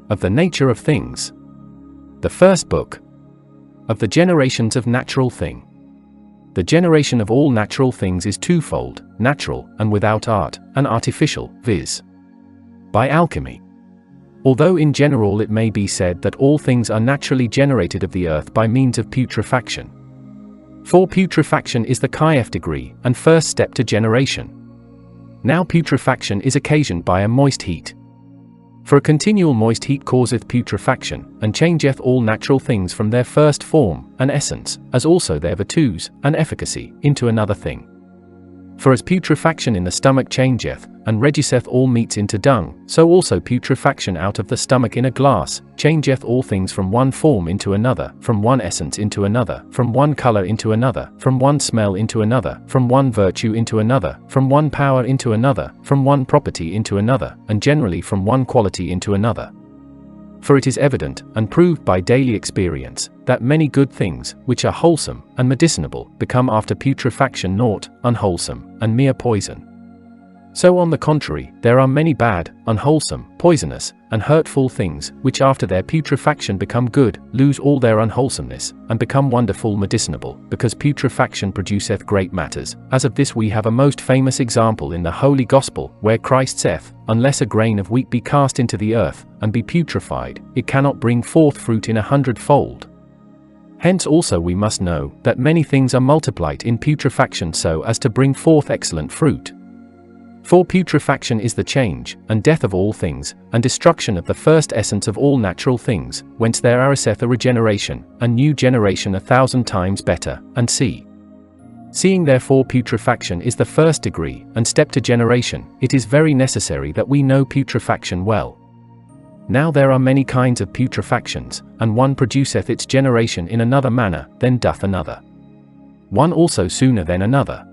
Of the nature of things. The first book. Of the generations of natural thing. The generation of all natural things is twofold, natural, and without art, and artificial, viz. By alchemy. Although in general it may be said that all things are naturally generated of the earth by means of putrefaction. For putrefaction is the chief degree, and first step to generation. Now putrefaction is occasioned by a moist heat. For a continual moist heat causeth putrefaction, and changeth all natural things from their first form, and essence, as also their virtues, and efficacy, into another thing. For as putrefaction in the stomach changeth, and reduceth all meats into dung, so also putrefaction out of the stomach in a glass, changeth all things from one form into another, from one essence into another, from one color into another, from one smell into another, from one virtue into another, from one power into another, from one property into another, and generally from one quality into another. For it is evident, and proved by daily experience, that many good things, which are wholesome, and medicinable, become after putrefaction naught, unwholesome, and mere poison. So on the contrary, there are many bad, unwholesome, poisonous, and hurtful things, which after their putrefaction become good, lose all their unwholesomeness, and become wonderful medicinable, because putrefaction produceth great matters, as of this we have a most famous example in the Holy Gospel, where Christ saith, unless a grain of wheat be cast into the earth, and be putrefied, it cannot bring forth fruit in 100-fold. Hence also we must know, that many things are multiplied in putrefaction so as to bring forth excellent fruit. For putrefaction is the change, and death of all things, and destruction of the first essence of all natural things, whence there ariseth a regeneration, a new generation 1,000 times better, and seeing therefore putrefaction is the first degree, and step to generation, it is very necessary that we know putrefaction well. Now there are many kinds of putrefactions, and one produceth its generation in another manner, then doth another. One also sooner than another.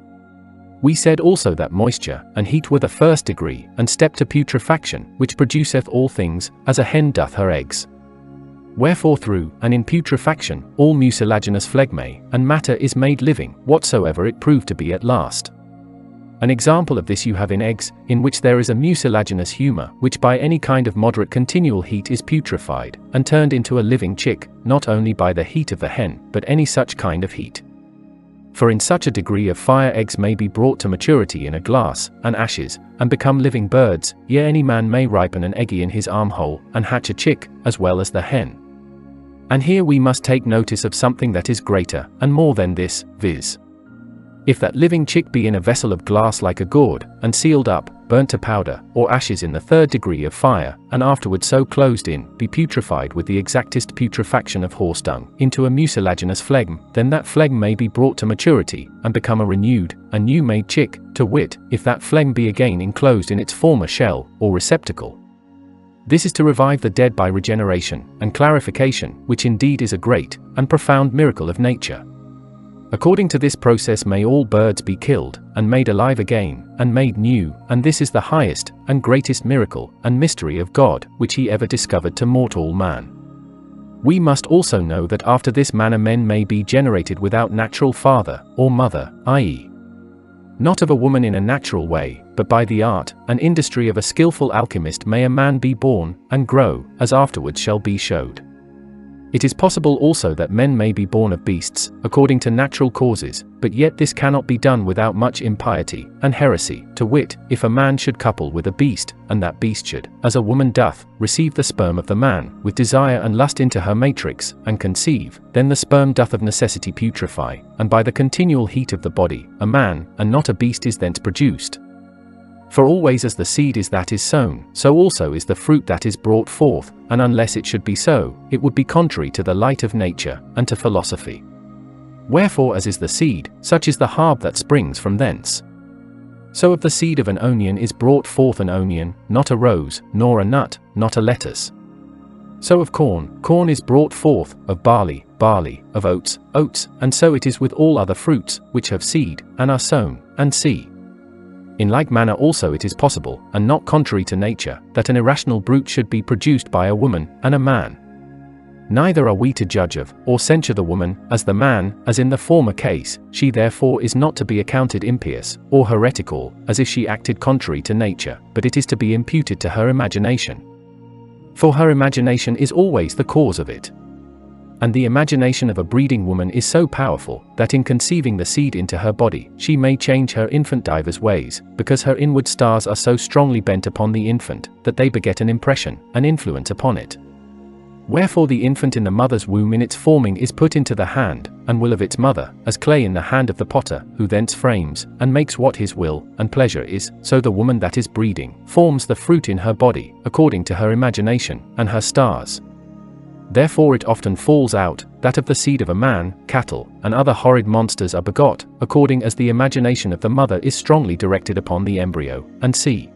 We said also that moisture and heat were the first degree, and step to putrefaction, which produceth all things, as a hen doth her eggs. Wherefore through, and in putrefaction, all mucilaginous phlegmae, and matter is made living, whatsoever it prove to be at last. An example of this you have in eggs, in which there is a mucilaginous humour, which by any kind of moderate continual heat is putrefied, and turned into a living chick, not only by the heat of the hen, but any such kind of heat. For in such a degree of fire eggs may be brought to maturity in a glass, and ashes, and become living birds, yea any man may ripen an eggy in his armhole, and hatch a chick, as well as the hen. And here we must take notice of something that is greater, and more than this, viz. If that living chick be in a vessel of glass like a gourd, and sealed up, burnt to powder, or ashes in the third degree of fire, and afterward so closed in, be putrefied with the exactest putrefaction of horse dung, into a mucilaginous phlegm, then that phlegm may be brought to maturity, and become a renewed, a new made chick, to wit, if that phlegm be again enclosed in its former shell, or receptacle. This is to revive the dead by regeneration, and clarification, which indeed is a great, and profound miracle of nature. According to this process may all birds be killed, and made alive again, and made new, and this is the highest, and greatest miracle, and mystery of God, which he ever discovered to mortal man. We must also know that after this manner men may be generated without natural father, or mother, i.e., not of a woman in a natural way, but by the art and industry of a skillful alchemist may a man be born, and grow, as afterwards shall be showed. It is possible also that men may be born of beasts, according to natural causes, but yet this cannot be done without much impiety and heresy, to wit, if a man should couple with a beast, and that beast should, as a woman doth, receive the sperm of the man, with desire and lust into her matrix, and conceive, then the sperm doth of necessity putrefy, and by the continual heat of the body, a man, and not a beast is thence produced. For always as the seed is that is sown, so also is the fruit that is brought forth, and unless it should be so, it would be contrary to the light of nature, and to philosophy. Wherefore as is the seed, such is the herb that springs from thence. So of the seed of an onion is brought forth an onion, not a rose, nor a nut, not a lettuce. So of corn, corn is brought forth, of barley, barley, of oats, oats, and so it is with all other fruits, which have seed, and are sown, and see. In like manner also it is possible, and not contrary to nature, that an irrational brute should be produced by a woman, and a man. Neither are we to judge of, or censure the woman, as the man, as in the former case, she therefore is not to be accounted impious, or heretical, as if she acted contrary to nature, but it is to be imputed to her imagination. For her imagination is always the cause of it. And the imagination of a breeding woman is so powerful, that in conceiving the seed into her body, she may change her infant divers ways, because her inward stars are so strongly bent upon the infant, that they beget an impression, an influence upon it. Wherefore the infant in the mother's womb in its forming is put into the hand, and will of its mother, as clay in the hand of the potter, who thence frames, and makes what his will, and pleasure is, so the woman that is breeding, forms the fruit in her body, according to her imagination, and her stars. Therefore it often falls out, that of the seed of a man, cattle, and other horrid monsters are begot, according as the imagination of the mother is strongly directed upon the embryo, and see.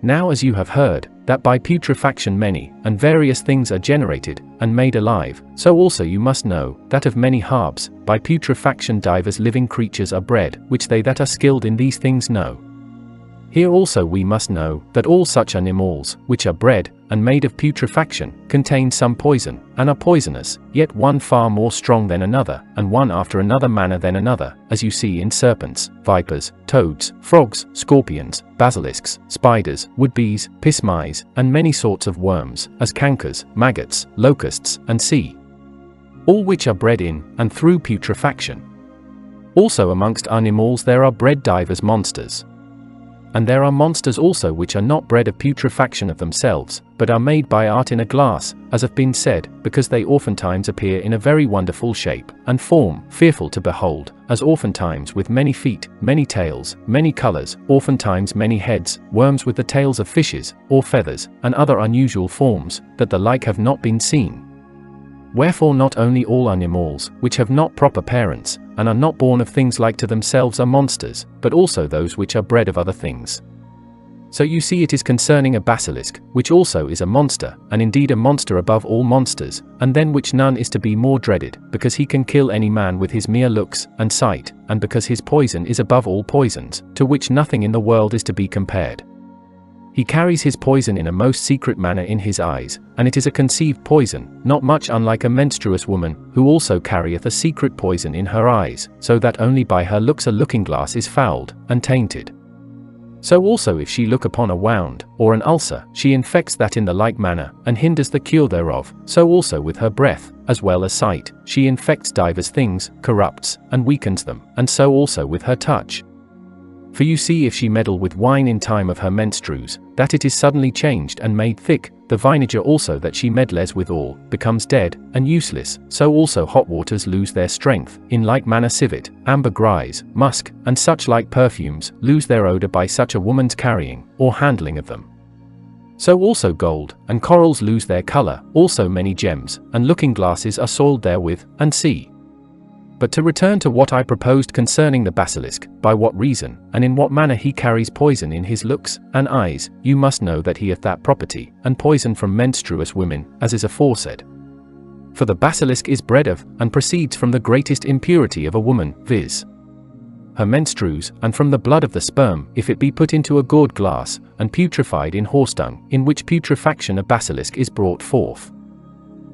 Now as you have heard, that by putrefaction many, and various things are generated, and made alive, so also you must know, that of many herbs, by putrefaction divers living creatures are bred, which they that are skilled in these things know. Here also we must know, that all such animals, which are bred, and made of putrefaction, contain some poison, and are poisonous, yet one far more strong than another, and one after another manner than another, as you see in serpents, vipers, toads, frogs, scorpions, basilisks, spiders, wood-bees, pismice, and many sorts of worms, as cankers, maggots, locusts, and sea. All which are bred in, and through putrefaction. Also amongst animals there are bred divers monsters. And there are monsters also which are not bred of putrefaction of themselves, but are made by art in a glass, as hath been said, because they oftentimes appear in a very wonderful shape, and form, fearful to behold, as oftentimes with many feet, many tails, many colours, oftentimes many heads, worms with the tails of fishes, or feathers, and other unusual forms, that the like have not been seen. Wherefore not only all animals, which have not proper parents, and are not born of things like to themselves are monsters, but also those which are bred of other things. So you see it is concerning a basilisk, which also is a monster, and indeed a monster above all monsters, and than which none is to be more dreaded, because he can kill any man with his mere looks, and sight, and because his poison is above all poisons, to which nothing in the world is to be compared. He carries his poison in a most secret manner in his eyes, and it is a conceived poison, not much unlike a menstruous woman, who also carrieth a secret poison in her eyes, so that only by her looks a looking-glass is fouled, and tainted. So also if she look upon a wound, or an ulcer, she infects that in the like manner, and hinders the cure thereof, so also with her breath, as well as sight, she infects divers things, corrupts, and weakens them, and so also with her touch. For you see if she meddle with wine in time of her menstrues, that it is suddenly changed and made thick, the vinegar also that she meddles withal, becomes dead, and useless, so also hot waters lose their strength, in like manner civet, ambergris, musk, and such like perfumes, lose their odour by such a woman's carrying, or handling of them. So also gold, and corals lose their colour, also many gems, and looking-glasses are soiled therewith, and see. But to return to what I proposed concerning the basilisk, by what reason, and in what manner he carries poison in his looks, and eyes, you must know that he hath that property, and poison from menstruous women, as is aforesaid. For the basilisk is bred of, and proceeds from the greatest impurity of a woman, viz. her menstrues, and from the blood of the sperm, if it be put into a gourd glass, and putrefied in horse dung, in which putrefaction a basilisk is brought forth.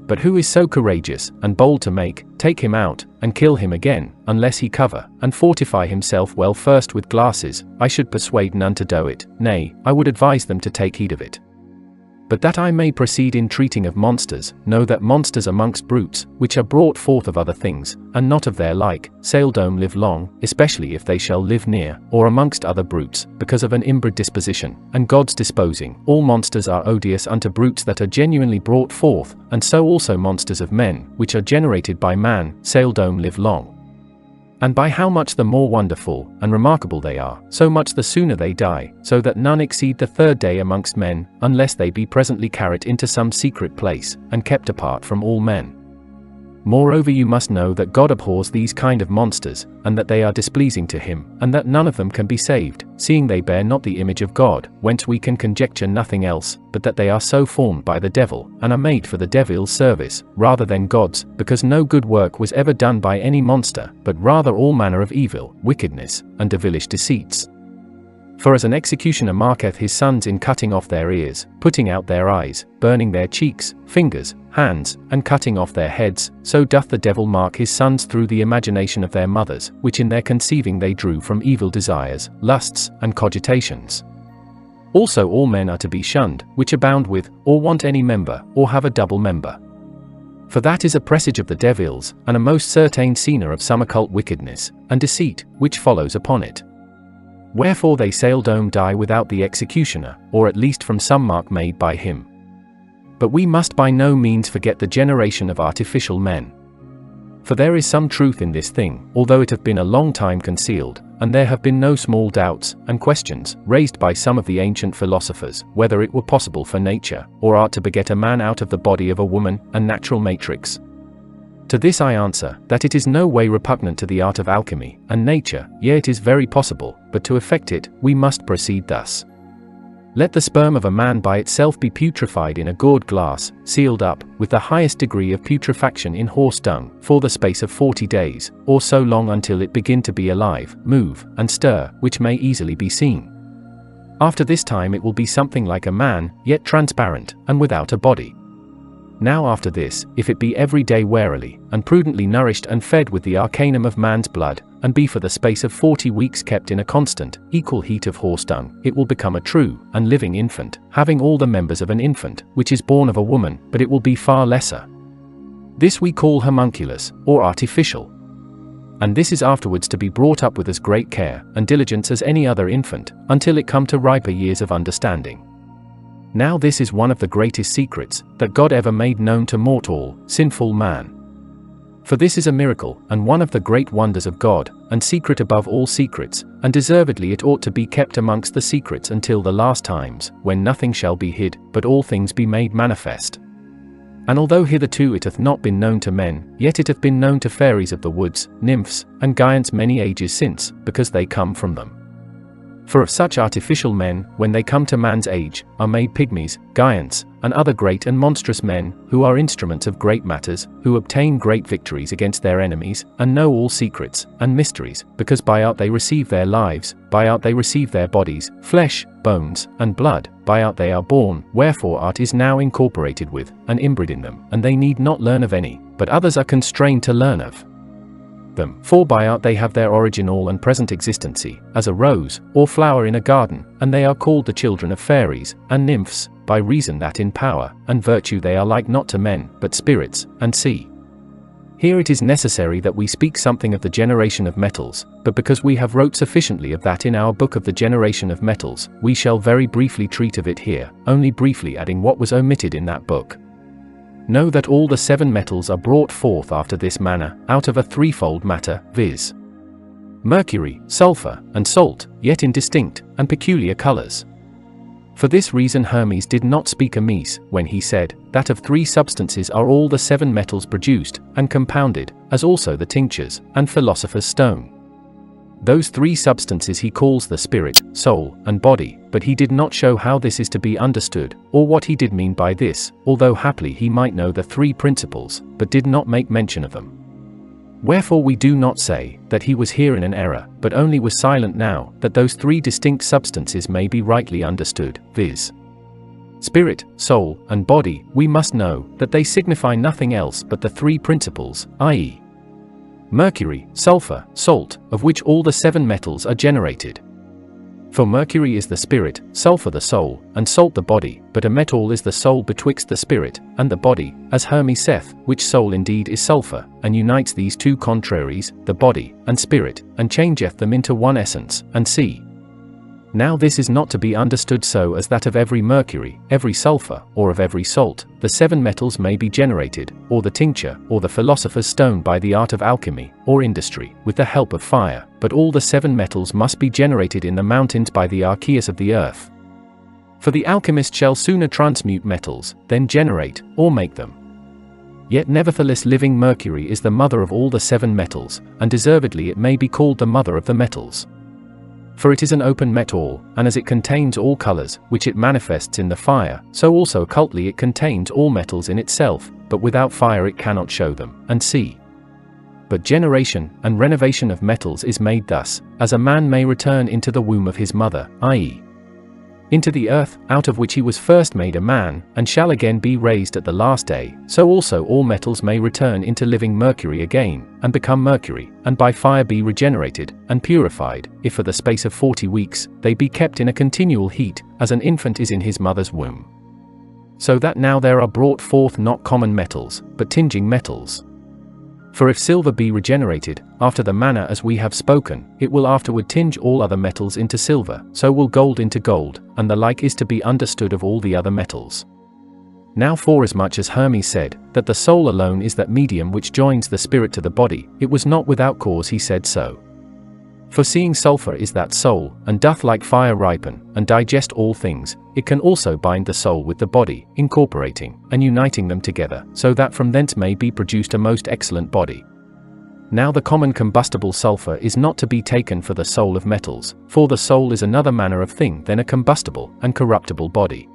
But who is so courageous, and bold to take him out, and kill him again, unless he cover, and fortify himself well first with glasses? I should persuade none to do it, nay, I would advise them to take heed of it. But that I may proceed in treating of monsters, know that monsters amongst brutes, which are brought forth of other things, and not of their like, seldom live long, especially if they shall live near, or amongst other brutes, because of an inbred disposition, and God's disposing. All monsters are odious unto brutes that are genuinely brought forth, and so also monsters of men, which are generated by man, seldom live long. And by how much the more wonderful and remarkable they are, so much the sooner they die, so that none exceed the third day amongst men, unless they be presently carried into some secret place, and kept apart from all men. Moreover, you must know that God abhors these kind of monsters, and that they are displeasing to him, and that none of them can be saved, seeing they bear not the image of God, whence we can conjecture nothing else, but that they are so formed by the devil, and are made for the devil's service, rather than God's, because no good work was ever done by any monster, but rather all manner of evil, wickedness, and devilish deceits. For as an executioner marketh his sons in cutting off their ears, putting out their eyes, burning their cheeks, fingers, hands, and cutting off their heads, so doth the devil mark his sons through the imagination of their mothers, which in their conceiving they drew from evil desires, lusts, and cogitations. Also all men are to be shunned, which abound with, or want any member, or have a double member. For that is a presage of the devils, and a most certain signer of some occult wickedness, and deceit, which follows upon it. Wherefore they seldom die without the executioner, or at least from some mark made by him. But we must by no means forget the generation of artificial men. For there is some truth in this thing, although it hath been a long time concealed, and there have been no small doubts and questions raised by some of the ancient philosophers, whether it were possible for nature, or art to beget a man out of the body of a woman, a natural matrix. To this I answer, that it is no way repugnant to the art of alchemy, and nature, yea it is very possible, but to effect it, we must proceed thus. Let the sperm of a man by itself be putrefied in a gourd glass, sealed up, with the highest degree of putrefaction in horse dung, for the space of 40 days, or so long until it begin to be alive, move, and stir, which may easily be seen. After this time it will be something like a man, yet transparent, and without a body. Now after this, if it be every day warily, and prudently nourished and fed with the arcanum of man's blood, and be for the space of 40 weeks kept in a constant, equal heat of horse dung, it will become a true, and living infant, having all the members of an infant, which is born of a woman, but it will be far lesser. This we call homunculus, or artificial. And this is afterwards to be brought up with as great care, and diligence as any other infant, until it come to riper years of understanding. Now this is one of the greatest secrets, that God ever made known to mortal, sinful man. For this is a miracle, and one of the great wonders of God, and secret above all secrets, and deservedly it ought to be kept amongst the secrets until the last times, when nothing shall be hid, but all things be made manifest. And although hitherto it hath not been known to men, yet it hath been known to fairies of the woods, nymphs, and giants many ages since, because they come from them. For of such artificial men, when they come to man's age, are made pygmies, giants, and other great and monstrous men, who are instruments of great matters, who obtain great victories against their enemies, and know all secrets, and mysteries, because by art they receive their lives, by art they receive their bodies, flesh, bones, and blood, by art they are born, wherefore art is now incorporated with, and inbred in them, and they need not learn of any, but others are constrained to learn of them, for by art they have their original and present existency, as a rose, or flower in a garden, and they are called the children of fairies, and nymphs, by reason that in power, and virtue they are like not to men, but spirits, and sea. Here it is necessary that we speak something of the generation of metals, but because we have wrote sufficiently of that in our book of the generation of metals, we shall very briefly treat of it here, only briefly adding what was omitted in that book. Know that all the 7 metals are brought forth after this manner, out of a threefold matter, viz. mercury, sulfur, and salt, yet in distinct and peculiar colors. For this reason Hermes did not speak amiss, when he said, that of 3 substances are all the 7 metals produced, and compounded, as also the tinctures, and philosopher's stone. Those 3 substances he calls the spirit, soul, and body, but he did not show how this is to be understood, or what he did mean by this, although haply he might know the 3 principles, but did not make mention of them. Wherefore we do not say, that he was here in an error, but only was silent now, that those 3 distinct substances may be rightly understood, viz. spirit, soul, and body, we must know, that they signify nothing else but the 3 principles, i.e. mercury, sulfur, salt, of which all the 7 metals are generated. For mercury is the spirit, sulfur the soul, and salt the body, but a metal is the soul betwixt the spirit and the body, as Hermes saith, which soul indeed is sulfur, and unites these 2 contraries, the body and spirit, and changeth them into one essence, and see. Now this is not to be understood so as that of every mercury, every sulfur, or of every salt, the 7 metals may be generated, or the tincture, or the philosopher's stone by the art of alchemy, or industry, with the help of fire, but all the 7 metals must be generated in the mountains by the archeus of the earth. For the alchemist shall sooner transmute metals, than generate, or make them. Yet nevertheless living mercury is the mother of all the 7 metals, and deservedly it may be called the mother of the metals. For it is an open metal, and as it contains all colors, which it manifests in the fire, so also occultly it contains all metals in itself, but without fire it cannot show them, and see. But generation and renovation of metals is made thus, as a man may return into the womb of his mother, i.e. into the earth, out of which he was first made a man, and shall again be raised at the last day, so also all metals may return into living mercury again, and become mercury, and by fire be regenerated, and purified, if for the space of 40 weeks, they be kept in a continual heat, as an infant is in his mother's womb. So that now there are brought forth not common metals, but tinging metals. For if silver be regenerated, after the manner as we have spoken, it will afterward tinge all other metals into silver, so will gold into gold, and the like is to be understood of all the other metals. Now forasmuch as Hermes said, that the soul alone is that medium which joins the spirit to the body, it was not without cause he said so. For seeing sulphur is that soul, and doth like fire ripen, and digest all things, it can also bind the soul with the body, incorporating, and uniting them together, so that from thence may be produced a most excellent body. Now the common combustible sulphur is not to be taken for the soul of metals, for the soul is another manner of thing than a combustible and corruptible body.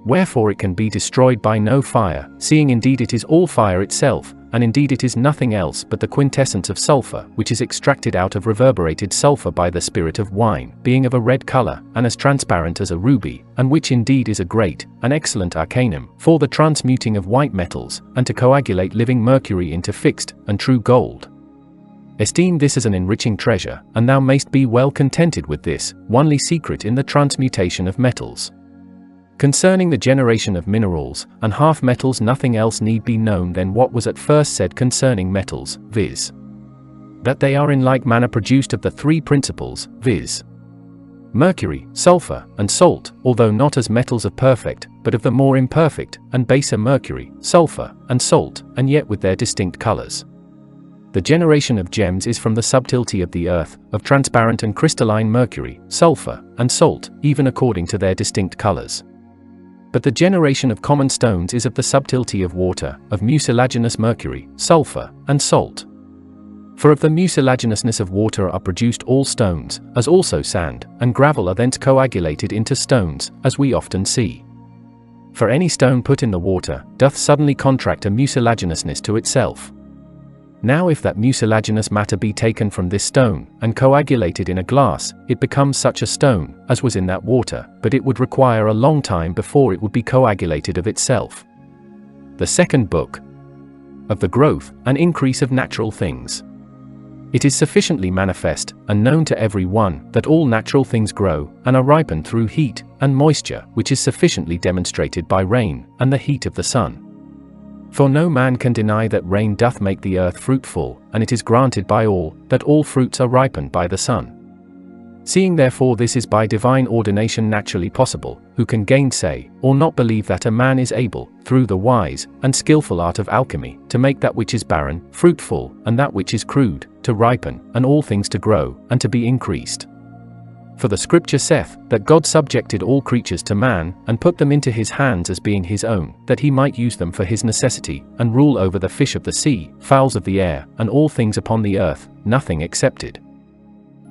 Wherefore it can be destroyed by no fire, seeing indeed it is all fire itself, and indeed it is nothing else but the quintessence of sulphur, which is extracted out of reverberated sulphur by the spirit of wine, being of a red color, and as transparent as a ruby, and which indeed is a great, and excellent arcanum, for the transmuting of white metals, and to coagulate living mercury into fixed, and true gold. Esteem this as an enriching treasure, and thou mayst be well contented with this, onely secret in the transmutation of metals. Concerning the generation of minerals, and half metals nothing else need be known than what was at first said concerning metals, viz. that they are in like manner produced of the three principles, viz. mercury, sulphur, and salt, although not as metals of perfect, but of the more imperfect, and baser mercury, sulphur, and salt, and yet with their distinct colors. The generation of gems is from the subtlety of the earth, of transparent and crystalline mercury, sulphur, and salt, even according to their distinct colors. But the generation of common stones is of the subtlety of water, of mucilaginous mercury, sulphur, and salt. For of the mucilaginousness of water are produced all stones, as also sand, and gravel are thence coagulated into stones, as we often see. For any stone put in the water, doth suddenly contract a mucilaginousness to itself. Now if that mucilaginous matter be taken from this stone, and coagulated in a glass, it becomes such a stone, as was in that water, but it would require a long time before it would be coagulated of itself. The second book of the growth and increase of natural things. It is sufficiently manifest, and known to every one, that all natural things grow, and are ripened through heat, and moisture, which is sufficiently demonstrated by rain, and the heat of the sun. For no man can deny that rain doth make the earth fruitful, and it is granted by all, that all fruits are ripened by the sun. Seeing therefore this is by divine ordination naturally possible, who can gainsay, or not believe that a man is able, through the wise, and skillful art of alchemy, to make that which is barren, fruitful, and that which is crude, to ripen, and all things to grow, and to be increased. For the scripture saith, that God subjected all creatures to man, and put them into his hands as being his own, that he might use them for his necessity, and rule over the fish of the sea, fowls of the air, and all things upon the earth, nothing excepted.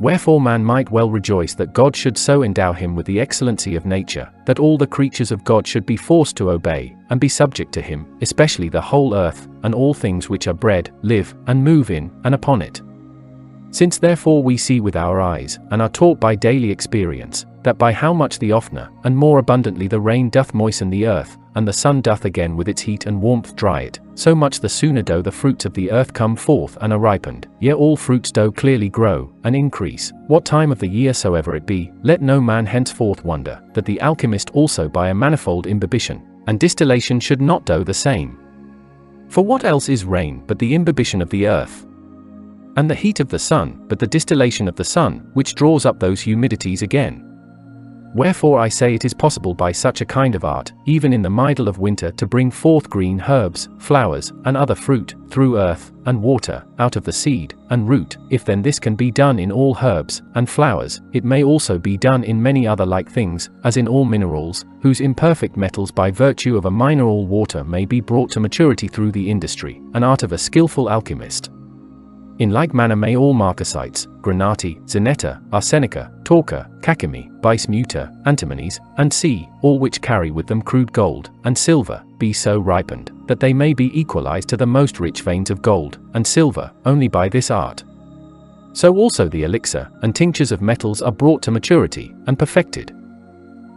Wherefore man might well rejoice that God should so endow him with the excellency of nature, that all the creatures of God should be forced to obey, and be subject to him, especially the whole earth, and all things which are bred, live, and move in, and upon it. Since therefore we see with our eyes, and are taught by daily experience, that by how much the oftener, and more abundantly the rain doth moisten the earth, and the sun doth again with its heat and warmth dry it, so much the sooner do the fruits of the earth come forth and are ripened, yea all fruits do clearly grow, and increase, what time of the year soever it be, let no man henceforth wonder, that the alchemist also by a manifold imbibition, and distillation should not do the same. For what else is rain but the imbibition of the earth? And the heat of the sun, but the distillation of the sun, which draws up those humidities again. Wherefore I say it is possible by such a kind of art, even in the middle of winter to bring forth green herbs, flowers, and other fruit, through earth, and water, out of the seed, and root. If then this can be done in all herbs, and flowers, it may also be done in many other like things, as in all minerals, whose imperfect metals by virtue of a mineral water may be brought to maturity through the industry, and art of a skillful alchemist. In like manner may all marcasites, granati, zenetta, arsenica, torca, cacami, bismuta, antimonies, and C, all which carry with them crude gold, and silver, be so ripened, that they may be equalized to the most rich veins of gold, and silver, only by this art. So also the elixir, and tinctures of metals are brought to maturity, and perfected.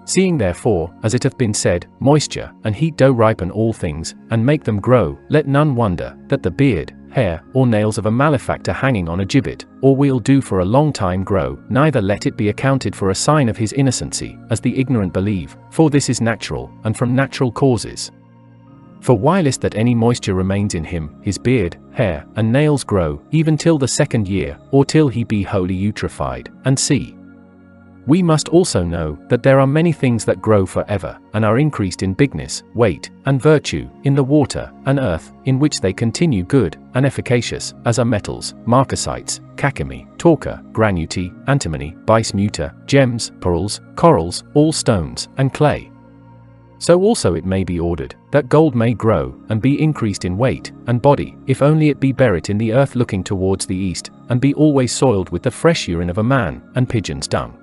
Seeing therefore, as it hath been said, moisture and heat do ripen all things, and make them grow, let none wonder, that the beard, hair, or nails of a malefactor hanging on a gibbet, or wheel do for a long time grow, neither let it be accounted for a sign of his innocency, as the ignorant believe, for this is natural, and from natural causes. For whilst that any moisture remains in him, his beard, hair, and nails grow, even till the 2nd year, or till he be wholly eutrophied, and see. We must also know, that there are many things that grow forever, and are increased in bigness, weight, and virtue, in the water, and earth, in which they continue good, and efficacious, as are metals, marcasites, cacami, torca, granute, antimony, bismuta, gems, pearls, corals, all stones, and clay. So also it may be ordered, that gold may grow, and be increased in weight, and body, if only it be buried in the earth looking towards the east, and be always soiled with the fresh urine of a man, and pigeon's dung.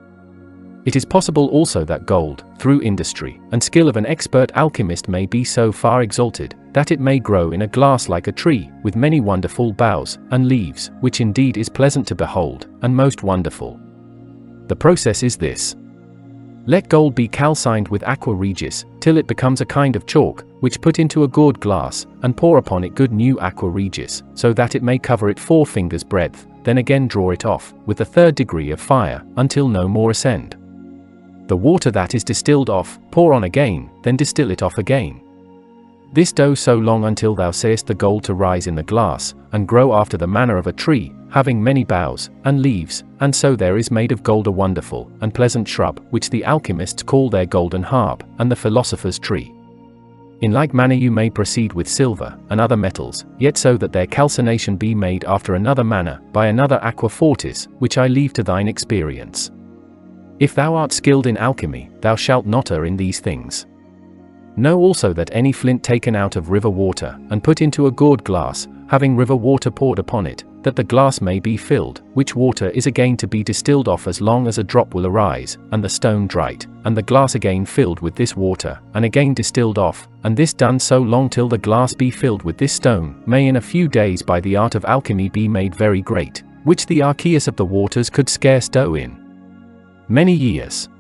It is possible also that gold, through industry, and skill of an expert alchemist may be so far exalted, that it may grow in a glass like a tree, with many wonderful boughs, and leaves, which indeed is pleasant to behold, and most wonderful. The process is this. Let gold be calcined with aqua regis, till it becomes a kind of chalk, which put into a gourd glass, and pour upon it good new aqua regis, so that it may cover it 4 fingers' breadth, then again draw it off, with the 3rd degree of fire, until no more ascend. The water that is distilled off, pour on again, then distill it off again. This do so long until thou seest the gold to rise in the glass, and grow after the manner of a tree, having many boughs, and leaves, and so there is made of gold a wonderful, and pleasant shrub, which the alchemists call their golden harp, and the philosopher's tree. In like manner you may proceed with silver, and other metals, yet so that their calcination be made after another manner, by another aqua fortis, which I leave to thine experience. If thou art skilled in alchemy, thou shalt not err in these things. Know also that any flint taken out of river water, and put into a gourd glass, having river water poured upon it, that the glass may be filled, which water is again to be distilled off as long as a drop will arise, and the stone dried, and the glass again filled with this water, and again distilled off, and this done so long till the glass be filled with this stone, may in a few days by the art of alchemy be made very great, which the Archeus of the waters could scarce do in many years.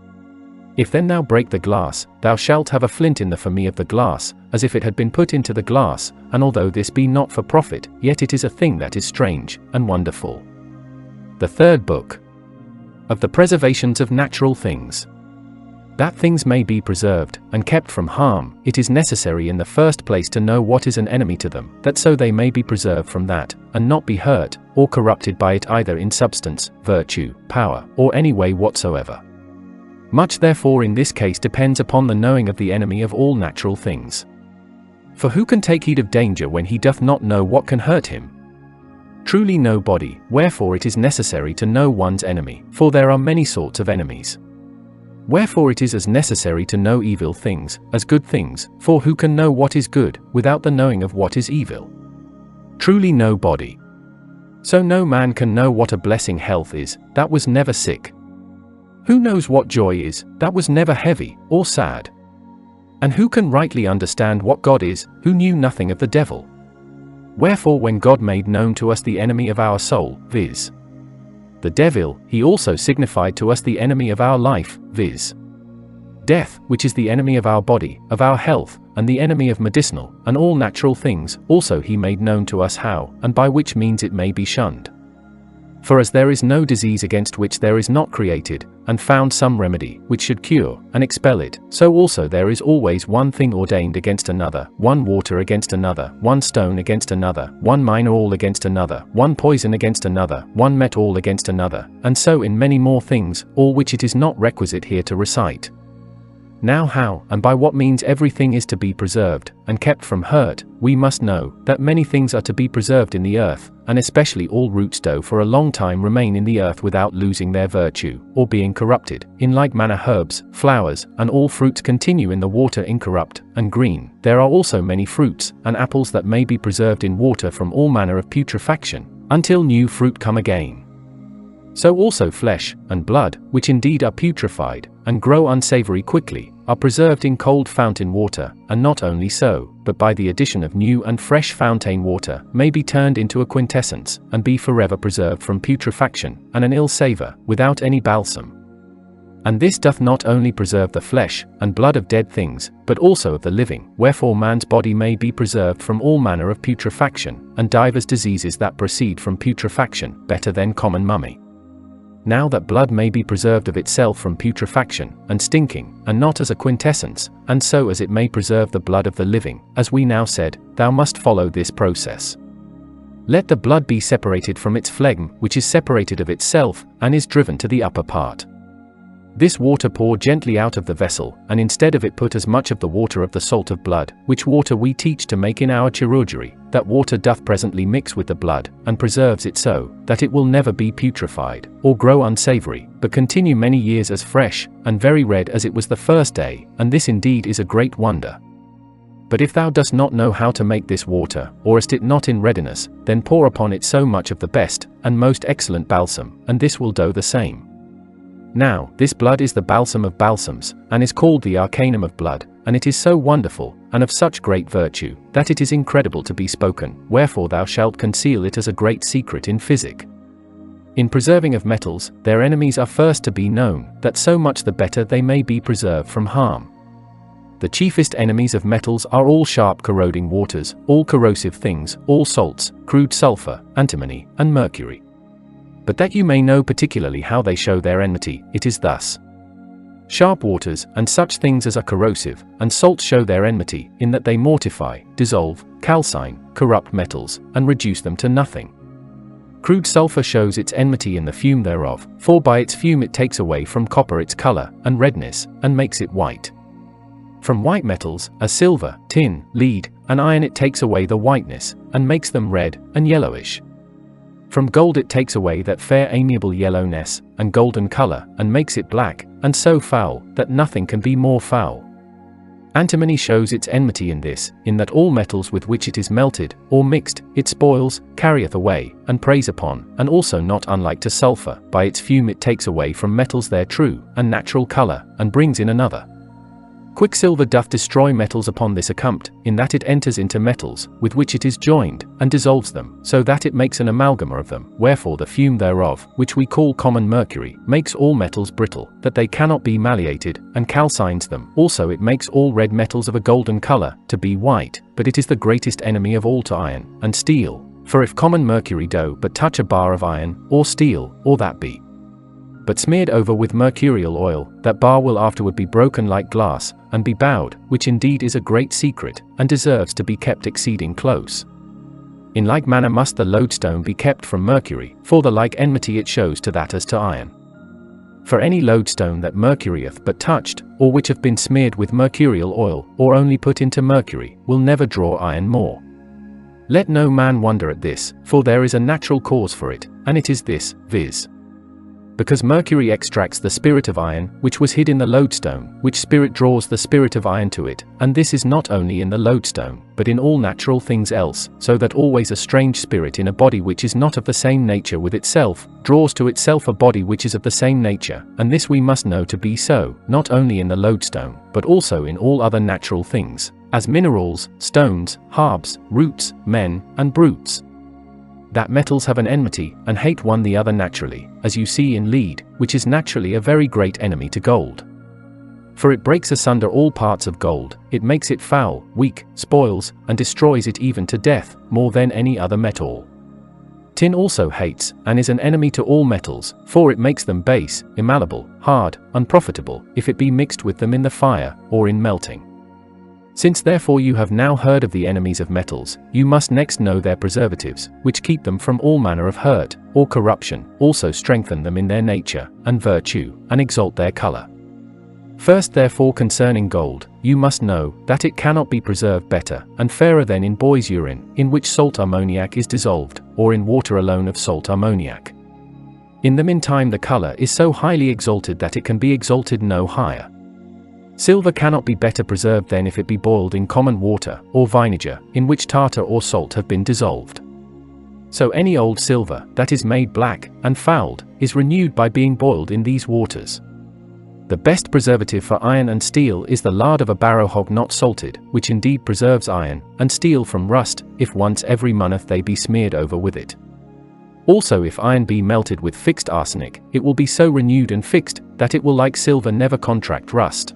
If then thou break the glass, thou shalt have a flint in the femme of the glass, as if it had been put into the glass, and although this be not for profit, yet it is a thing that is strange, and wonderful. The 3rd book of the preservations of natural things. That things may be preserved, and kept from harm, it is necessary in the first place to know what is an enemy to them, that so they may be preserved from that, and not be hurt, or corrupted by it either in substance, virtue, power, or any way whatsoever. Much therefore in this case depends upon the knowing of the enemy of all natural things. For who can take heed of danger when he doth not know what can hurt him? Truly nobody, wherefore it is necessary to know one's enemy, for there are many sorts of enemies. Wherefore it is as necessary to know evil things, as good things, for who can know what is good, without the knowing of what is evil? Truly nobody. So no man can know what a blessing health is, that was never sick. Who knows what joy is, that was never heavy, or sad? And who can rightly understand what God is, who knew nothing of the devil? Wherefore when God made known to us the enemy of our soul, viz. the devil, he also signified to us the enemy of our life, viz. death, which is the enemy of our body, of our health, and the enemy of medicinal, and all natural things, also he made known to us how, and by which means it may be shunned. For as there is no disease against which there is not created, and found some remedy, which should cure, and expel it, so also there is always one thing ordained against another, one water against another, one stone against another, one mineral against another, one poison against another, one metal against another, and so in many more things, all which it is not requisite here to recite. Now how, and by what means everything is to be preserved, and kept from hurt, we must know, that many things are to be preserved in the earth, and especially all roots do for a long time remain in the earth without losing their virtue, or being corrupted. In like manner herbs, flowers, and all fruits continue in the water incorrupt, and green. There are also many fruits, and apples that may be preserved in water from all manner of putrefaction, until new fruit come again. So also flesh, and blood, which indeed are putrefied, and grow unsavory quickly, are preserved in cold fountain water, and not only so, but by the addition of new and fresh fountain water, may be turned into a quintessence, and be forever preserved from putrefaction, and an ill savour, without any balsam. And this doth not only preserve the flesh and blood of dead things, but also of the living, wherefore man's body may be preserved from all manner of putrefaction, and divers diseases that proceed from putrefaction, better than common mummy. Now that blood may be preserved of itself from putrefaction, and stinking, and not as a quintessence, and so as it may preserve the blood of the living, as we now said, thou must follow this process. Let the blood be separated from its phlegm, which is separated of itself, and is driven to the upper part. This water pour gently out of the vessel, and instead of it put as much of the water of the salt of blood, which water we teach to make in our chirurgery, that water doth presently mix with the blood, and preserves it so, that it will never be putrefied, or grow unsavory, but continue many years as fresh, and very red as it was the first day, and this indeed is a great wonder. But if thou dost not know how to make this water, or hast it not in readiness, then pour upon it so much of the best, and most excellent balsam, and this will do the same. Now, this blood is the balsam of balsams, and is called the arcanum of blood, and it is so wonderful, and of such great virtue, that it is incredible to be spoken, wherefore thou shalt conceal it as a great secret in physic. In preserving of metals, their enemies are first to be known, that so much the better they may be preserved from harm. The chiefest enemies of metals are all sharp corroding waters, all corrosive things, all salts, crude sulfur, antimony, and mercury. But that you may know particularly how they show their enmity, it is thus. Sharp waters, and such things as are corrosive, and salts show their enmity, in that they mortify, dissolve, calcine, corrupt metals, and reduce them to nothing. Crude sulfur shows its enmity in the fume thereof, for by its fume it takes away from copper its color, and redness, and makes it white. From white metals, as silver, tin, lead, and iron it takes away the whiteness, and makes them red, and yellowish. From gold it takes away that fair amiable yellowness, and golden color, and makes it black, and so foul, that nothing can be more foul. Antimony shows its enmity in this, in that all metals with which it is melted, or mixed, it spoils, carrieth away, and preys upon, and also not unlike to sulfur, by its fume it takes away from metals their true, and natural color, and brings in another. Quicksilver doth destroy metals upon this account, in that it enters into metals, with which it is joined, and dissolves them, so that it makes an amalgama of them, wherefore the fume thereof, which we call common mercury, makes all metals brittle, that they cannot be malleated, and calcines them. Also it makes all red metals of a golden color, to be white, but it is the greatest enemy of all to iron, and steel, for if common mercury do but touch a bar of iron, or steel, or that be but smeared over with mercurial oil, that bar will afterward be broken like glass, and be bowed, which indeed is a great secret, and deserves to be kept exceeding close. In like manner must the lodestone be kept from mercury, for the like enmity it shows to that as to iron. For any lodestone that mercury hath but touched, or which hath been smeared with mercurial oil, or only put into mercury, will never draw iron more. Let no man wonder at this, for there is a natural cause for it, and it is this, viz. Because mercury extracts the spirit of iron, which was hid in the lodestone, which spirit draws the spirit of iron to it, and this is not only in the lodestone, but in all natural things else, so that always a strange spirit in a body which is not of the same nature with itself, draws to itself a body which is of the same nature, and this we must know to be so, not only in the lodestone, but also in all other natural things, as minerals, stones, herbs, roots, men, and brutes. That metals have an enmity, and hate one the other naturally, as you see in lead, which is naturally a very great enemy to gold. For it breaks asunder all parts of gold, it makes it foul, weak, spoils, and destroys it even to death, more than any other metal. Tin also hates, and is an enemy to all metals, for it makes them base, immalleable, hard, unprofitable, if it be mixed with them in the fire, or in melting. Since therefore you have now heard of the enemies of metals, you must next know their preservatives, which keep them from all manner of hurt, or corruption, also strengthen them in their nature, and virtue, and exalt their color. First therefore concerning gold, you must know, that it cannot be preserved better, and fairer than in boy's urine, in which salt ammoniac is dissolved, or in water alone of salt ammoniac. In the meantime the color is so highly exalted that it can be exalted no higher. Silver cannot be better preserved than if it be boiled in common water, or vinegar, in which tartar or salt have been dissolved. So any old silver, that is made black, and fouled, is renewed by being boiled in these waters. The best preservative for iron and steel is the lard of a barrow hog not salted, which indeed preserves iron and steel from rust, if once every month they be smeared over with it. Also, if iron be melted with fixed arsenic, it will be so renewed and fixed, that it will like silver never contract rust.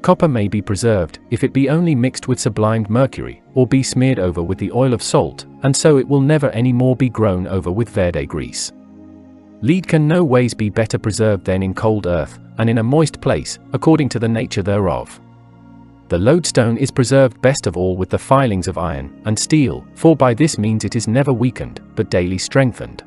Copper may be preserved, if it be only mixed with sublimed mercury, or be smeared over with the oil of salt, and so it will never any more be grown over with verde grease. Lead can no ways be better preserved than in cold earth, and in a moist place, according to the nature thereof. The lodestone is preserved best of all with the filings of iron and steel, for by this means it is never weakened, but daily strengthened.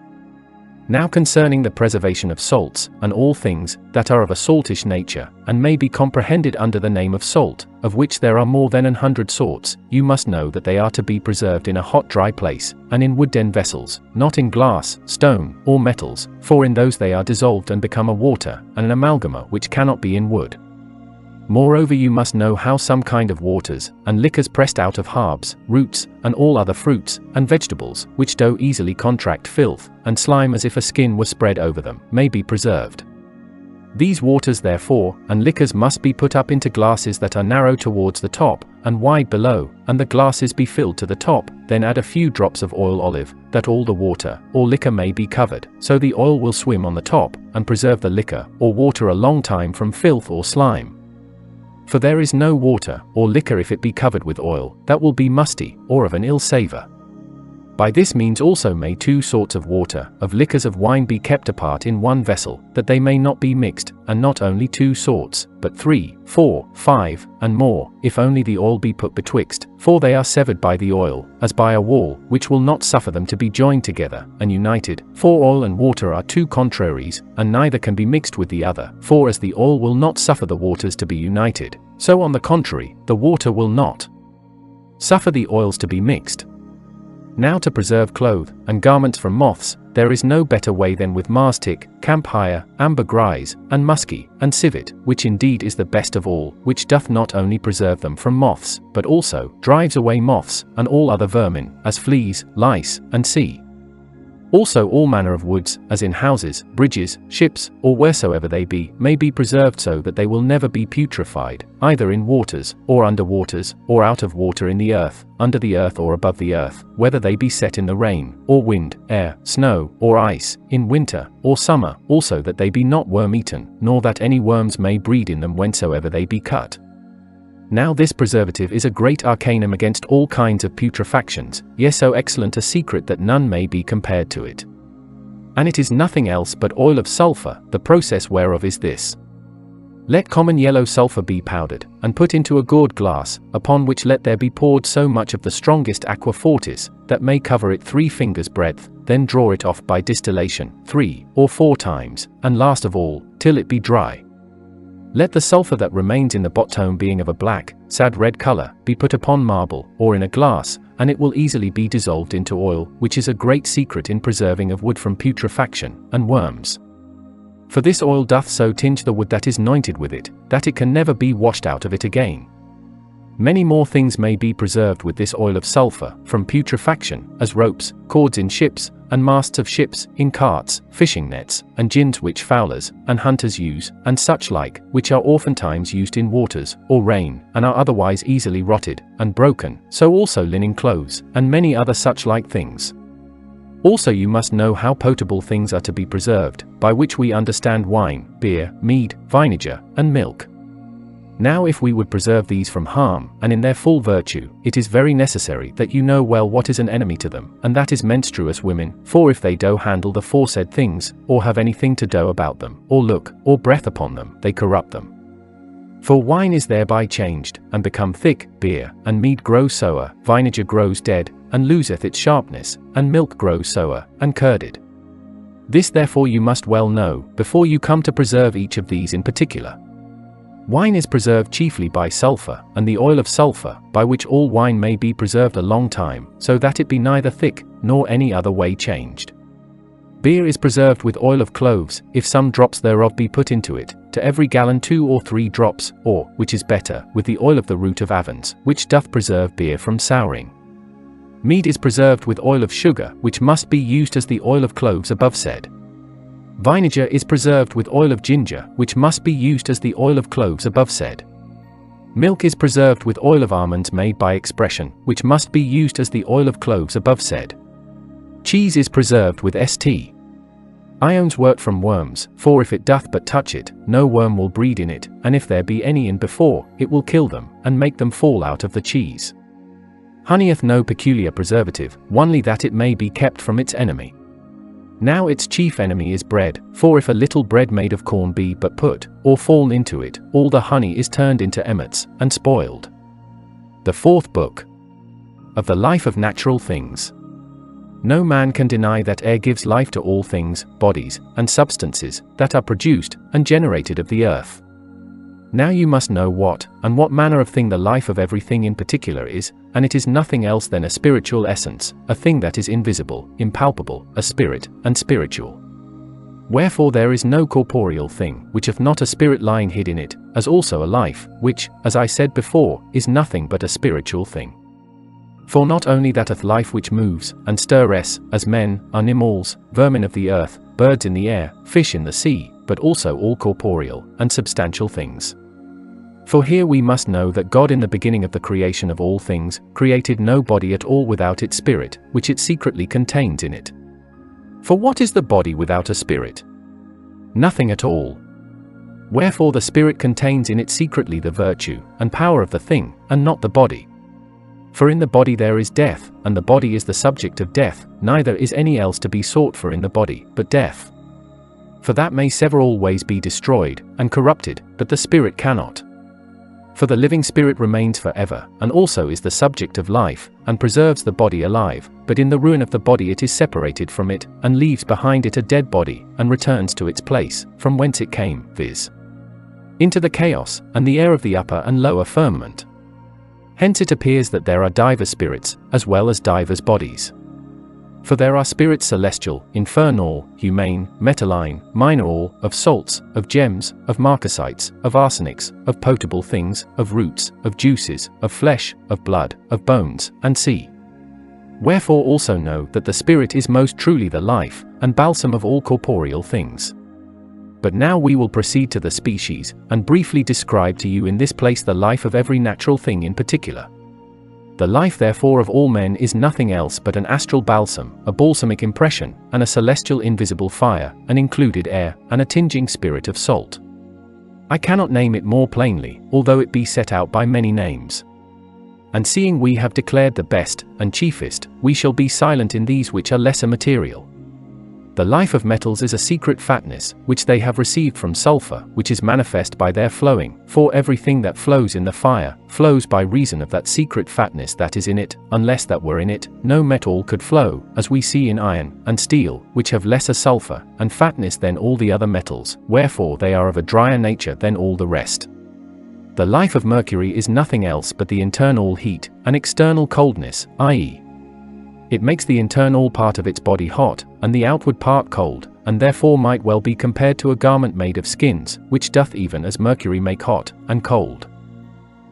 Now concerning the preservation of salts, and all things that are of a saltish nature, and may be comprehended under the name of salt, of which there are more than 100 sorts, you must know that they are to be preserved in a hot dry place, and in wooden vessels, not in glass, stone, or metals, for in those they are dissolved and become a water, and an amalgama which cannot be in wood. Moreover, you must know how some kind of waters, and liquors pressed out of herbs, roots, and all other fruits, and vegetables, which do easily contract filth, and slime as if a skin were spread over them, may be preserved. These waters therefore, and liquors must be put up into glasses that are narrow towards the top, and wide below, and the glasses be filled to the top, then add a few drops of oil olive, that all the water, or liquor may be covered, so the oil will swim on the top, and preserve the liquor, or water a long time from filth or slime. For there is no water, or liquor if it be covered with oil, that will be musty, or of an ill savour. By this means also may 2 sorts of water, of liquors of wine be kept apart in one vessel, that they may not be mixed, and not only 2 sorts, but 3, 4, 5, and more, if only the oil be put betwixt, for they are severed by the oil, as by a wall, which will not suffer them to be joined together, and united, for oil and water are 2 contraries, and neither can be mixed with the other, for as the oil will not suffer the waters to be united, so on the contrary, the water will not suffer the oils to be mixed. Now to preserve clothes and garments from moths, there is no better way than with marstick, camphire, ambergris, and musky, and civet, which indeed is the best of all, which doth not only preserve them from moths, but also drives away moths, and all other vermin, as fleas, lice, and sea. Also all manner of woods, as in houses, bridges, ships, or wheresoever they be, may be preserved so that they will never be putrefied, either in waters, or under waters, or out of water in the earth, under the earth or above the earth, whether they be set in the rain, or wind, air, snow, or ice, in winter, or summer, also that they be not worm-eaten, nor that any worms may breed in them whensoever they be cut. Now this preservative is a great arcanum against all kinds of putrefactions, yea so excellent a secret that none may be compared to it. And it is nothing else but oil of sulphur, the process whereof is this. Let common yellow sulphur be powdered, and put into a gourd glass, upon which let there be poured so much of the strongest aqua fortis, that may cover it 3 fingers' breadth, then draw it off by distillation 3 or 4 times, and last of all, till it be dry. Let the sulphur that remains in the bottom being of a black, sad red color, be put upon marble, or in a glass, and it will easily be dissolved into oil, which is a great secret in preserving of wood from putrefaction, and worms. For this oil doth so tinge the wood that is anointed with it, that it can never be washed out of it again. Many more things may be preserved with this oil of sulphur, from putrefaction, as ropes, cords in ships, and masts of ships, in carts, fishing nets, and gins which fowlers and hunters use, and such like, which are oftentimes used in waters, or rain, and are otherwise easily rotted, and broken, so also linen clothes, and many other such like things. Also you must know how potable things are to be preserved, by which we understand wine, beer, mead, vinegar, and milk. Now if we would preserve these from harm, and in their full virtue, it is very necessary that you know well what is an enemy to them, and that is menstruous women, for if they do handle the foresaid things, or have anything to do about them, or look, or breath upon them, they corrupt them. For wine is thereby changed, and become thick, beer, and mead grows sour, vinegar grows dead, and loseth its sharpness, and milk grows sour, and curded. This therefore you must well know, before you come to preserve each of these in particular. Wine is preserved chiefly by sulphur, and the oil of sulphur, by which all wine may be preserved a long time, so that it be neither thick, nor any other way changed. Beer is preserved with oil of cloves, if some drops thereof be put into it, to every gallon 2 or 3 drops, or, which is better, with the oil of the root of avens, which doth preserve beer from souring. Mead is preserved with oil of sugar, which must be used as the oil of cloves above said. Vinegar is preserved with oil of ginger, which must be used as the oil of cloves above said. Milk is preserved with oil of almonds made by expression, which must be used as the oil of cloves above said. Cheese is preserved with St. Iones worked from worms, for if it doth but touch it, no worm will breed in it, and if there be any in before, it will kill them, and make them fall out of the cheese. Honey hath no peculiar preservative, only that it may be kept from its enemy. Now its chief enemy is bread, for if a little bread made of corn be but put, or fall into it, all the honey is turned into emmets, and spoiled. The fourth book. Of the life of natural things. No man can deny that air gives life to all things, bodies, and substances, that are produced, and generated of the earth. Now you must know what manner of thing the life of everything in particular is, and it is nothing else than a spiritual essence, a thing that is invisible, impalpable, a spirit, and spiritual. Wherefore there is no corporeal thing, which hath not a spirit lying hid in it, as also a life, which, as I said before, is nothing but a spiritual thing. For not only that hath life which moves, and stirs, as men, animals, vermin of the earth, birds in the air, fish in the sea, but also all corporeal, and substantial things. For here we must know that God in the beginning of the creation of all things, created no body at all without its spirit, which it secretly contains in it. For what is the body without a spirit? Nothing at all. Wherefore the spirit contains in it secretly the virtue, and power of the thing, and not the body. For in the body there is death, and the body is the subject of death, neither is any else to be sought for in the body, but death. For that may several ways be destroyed, and corrupted, but the spirit cannot. For the living spirit remains forever, and also is the subject of life, and preserves the body alive, but in the ruin of the body it is separated from it, and leaves behind it a dead body, and returns to its place, from whence it came, viz. into the chaos, and the air of the upper and lower firmament. Hence it appears that there are divers spirits, as well as divers bodies. For there are spirits celestial, infernal, humane, metalline, mineral, of salts, of gems, of marcasites, of arsenics, of potable things, of roots, of juices, of flesh, of blood, of bones, and sea. Wherefore also know that the spirit is most truly the life, and balsam of all corporeal things. But now we will proceed to the species, and briefly describe to you in this place the life of every natural thing in particular. The life therefore of all men is nothing else but an astral balsam, a balsamic impression, and a celestial invisible fire, an included air, and a tinging spirit of salt. I cannot name it more plainly, although it be set out by many names. And seeing we have declared the best, and chiefest, we shall be silent in these which are lesser material. The life of metals is a secret fatness, which they have received from sulfur, which is manifest by their flowing, for everything that flows in the fire, flows by reason of that secret fatness that is in it, unless that were in it, no metal could flow, as we see in iron, and steel, which have lesser sulfur, and fatness than all the other metals, wherefore they are of a drier nature than all the rest. The life of mercury is nothing else but the internal heat, and external coldness, i.e., it makes the internal part of its body hot, and the outward part cold, and therefore might well be compared to a garment made of skins, which doth even as mercury make hot, and cold.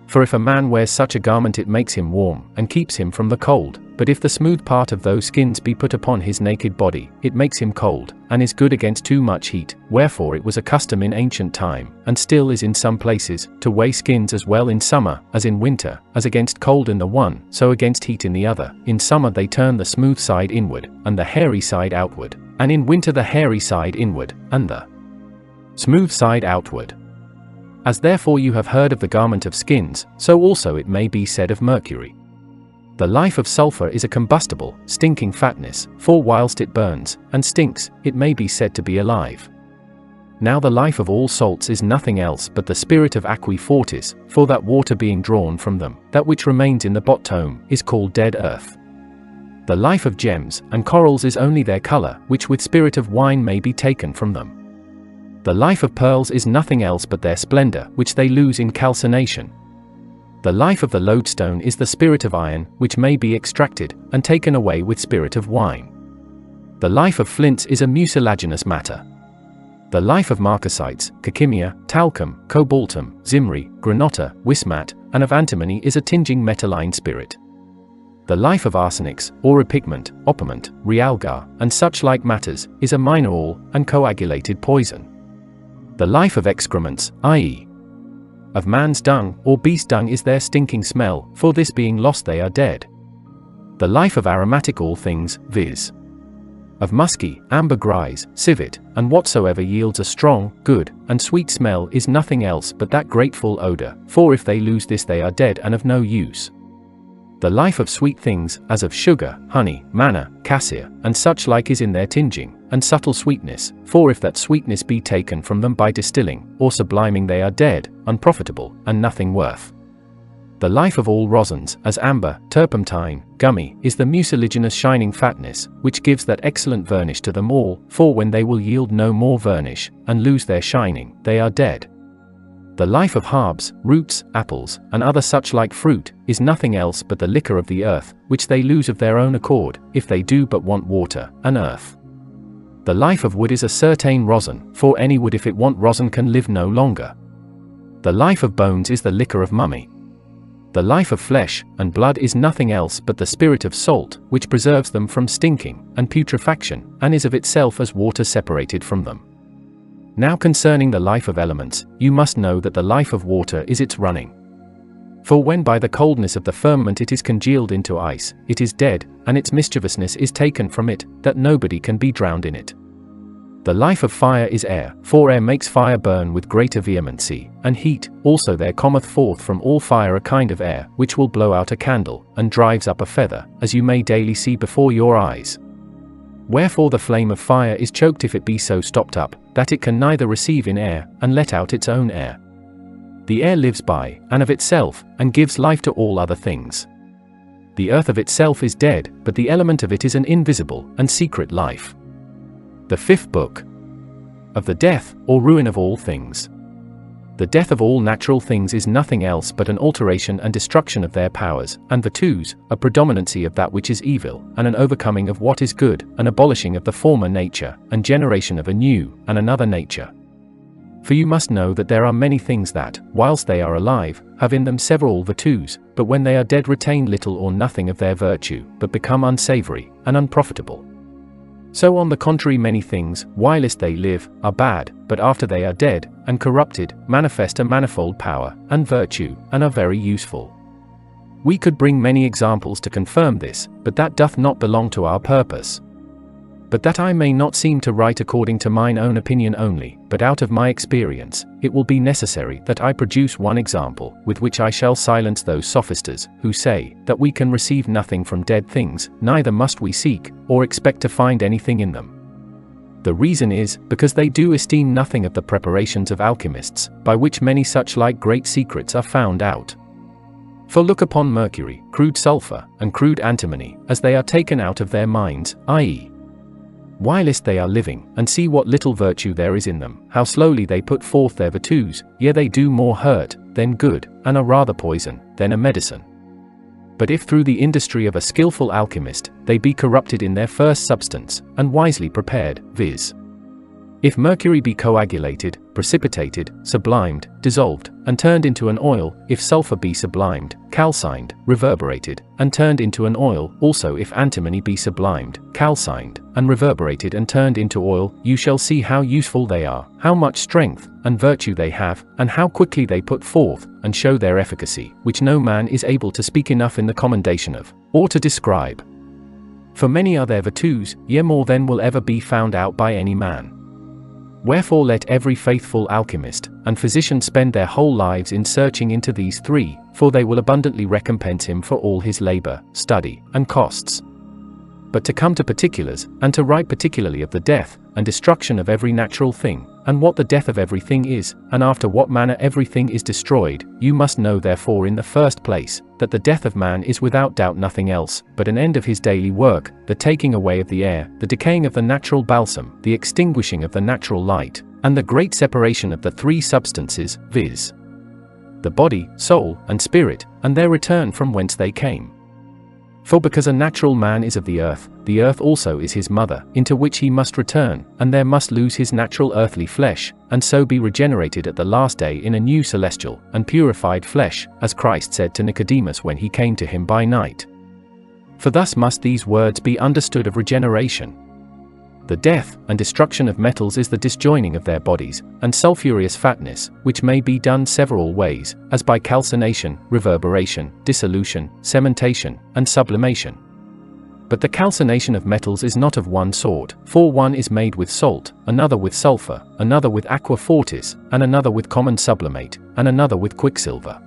For if a man wears such a garment it makes him warm, and keeps him from the cold, but if the smooth part of those skins be put upon his naked body, it makes him cold, and is good against too much heat, wherefore it was a custom in ancient time, and still is in some places, to weigh skins as well in summer, as in winter, as against cold in the one, so against heat in the other. In summer they turn the smooth side inward, and the hairy side outward, and in winter the hairy side inward, and the smooth side outward. As therefore you have heard of the garment of skins, so also it may be said of mercury. The life of sulfur is a combustible, stinking fatness, for whilst it burns, and stinks, it may be said to be alive. Now the life of all salts is nothing else but the spirit of aquae fortis, for that water being drawn from them, that which remains in the bottom, is called dead earth. The life of gems and corals is only their colour, which with spirit of wine may be taken from them. The life of pearls is nothing else but their splendour, which they lose in calcination. The life of the lodestone is the spirit of iron, which may be extracted, and taken away with spirit of wine. The life of flints is a mucilaginous matter. The life of marcasites, cachemia, talcum, cobaltum, zimri, granota, wismat, and of antimony is a tinging metalline spirit. The life of arsenics, auripigment, opiment, realgar, and such like matters, is a mineral, and coagulated poison. The life of excrements, i.e., of man's dung, or beast dung is their stinking smell, for this being lost they are dead. The life of aromatic all things, viz. Of musky, ambergris, civet, and whatsoever yields a strong, good, and sweet smell is nothing else but that grateful odor, for if they lose this they are dead and of no use. The life of sweet things, as of sugar, honey, manna, cassia, and such like is in their tinging, and subtle sweetness, for if that sweetness be taken from them by distilling, or subliming they are dead, unprofitable, and nothing worth. The life of all rosins, as amber, turpentine, gummy, is the mucilaginous shining fatness, which gives that excellent varnish to them all, for when they will yield no more varnish, and lose their shining, they are dead. The life of herbs, roots, apples, and other such like fruit, is nothing else but the liquor of the earth, which they lose of their own accord, if they do but want water, and earth. The life of wood is a certain rosin, for any wood if it want rosin can live no longer. The life of bones is the liquor of mummy. The life of flesh and blood is nothing else but the spirit of salt, which preserves them from stinking and putrefaction, and is of itself as water separated from them. Now concerning the life of elements, you must know that the life of water is its running. For when by the coldness of the firmament it is congealed into ice, it is dead, and its mischievousness is taken from it, that nobody can be drowned in it. The life of fire is air, for air makes fire burn with greater vehemency, and heat, also there cometh forth from all fire a kind of air, which will blow out a candle, and drives up a feather, as you may daily see before your eyes. Wherefore the flame of fire is choked if it be so stopped up, that it can neither receive in air, and let out its own air. The air lives by, and of itself, and gives life to all other things. The earth of itself is dead, but the element of it is an invisible, and secret life. The fifth book. Of the death, or ruin of all things. The death of all natural things is nothing else but an alteration and destruction of their powers, and virtues, a predominancy of that which is evil, and an overcoming of what is good, an abolishing of the former nature, and generation of a new, and another nature. For you must know that there are many things that, whilst they are alive, have in them several virtues, but when they are dead retain little or nothing of their virtue, but become unsavory, and unprofitable. So on the contrary many things, whilst they live, are bad, but after they are dead, and corrupted, manifest a manifold power, and virtue, and are very useful. We could bring many examples to confirm this, but that doth not belong to our purpose. But that I may not seem to write according to mine own opinion only, but out of my experience, it will be necessary that I produce one example, with which I shall silence those sophisters, who say, that we can receive nothing from dead things, neither must we seek, or expect to find anything in them. The reason is, because they do esteem nothing of the preparations of alchemists, by which many such like great secrets are found out. For look upon mercury, crude sulfur, and crude antimony, as they are taken out of their minds, i.e., whilst they are living, and see what little virtue there is in them, how slowly they put forth their virtues, yea they do more hurt than good, and are rather poison than a medicine. But if through the industry of a skilful alchemist, they be corrupted in their first substance, and wisely prepared, viz. If mercury be coagulated, precipitated, sublimed, dissolved, and turned into an oil, if sulfur be sublimed, calcined, reverberated, and turned into an oil, also if antimony be sublimed, calcined, and reverberated and turned into oil, you shall see how useful they are, how much strength and virtue they have, and how quickly they put forth, and show their efficacy, which no man is able to speak enough in the commendation of, or to describe. For many are their virtues, yea more than will ever be found out by any man. Wherefore let every faithful alchemist and physician spend their whole lives in searching into these three, for they will abundantly recompense him for all his labor, study, and costs. But to come to particulars, and to write particularly of the death and destruction of every natural thing, and what the death of everything is, and after what manner everything is destroyed, you must know therefore in the first place, that the death of man is without doubt nothing else, but an end of his daily work, the taking away of the air, the decaying of the natural balsam, the extinguishing of the natural light, and the great separation of the three substances, viz. the body, soul, and spirit, and their return from whence they came. For because a natural man is of the earth also is his mother, into which he must return, and there must lose his natural earthly flesh, and so be regenerated at the last day in a new celestial and purified flesh, as Christ said to Nicodemus when he came to him by night. For thus must these words be understood of regeneration. The death and destruction of metals is the disjoining of their bodies, and sulphureous fatness, which may be done several ways, as by calcination, reverberation, dissolution, cementation, and sublimation. But the calcination of metals is not of one sort, for one is made with salt, another with sulfur, another with aqua fortis, and another with common sublimate, and another with quicksilver.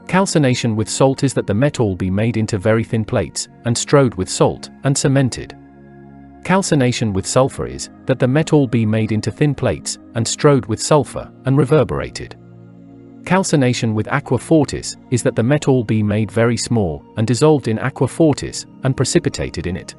Calcination with salt is that the metal be made into very thin plates, and strowed with salt, and cemented. Calcination with sulfur is that the metal be made into thin plates, and strowed with sulfur, and reverberated. Calcination with aqua fortis is that the metal be made very small, and dissolved in aqua fortis, and precipitated in it.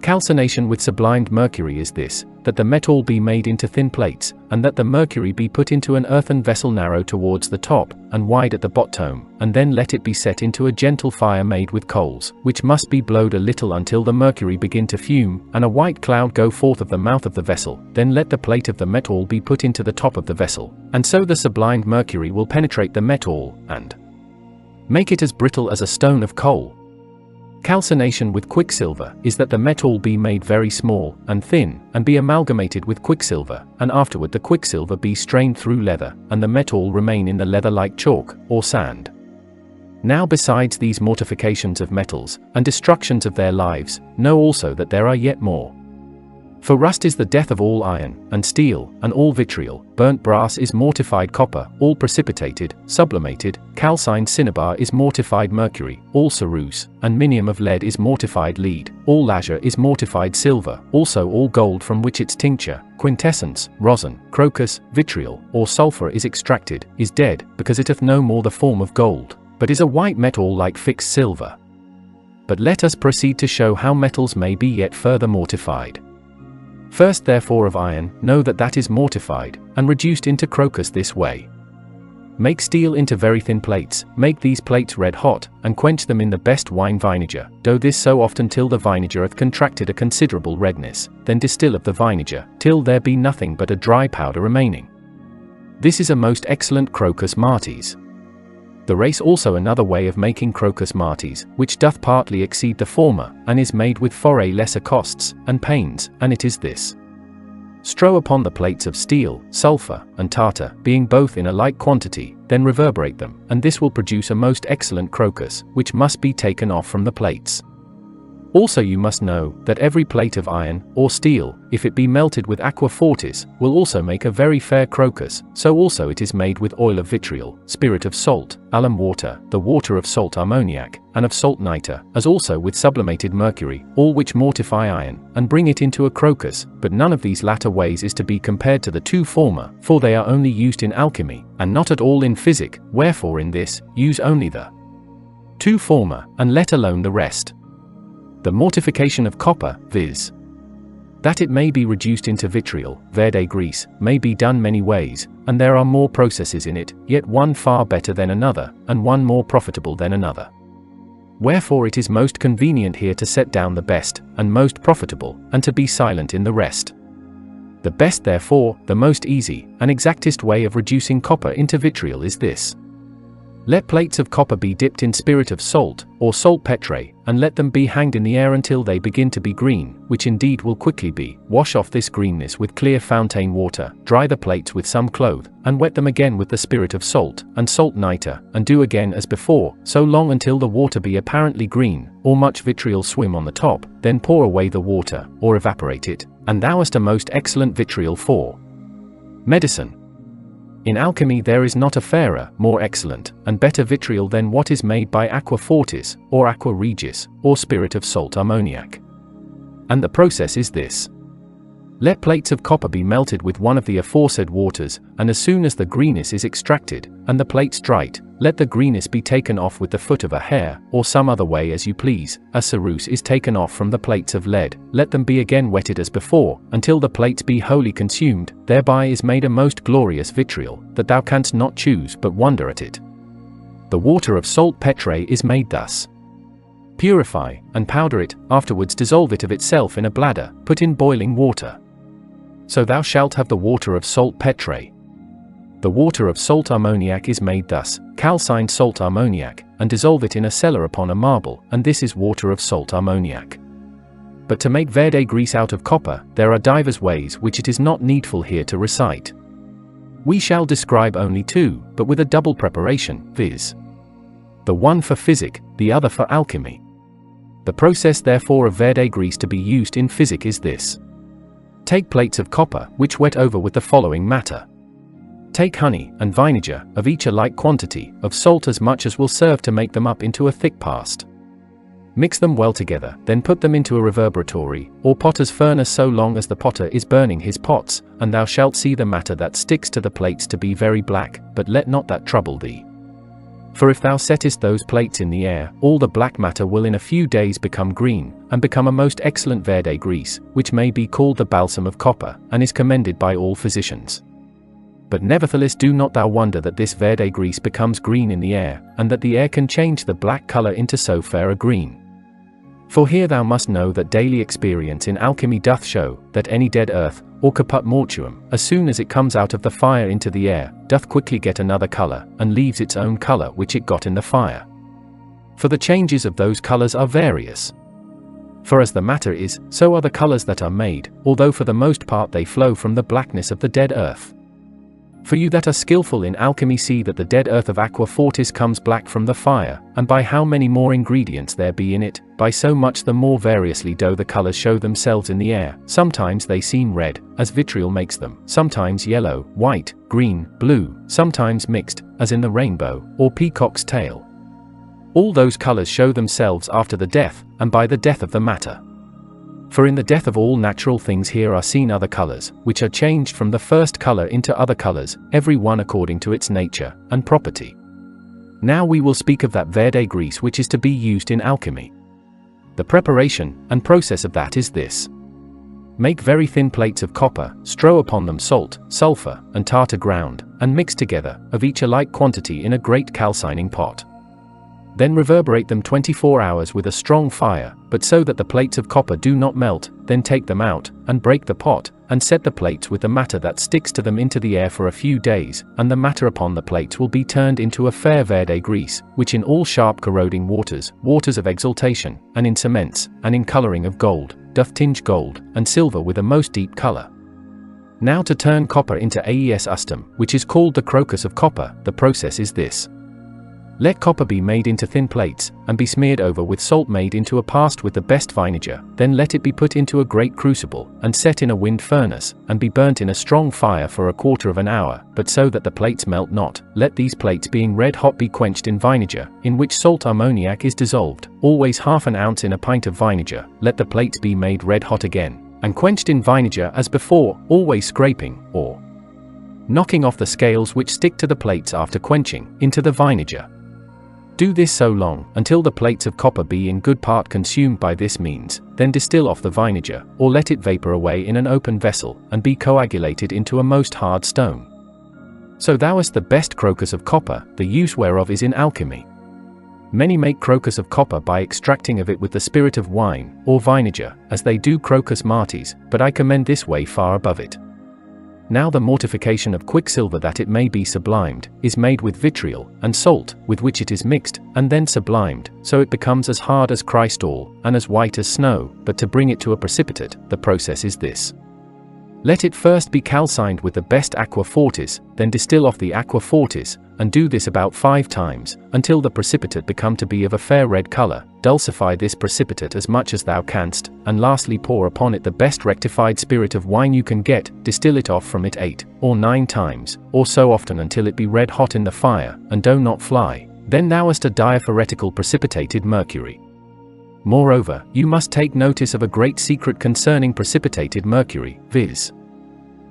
Calcination with sublimed mercury is this, that the metal be made into thin plates, and that the mercury be put into an earthen vessel narrow towards the top, and wide at the bottom, and then let it be set into a gentle fire made with coals, which must be blowed a little until the mercury begin to fume, and a white cloud go forth of the mouth of the vessel, then let the plate of the metal be put into the top of the vessel, and so the sublimed mercury will penetrate the metal, and make it as brittle as a stone of coal. Calcination with quicksilver is that the metal be made very small, and thin, and be amalgamated with quicksilver, and afterward the quicksilver be strained through leather, and the metal remain in the leather like chalk, or sand. Now besides these mortifications of metals, and destructions of their lives, know also that there are yet more. For rust is the death of all iron, and steel, and all vitriol, burnt brass is mortified copper, all precipitated, sublimated, calcined cinnabar is mortified mercury, all ceruse, and minium of lead is mortified lead, all lazure is mortified silver, also all gold from which its tincture, quintessence, rosin, crocus, vitriol, or sulphur is extracted, is dead, because it hath no more the form of gold, but is a white metal like fixed silver. But let us proceed to show how metals may be yet further mortified. First therefore of iron, know that that is mortified, and reduced into crocus this way. Make steel into very thin plates, make these plates red hot, and quench them in the best wine vinegar, do this so often till the vinegar hath contracted a considerable redness, then distill of the vinegar, till there be nothing but a dry powder remaining. This is a most excellent crocus martis. There is also another way of making crocus martis, which doth partly exceed the former, and is made with fore lesser costs, and pains, and it is this. Strow upon the plates of steel, sulphur, and tartar, being both in a like quantity, then reverberate them, and this will produce a most excellent crocus, which must be taken off from the plates. Also you must know, that every plate of iron, or steel, if it be melted with aqua fortis, will also make a very fair crocus, so also it is made with oil of vitriol, spirit of salt, alum water, the water of salt ammoniac, and of salt nitre, as also with sublimated mercury, all which mortify iron, and bring it into a crocus, but none of these latter ways is to be compared to the two former, for they are only used in alchemy, and not at all in physic, wherefore in this, use only the two former, and let alone the rest. The mortification of copper, viz. that it may be reduced into vitriol, verde grease, may be done many ways, and there are more processes in it, yet one far better than another, and one more profitable than another. Wherefore it is most convenient here to set down the best, and most profitable, and to be silent in the rest. The best therefore, the most easy, and exactest way of reducing copper into vitriol is this. Let plates of copper be dipped in spirit of salt, or saltpetre, and let them be hanged in the air until they begin to be green, which indeed will quickly be. Wash off this greenness with clear fountain water, dry the plates with some cloth, and wet them again with the spirit of salt, and salt nitre, and do again as before, so long until the water be apparently green, or much vitriol swim on the top, then pour away the water, or evaporate it, and thou hast a most excellent vitriol for medicine. In alchemy there is not a fairer, more excellent, and better vitriol than what is made by aqua fortis, or aqua regis, or spirit of salt ammoniac. And the process is this. Let plates of copper be melted with one of the aforesaid waters, and as soon as the greenness is extracted, and the plates dried, let the greenness be taken off with the foot of a hare, or some other way as you please. A ceruse is taken off from the plates of lead, let them be again wetted as before, until the plates be wholly consumed, thereby is made a most glorious vitriol, that thou canst not choose but wonder at it. The water of saltpetre is made thus. Purify, and powder it, afterwards dissolve it of itself in a bladder, put in boiling water. So thou shalt have the water of saltpetre. The water of salt ammoniac is made thus, calcined salt ammoniac, and dissolve it in a cellar upon a marble, and this is water of salt ammoniac. But to make verde grease out of copper, there are divers ways which it is not needful here to recite. We shall describe only two, but with a double preparation, viz. the one for physic, the other for alchemy. The process therefore of verde grease to be used in physic is this. Take plates of copper, which wet over with the following matter. Take honey and vinegar, of each a like quantity, of salt as much as will serve to make them up into a thick paste. Mix them well together, then put them into a reverberatory, or potter's furnace so long as the potter is burning his pots, and thou shalt see the matter that sticks to the plates to be very black, but let not that trouble thee. For if thou settest those plates in the air, all the black matter will in a few days become green, and become a most excellent verde grease, which may be called the balsam of copper, and is commended by all physicians. But nevertheless do not thou wonder that this verde grease becomes green in the air, and that the air can change the black colour into so fair a green. For here thou must know that daily experience in alchemy doth show, that any dead earth, or caput mortuum, as soon as it comes out of the fire into the air, doth quickly get another colour, and leaves its own colour which it got in the fire. For the changes of those colours are various. For as the matter is, so are the colours that are made, although for the most part they flow from the blackness of the dead earth. For you that are skillful in alchemy see that the dead earth of aqua fortis comes black from the fire, and by how many more ingredients there be in it, by so much the more variously do the colours show themselves in the air. Sometimes they seem red, as vitriol makes them, sometimes yellow, white, green, blue, sometimes mixed, as in the rainbow, or peacock's tail. All those colours show themselves after the death, and by the death of the matter. For in the death of all natural things here are seen other colours, which are changed from the first colour into other colours, every one according to its nature and property. Now we will speak of that verde grease which is to be used in alchemy. The preparation and process of that is this. Make very thin plates of copper, strew upon them salt, sulphur, and tartar ground, and mix together, of each a like quantity in a great calcining pot. Then reverberate them 24 hours with a strong fire, but so that the plates of copper do not melt. Then take them out, and break the pot, and set the plates with the matter that sticks to them into the air for a few days, and the matter upon the plates will be turned into a fair verde grease, which in all sharp corroding waters, waters of exaltation, and in cements, and in colouring of gold, doth tinge gold and silver with a most deep colour. Now to turn copper into aes ustum, which is called the crocus of copper, the process is this. Let copper be made into thin plates, and be smeared over with salt made into a paste with the best vinegar, then let it be put into a great crucible, and set in a wind furnace, and be burnt in a strong fire for a quarter of an hour, but so that the plates melt not. Let these plates being red hot be quenched in vinegar, in which salt ammoniac is dissolved, always half an ounce in a pint of vinegar. Let the plates be made red hot again, and quenched in vinegar as before, always scraping, or knocking off the scales which stick to the plates after quenching, into the vinegar. Do this so long, until the plates of copper be in good part consumed by this means, then distill off the vinegar, or let it vapour away in an open vessel, and be coagulated into a most hard stone. So thou hast the best crocus of copper, the use whereof is in alchemy. Many make crocus of copper by extracting of it with the spirit of wine, or vinegar, as they do crocus martis, but I commend this way far above it. Now the mortification of quicksilver that it may be sublimed, is made with vitriol, and salt, with which it is mixed, and then sublimed, so it becomes as hard as crystal, and as white as snow. But to bring it to a precipitate, the process is this. Let it first be calcined with the best aqua fortis, then distill off the aqua fortis, and do this about 5 times, until the precipitate become to be of a fair red colour. Dulcify this precipitate as much as thou canst, and lastly pour upon it the best rectified spirit of wine you can get. Distill it off from it 8 or 9 times, or so often until it be red hot in the fire, and do not fly. Then thou hast a diaphoretical precipitated mercury. Moreover, you must take notice of a great secret concerning precipitated mercury, viz.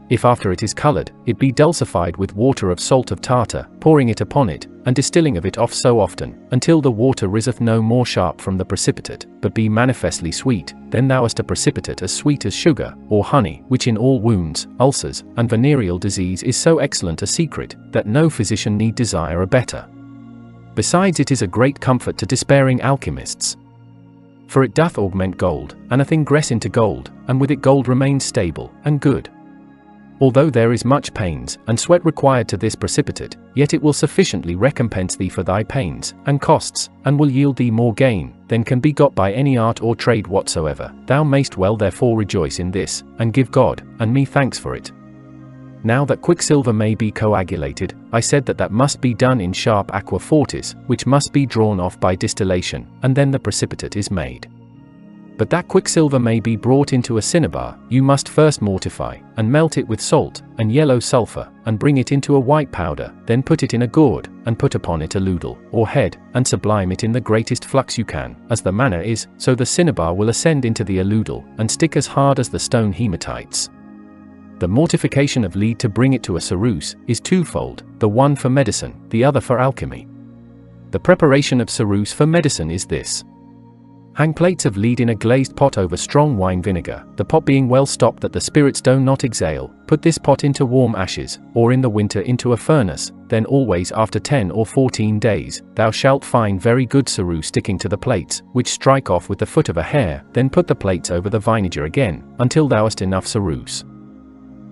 If after it is coloured, it be dulcified with water of salt of tartar, pouring it upon it, and distilling of it off so often, until the water riseth no more sharp from the precipitate, but be manifestly sweet, then thou hast a precipitate as sweet as sugar, or honey, which in all wounds, ulcers, and venereal disease is so excellent a secret, that no physician need desire a better. Besides, it is a great comfort to despairing alchemists. For it doth augment gold, and a thing gress into gold, and with it gold remains stable and good. Although there is much pains and sweat required to this precipitate, yet it will sufficiently recompense thee for thy pains and costs, and will yield thee more gain than can be got by any art or trade whatsoever. Thou mayst well therefore rejoice in this, and give God and me thanks for it. Now that quicksilver may be coagulated, I said that must be done in sharp aqua fortis, which must be drawn off by distillation, and then the precipitate is made. But that quicksilver may be brought into a cinnabar, you must first mortify, and melt it with salt, and yellow sulphur, and bring it into a white powder, then put it in a gourd, and put upon it a ladle, or head, and sublime it in the greatest flux you can, as the manner is, so the cinnabar will ascend into the ladle, and stick as hard as the stone hematites. The mortification of lead to bring it to a ceruse, is twofold, the one for medicine, the other for alchemy. The preparation of ceruse for medicine is this. Hang plates of lead in a glazed pot over strong wine vinegar, the pot being well stopped that the spirits do not exhale. Put this pot into warm ashes, or in the winter into a furnace, then always after 10 or 14 days, thou shalt find very good ceruse sticking to the plates, which strike off with the foot of a hare, then put the plates over the vinegar again, until thou hast enough ceruse.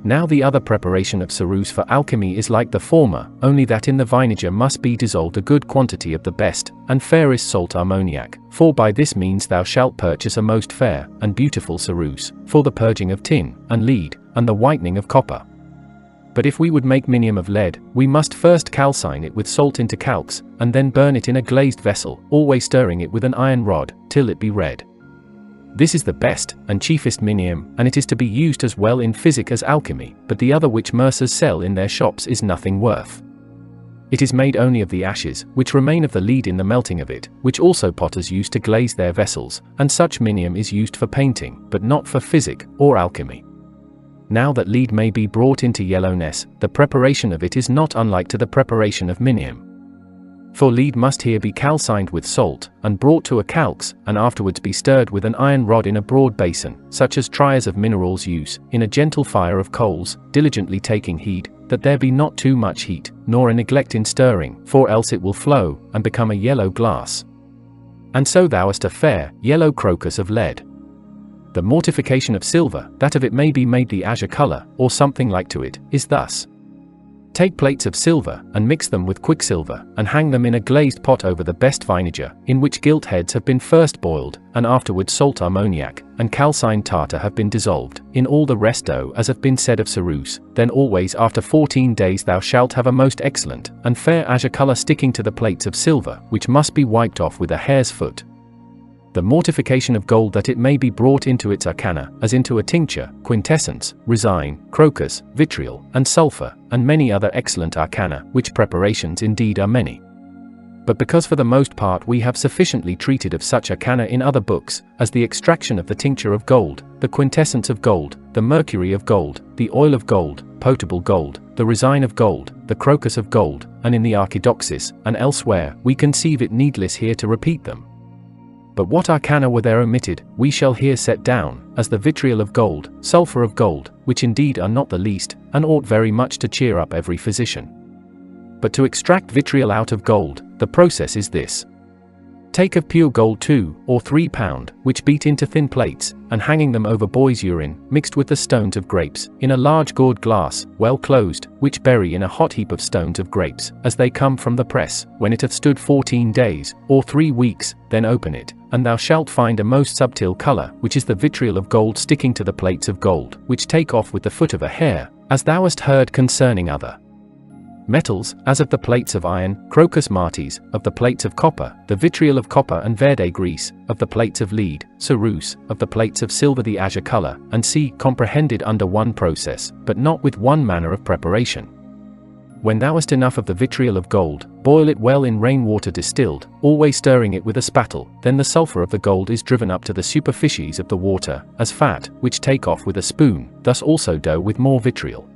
Now the other preparation of ceruse for alchemy is like the former, only that in the vinegar must be dissolved a good quantity of the best and fairest salt ammoniac, for by this means thou shalt purchase a most fair and beautiful ceruse, for the purging of tin, and lead, and the whitening of copper. But if we would make minium of lead, we must first calcine it with salt into calx, and then burn it in a glazed vessel, always stirring it with an iron rod, till it be red. This is the best and chiefest minium, and it is to be used as well in physic as alchemy, but the other which mercers sell in their shops is nothing worth. It is made only of the ashes, which remain of the lead in the melting of it, which also potters use to glaze their vessels, and such minium is used for painting, but not for physic or alchemy. Now that lead may be brought into yellowness, the preparation of it is not unlike to the preparation of minium. For lead must here be calcined with salt, and brought to a calx, and afterwards be stirred with an iron rod in a broad basin, such as triers of minerals use, in a gentle fire of coals, diligently taking heed, that there be not too much heat, nor a neglect in stirring, for else it will flow, and become a yellow glass. And so thou hast a fair, yellow crocus of lead. The mortification of silver, that of it may be made the azure color, or something like to it, is thus. Take plates of silver, and mix them with quicksilver, and hang them in a glazed pot over the best vinegar, in which gilt heads have been first boiled, and afterwards salt ammoniac, and calcined tartar have been dissolved, in all the rest dough as have been said of ceruse, then always after 14 days thou shalt have a most excellent, and fair azure color sticking to the plates of silver, which must be wiped off with a hare's foot. The mortification of gold that it may be brought into its arcana, as into a tincture, quintessence, resine, crocus, vitriol, and sulphur, and many other excellent arcana, which preparations indeed are many. But because for the most part we have sufficiently treated of such arcana in other books, as the extraction of the tincture of gold, the quintessence of gold, the mercury of gold, the oil of gold, potable gold, the resine of gold, the crocus of gold, and in the Archidoxis, and elsewhere, we conceive it needless here to repeat them. But what arcana were there omitted, we shall here set down, as the vitriol of gold, sulphur of gold, which indeed are not the least, and ought very much to cheer up every physician. But to extract vitriol out of gold, the process is this. Take of pure gold 2 or 3 pound, which beat into thin plates, and hanging them over boy's urine, mixed with the stones of grapes, in a large gourd glass, well closed, which bury in a hot heap of stones of grapes, as they come from the press, when it hath stood 14 days, or 3 weeks, then open it, and thou shalt find a most subtile colour, which is the vitriol of gold sticking to the plates of gold, which take off with the foot of a hare, as thou hast heard concerning other metals, as of the plates of iron, crocus martis, of the plates of copper, the vitriol of copper and verde grease, of the plates of lead, ceruse, of the plates of silver the azure color, and see, comprehended under one process, but not with one manner of preparation. When thou hast enough of the vitriol of gold, boil it well in rainwater distilled, always stirring it with a spattle, then the sulphur of the gold is driven up to the superficies of the water, as fat, which take off with a spoon, thus also dough with more vitriol.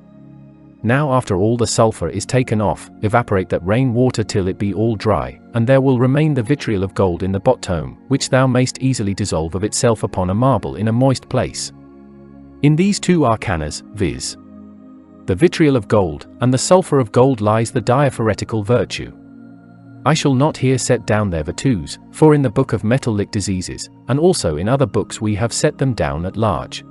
Now after all the sulphur is taken off, evaporate that rain water till it be all dry, and there will remain the vitriol of gold in the bottom, which thou mayst easily dissolve of itself upon a marble in a moist place. In these two arcanas, viz. the vitriol of gold, and the sulphur of gold lies the diaphoretical virtue. I shall not here set down their virtues, for in the book of metallic diseases, and also in other books we have set them down at large.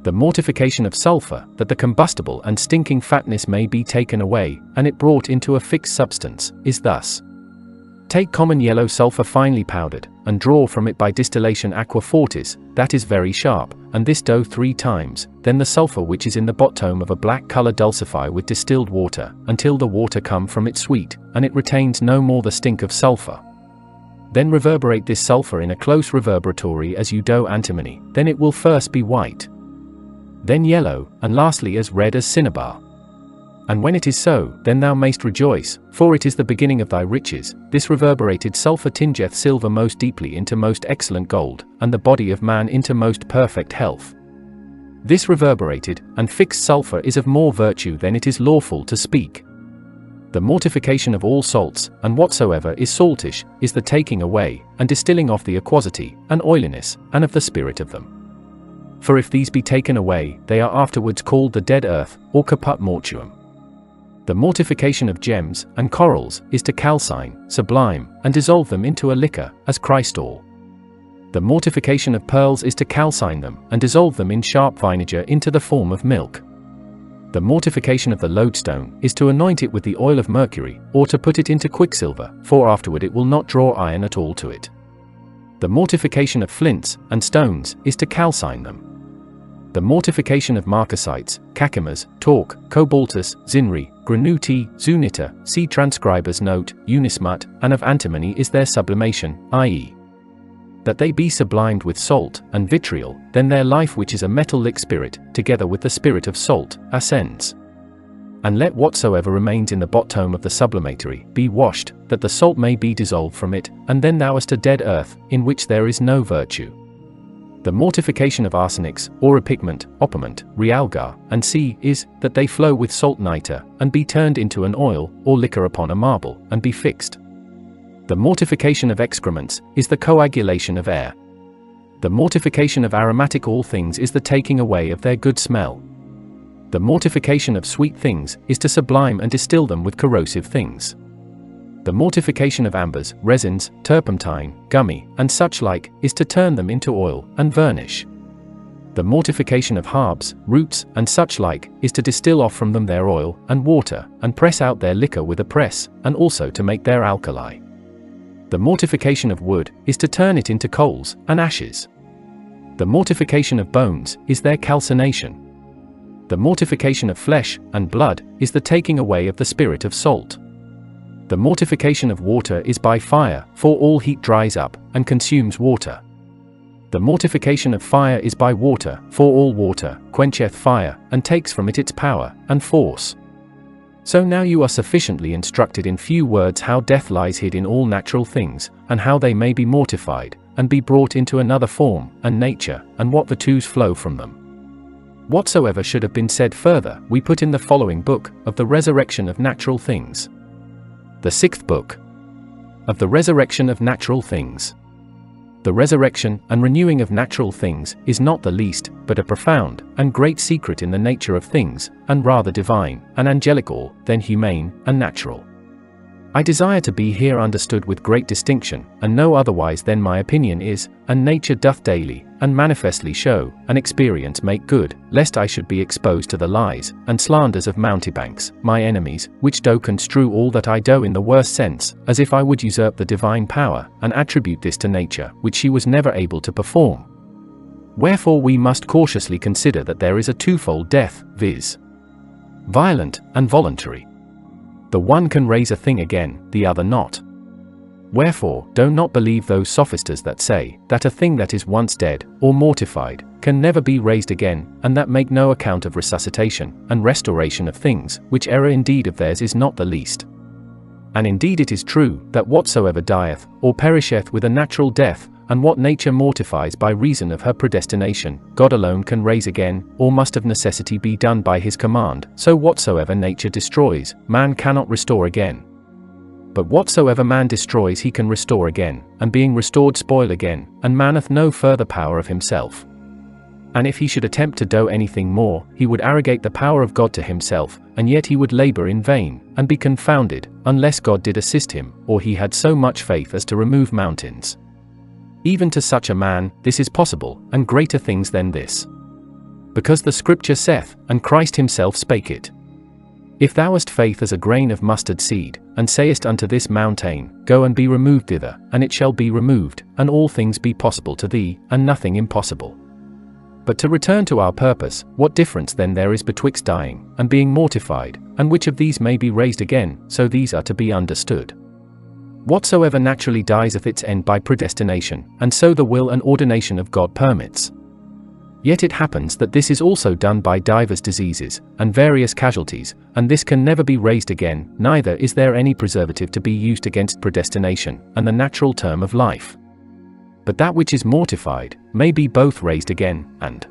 The mortification of sulphur, that the combustible and stinking fatness may be taken away, and it brought into a fixed substance, is thus. Take common yellow sulphur finely powdered, and draw from it by distillation aqua fortis, that is very sharp, and this dough 3 times, then the sulphur which is in the bottom of a black colour dulcify with distilled water, until the water come from it sweet, and it retains no more the stink of sulphur. Then reverberate this sulfur in a close reverberatory as you do antimony, then it will first be white, then yellow, and lastly as red as cinnabar. And when it is so, then thou mayst rejoice, for it is the beginning of thy riches. This reverberated sulfur tingeth silver most deeply into most excellent gold, and the body of man into most perfect health. This reverberated and fixed sulfur is of more virtue than it is lawful to speak. The mortification of all salts, and whatsoever is saltish, is the taking away, and distilling off the aquosity, and oiliness, and of the spirit of them. For if these be taken away, they are afterwards called the dead earth, or caput mortuum. The mortification of gems and corals is to calcine, sublime, and dissolve them into a liquor, as Christol. The mortification of pearls is to calcine them, and dissolve them in sharp vinegar into the form of milk. The mortification of the lodestone is to anoint it with the oil of mercury, or to put it into quicksilver, for afterward it will not draw iron at all to it. The mortification of flints and stones is to calcine them. The mortification of marcasites, cacimas, talc, cobaltus, zinri, granuti, zunita, see transcriber's note, unismut, and of antimony is their sublimation, i.e., that they be sublimed with salt and vitriol, then their life which is a metal-like spirit, together with the spirit of salt, ascends. And let whatsoever remains in the bottom of the sublimatory be washed, that the salt may be dissolved from it, and then thou hast a dead earth, in which there is no virtue. The mortification of arsenics, auripigment, opiment, realgar, and sea is, that they flow with salt nitre, and be turned into an oil, or liquor upon a marble, and be fixed. The mortification of excrements is the coagulation of air. The mortification of aromatic all things is the taking away of their good smell. The mortification of sweet things is to sublime and distill them with corrosive things. The mortification of ambers, resins, turpentine, gummy, and such like, is to turn them into oil, and varnish. The mortification of herbs, roots, and such like, is to distill off from them their oil, and water, and press out their liquor with a press, and also to make their alkali. The mortification of wood, is to turn it into coals, and ashes. The mortification of bones, is their calcination. The mortification of flesh, and blood, is the taking away of the spirit of salt. The mortification of water is by fire, for all heat dries up, and consumes water. The mortification of fire is by water, for all water quencheth fire, and takes from it its power, and force. So now you are sufficiently instructed in few words how death lies hid in all natural things, and how they may be mortified, and be brought into another form, and nature, and what virtues flow from them. Whatsoever should have been said further, we put in the following book, of the resurrection of natural things. The 6th book, of the resurrection of natural things. The resurrection and renewing of natural things is not the least, but a profound and great secret in the nature of things, and rather divine, and angelical, than humane, and natural. I desire to be here understood with great distinction, and no otherwise than my opinion is, and nature doth daily, and manifestly show, and experience make good, lest I should be exposed to the lies, and slanders of mountebanks, my enemies, which do construe all that I do in the worst sense, as if I would usurp the divine power, and attribute this to nature, which she was never able to perform. Wherefore we must cautiously consider that there is a twofold death, viz. violent, and voluntary. The one can raise a thing again, the other not. Wherefore, do not believe those sophisters that say, that a thing that is once dead, or mortified, can never be raised again, and that make no account of resuscitation, and restoration of things, which error indeed of theirs is not the least. And indeed it is true, that whatsoever dieth, or perisheth with a natural death, and what nature mortifies by reason of her predestination, God alone can raise again, or must of necessity be done by his command, so whatsoever nature destroys, man cannot restore again. But whatsoever man destroys he can restore again, and being restored spoil again, and man hath no further power of himself. And if he should attempt to do anything more, he would arrogate the power of God to himself, and yet he would labor in vain, and be confounded, unless God did assist him, or he had so much faith as to remove mountains. Even to such a man, this is possible, and greater things than this. Because the Scripture saith, and Christ himself spake it. If thou hast faith as a grain of mustard seed, and sayest unto this mountain, Go and be removed thither, and it shall be removed, and all things be possible to thee, and nothing impossible. But to return to our purpose, what difference then there is betwixt dying, and being mortified, and which of these may be raised again, so these are to be understood. Whatsoever naturally dies at its end by predestination, and so the will and ordination of God permits. Yet it happens that this is also done by divers diseases, and various casualties, and this can never be raised again, neither is there any preservative to be used against predestination, and the natural term of life. But that which is mortified, may be both raised again, and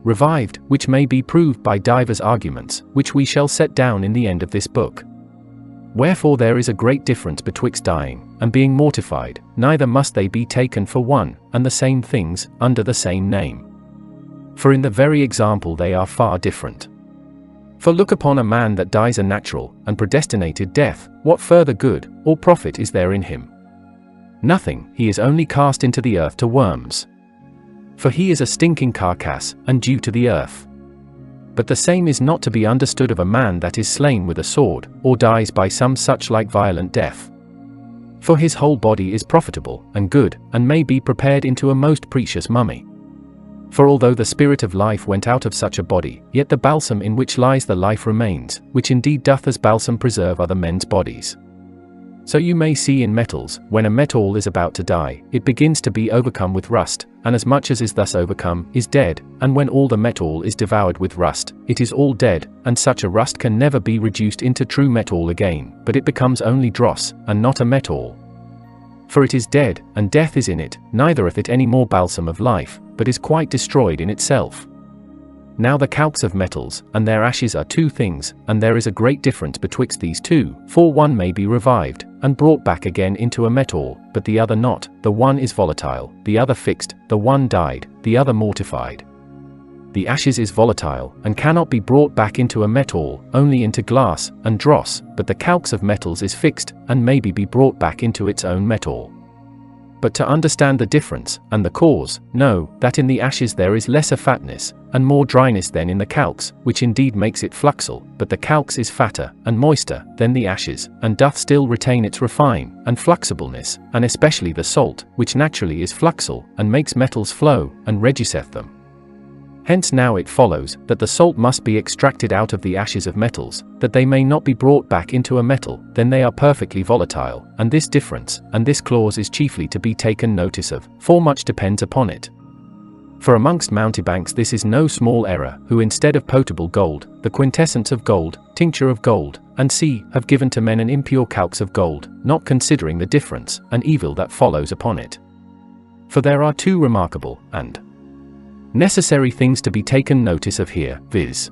revived, which may be proved by divers arguments, which we shall set down in the end of this book. Wherefore there is a great difference betwixt dying, and being mortified, neither must they be taken for one, and the same things, under the same name. For in the very example they are far different. For look upon a man that dies a natural, and predestinated death, what further good, or profit is there in him? Nothing, he is only cast into the earth to worms. For he is a stinking carcass, and due to the earth. But the same is not to be understood of a man that is slain with a sword, or dies by some such like violent death. For his whole body is profitable, and good, and may be prepared into a most precious mummy. For although the spirit of life went out of such a body, yet the balsam in which lies the life remains, which indeed doth as balsam preserve other men's bodies. So you may see in metals, when a metal is about to die, it begins to be overcome with rust, and as much as is thus overcome, is dead, and when all the metal is devoured with rust, it is all dead, and such a rust can never be reduced into true metal again, but it becomes only dross, and not a metal. For it is dead, and death is in it, neither hath it any more balsam of life, but is quite destroyed in itself. Now the calx of metals, and their ashes are two things, and there is a great difference betwixt these two, for one may be revived, and brought back again into a metal, but the other not, the one is volatile, the other fixed, the one died, the other mortified. The ashes is volatile, and cannot be brought back into a metal, only into glass, and dross, but the calx of metals is fixed, and may be brought back into its own metal. But to understand the difference, and the cause, know, that in the ashes there is lesser fatness, and more dryness than in the calx, which indeed makes it fluxal, but the calx is fatter, and moister, than the ashes, and doth still retain its refine, and fluxibleness, and especially the salt, which naturally is fluxal, and makes metals flow, and reduceth them. Hence now it follows, that the salt must be extracted out of the ashes of metals, that they may not be brought back into a metal, then they are perfectly volatile, and this difference, and this clause is chiefly to be taken notice of, for much depends upon it. For amongst mountebanks this is no small error, who instead of potable gold, the quintessence of gold, tincture of gold, and have given to men an impure calx of gold, not considering the difference, and evil that follows upon it. For there are two remarkable, and necessary things to be taken notice of here, viz.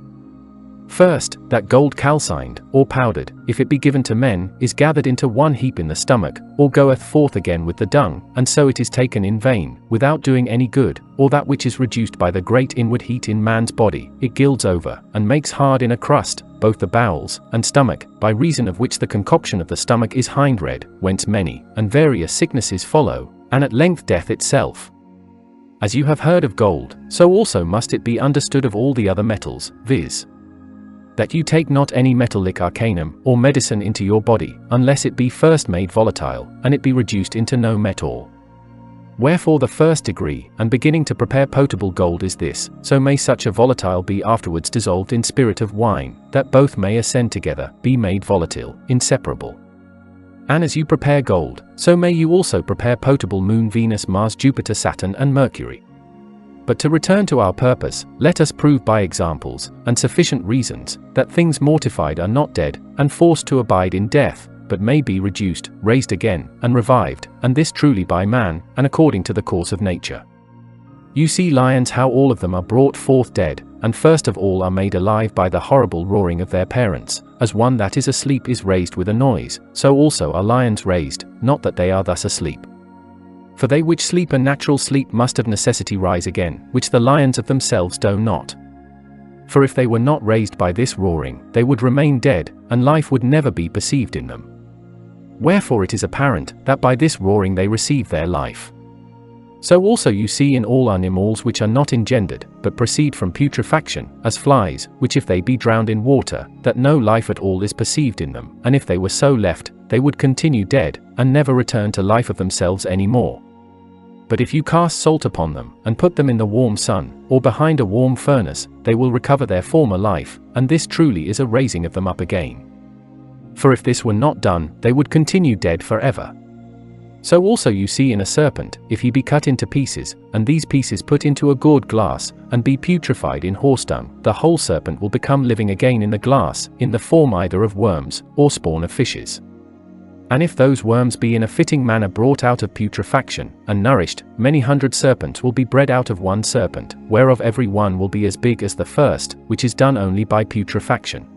First, that gold calcined, or powdered, if it be given to men, is gathered into one heap in the stomach, or goeth forth again with the dung, and so it is taken in vain, without doing any good, or that which is reduced by the great inward heat in man's body, it gilds over, and makes hard in a crust, both the bowels, and stomach, by reason of which the concoction of the stomach is hindred, whence many, and various sicknesses follow, and at length death itself. As you have heard of gold, so also must it be understood of all the other metals, viz. that you take not any metallic arcanum, or medicine into your body, unless it be first made volatile, and it be reduced into no metal. Wherefore the first degree, and beginning to prepare potable gold is this, so may such a volatile be afterwards dissolved in spirit of wine, that both may ascend together, be made volatile, inseparable. And as you prepare gold, so may you also prepare potable Moon, Venus, Mars, Jupiter, Saturn, and Mercury. But to return to our purpose, let us prove by examples, and sufficient reasons, that things mortified are not dead, and forced to abide in death, but may be reduced, raised again, and revived, and this truly by man, and according to the course of nature. You see lions how all of them are brought forth dead, and first of all are made alive by the horrible roaring of their parents, as one that is asleep is raised with a noise, so also are lions raised, not that they are thus asleep. For they which sleep a natural sleep must of necessity rise again, which the lions of themselves do not. For if they were not raised by this roaring, they would remain dead, and life would never be perceived in them. Wherefore it is apparent, that by this roaring they receive their life. So also you see in all animals which are not engendered, but proceed from putrefaction, as flies, which if they be drowned in water, that no life at all is perceived in them, and if they were so left, they would continue dead, and never return to life of themselves any more. But if you cast salt upon them, and put them in the warm sun, or behind a warm furnace, they will recover their former life, and this truly is a raising of them up again. For if this were not done, they would continue dead forever. So also you see in a serpent, if he be cut into pieces, and these pieces put into a gourd glass, and be putrefied in horse dung, the whole serpent will become living again in the glass, in the form either of worms, or spawn of fishes. And if those worms be in a fitting manner brought out of putrefaction, and nourished, many hundred serpents will be bred out of one serpent, whereof every one will be as big as the first, which is done only by putrefaction.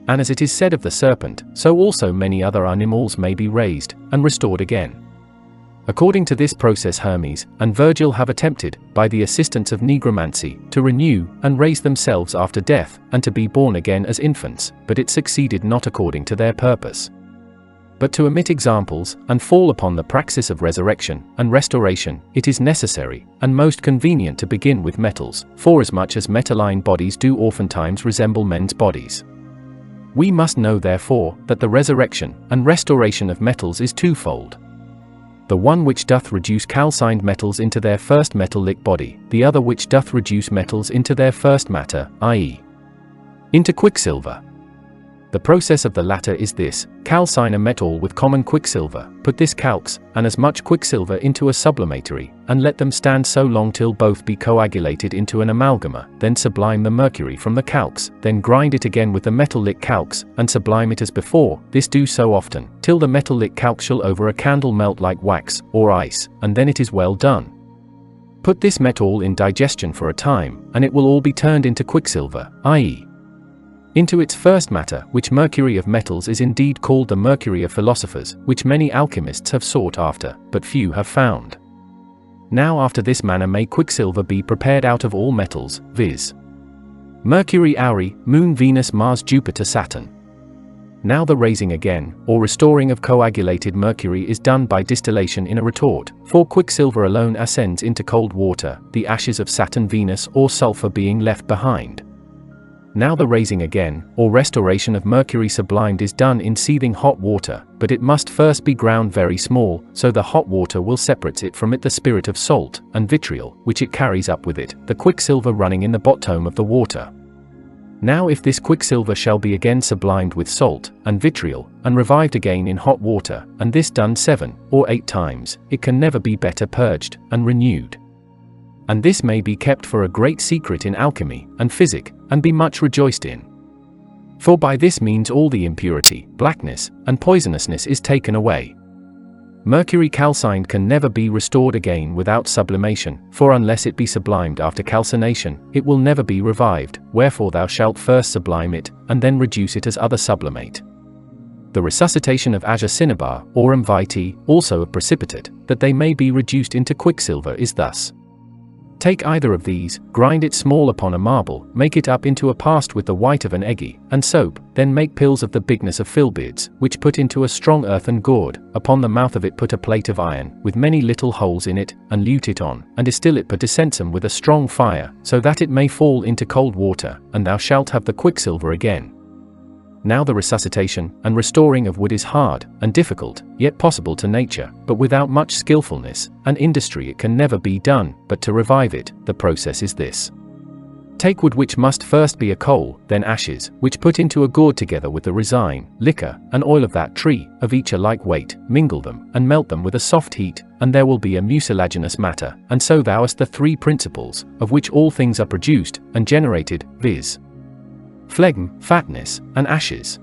And as it is said of the serpent, so also many other animals may be raised, and restored again. According to this process Hermes and Virgil have attempted, by the assistance of negromancy, to renew and raise themselves after death, and to be born again as infants, but it succeeded not according to their purpose. But to omit examples, and fall upon the praxis of resurrection and restoration, it is necessary, and most convenient to begin with metals, forasmuch as metalline bodies do oftentimes resemble men's bodies. We must know therefore, that the resurrection and restoration of metals is twofold. The one which doth reduce calcined metals into their first metallic body, the other which doth reduce metals into their first matter, i.e. into quicksilver. The process of the latter is this: calcine a metal with common quicksilver, put this calx, and as much quicksilver into a sublimatory, and let them stand so long till both be coagulated into an amalgama, then sublime the mercury from the calx, then grind it again with the metallic calx, and sublime it as before, this do so often, till the metallic calx shall over a candle melt like wax, or ice, and then it is well done. Put this metal in digestion for a time, and it will all be turned into quicksilver, i.e. into its first matter, which mercury of metals is indeed called the mercury of philosophers, which many alchemists have sought after, but few have found. Now after this manner may quicksilver be prepared out of all metals, viz. Mercury auri, Moon Venus Mars Jupiter Saturn. Now the raising again, or restoring of coagulated mercury is done by distillation in a retort, for quicksilver alone ascends into cold water, the ashes of Saturn Venus or sulfur being left behind. Now the raising again, or restoration of mercury sublimed is done in seething hot water, but it must first be ground very small, so the hot water will separate it from it the spirit of salt, and vitriol, which it carries up with it, the quicksilver running in the bottom of the water. Now if this quicksilver shall be again sublimed with salt, and vitriol, and revived again in hot water, and this done 7 or 8 times, it can never be better purged, and renewed. And this may be kept for a great secret in alchemy and physic, and be much rejoiced in. For by this means all the impurity, blackness, and poisonousness is taken away. Mercury calcined can never be restored again without sublimation, for unless it be sublimed after calcination, it will never be revived, wherefore thou shalt first sublime it, and then reduce it as other sublimate. The resuscitation of azure cinnabar, aurum vitae, also of precipitate, that they may be reduced into quicksilver is thus. Take either of these, grind it small upon a marble, make it up into a paste with the white of an eggy, and soap, then make pills of the bigness of filberds, which put into a strong earthen gourd, upon the mouth of it put a plate of iron, with many little holes in it, and lute it on, and distill it per decensum with a strong fire, so that it may fall into cold water, and thou shalt have the quicksilver again. Now the resuscitation and restoring of wood is hard and difficult, yet possible to nature, but without much skillfulness and industry it can never be done, but to revive it, the process is this. Take wood which must first be a coal, then ashes, which put into a gourd together with the resine, liquor, and oil of that tree, of each a like weight, mingle them, and melt them with a soft heat, and there will be a mucilaginous matter, and so thou hast the 3 principles, of which all things are produced, and generated, viz. Phlegm, fatness, and ashes.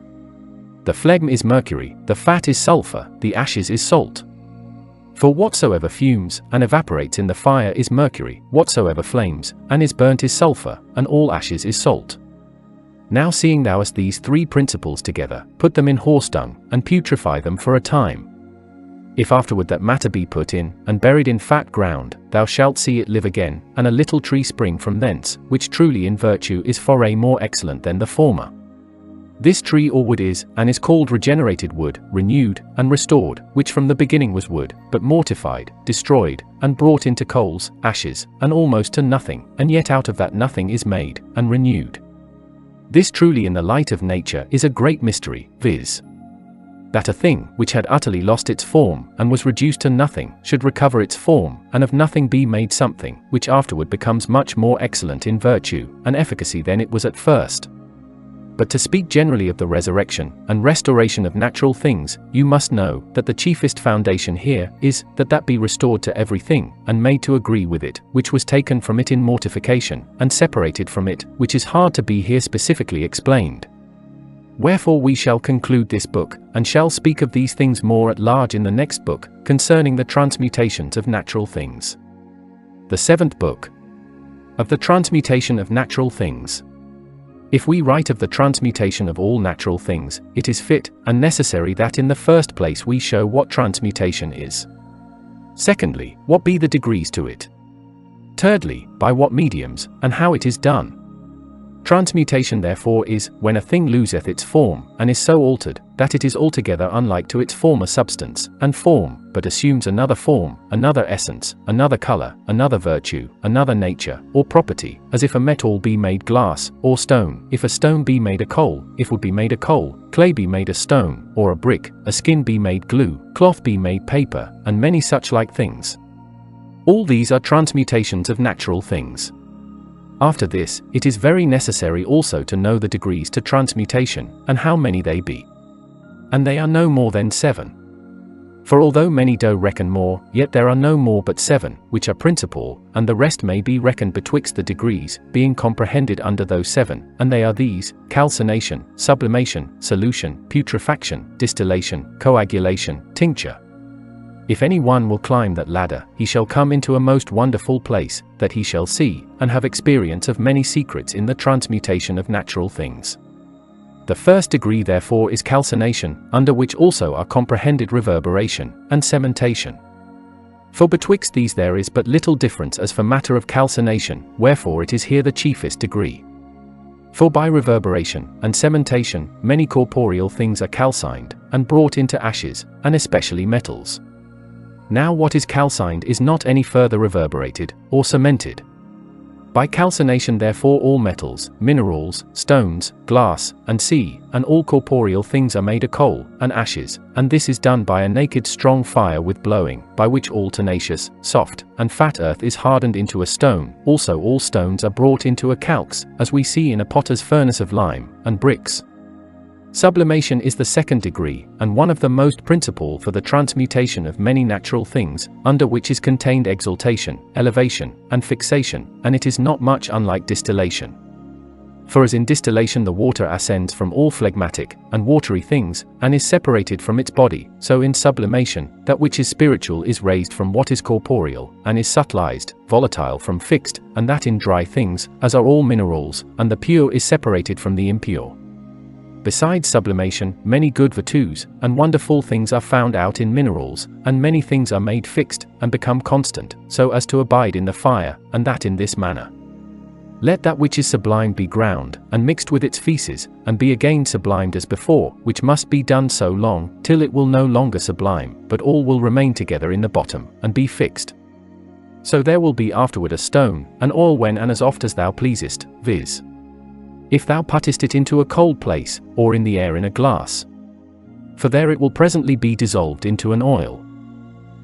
The phlegm is mercury, the fat is sulfur, the ashes is salt. For whatsoever fumes, and evaporates in the fire is mercury, whatsoever flames, and is burnt is sulfur, and all ashes is salt. Now seeing thou hast these 3 principles together, put them in horse dung, and putrefy them for a time. If afterward that matter be put in, and buried in fat ground, thou shalt see it live again, and a little tree spring from thence, which truly in virtue is for a more excellent than the former. This tree or wood is, and is called regenerated wood, renewed, and restored, which from the beginning was wood, but mortified, destroyed, and brought into coals, ashes, and almost to nothing, and yet out of that nothing is made, and renewed. This truly in the light of nature is a great mystery, viz. That a thing, which had utterly lost its form, and was reduced to nothing, should recover its form, and of nothing be made something, which afterward becomes much more excellent in virtue and efficacy than it was at first. But to speak generally of the resurrection and restoration of natural things, you must know that the chiefest foundation here is that be restored to everything, and made to agree with it, which was taken from it in mortification, and separated from it, which is hard to be here specifically explained. Wherefore we shall conclude this book, and shall speak of these things more at large in the next book, concerning the transmutations of natural things. The seventh book. Of the transmutation of natural things. If we write of the transmutation of all natural things, it is fit and necessary that in the first place we show what transmutation is. Secondly, what be the degrees to it. Thirdly, by what mediums, and how it is done. Transmutation therefore is, when a thing loseth its form, and is so altered, that it is altogether unlike to its former substance and form, but assumes another form, another essence, another color, another virtue, another nature, or property, as if a metal be made glass, or stone, if a stone be made a coal, if wood be made a coal, clay be made a stone, or a brick, a skin be made glue, cloth be made paper, and many such like things. All these are transmutations of natural things. After this, it is very necessary also to know the degrees to transmutation, and how many they be. And they are no more than 7. For although many do reckon more, yet there are no more but 7, which are principal, and the rest may be reckoned betwixt the degrees, being comprehended under those 7, and they are these: calcination, sublimation, solution, putrefaction, distillation, coagulation, tincture. If any one will climb that ladder, he shall come into a most wonderful place, that he shall see, and have experience of many secrets in the transmutation of natural things. The first degree therefore is calcination, under which also are comprehended reverberation, and cementation. For betwixt these there is but little difference as for matter of calcination, wherefore it is here the chiefest degree. For by reverberation and cementation many corporeal things are calcined, and brought into ashes, and especially metals. Now what is calcined is not any further reverberated, or cemented. By calcination therefore all metals, minerals, stones, glass, and sea, and all corporeal things are made a coal, and ashes, and this is done by a naked strong fire with blowing, by which all tenacious, soft, and fat earth is hardened into a stone, also all stones are brought into a calx, as we see in a potter's furnace of lime, and bricks. Sublimation is the second degree, and one of the most principal for the transmutation of many natural things, under which is contained exaltation, elevation, and fixation, and it is not much unlike distillation. For as in distillation the water ascends from all phlegmatic and watery things, and is separated from its body, so in sublimation, that which is spiritual is raised from what is corporeal, and is subtilized, volatile from fixed, and that in dry things, as are all minerals, and the pure is separated from the impure. Besides sublimation, many good virtues and wonderful things are found out in minerals, and many things are made fixed, and become constant, so as to abide in the fire, and that in this manner. Let that which is sublime be ground, and mixed with its feces, and be again sublimed as before, which must be done so long, till it will no longer sublime, but all will remain together in the bottom, and be fixed. So there will be afterward a stone, and oil when and as oft as thou pleasest, viz. If thou puttest it into a cold place, or in the air in a glass. For there it will presently be dissolved into an oil.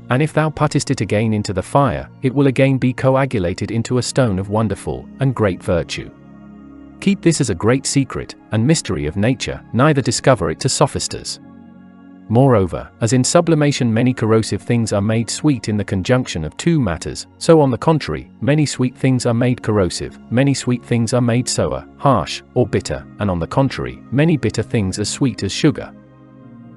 And if thou puttest it again into the fire, it will again be coagulated into a stone of wonderful and great virtue. Keep this as a great secret and mystery of nature, neither discover it to sophisters. Moreover, as in sublimation many corrosive things are made sweet in the conjunction of two matters, so on the contrary, many sweet things are made corrosive, many sweet things are made sour, harsh, or bitter, and on the contrary, many bitter things as sweet as sugar.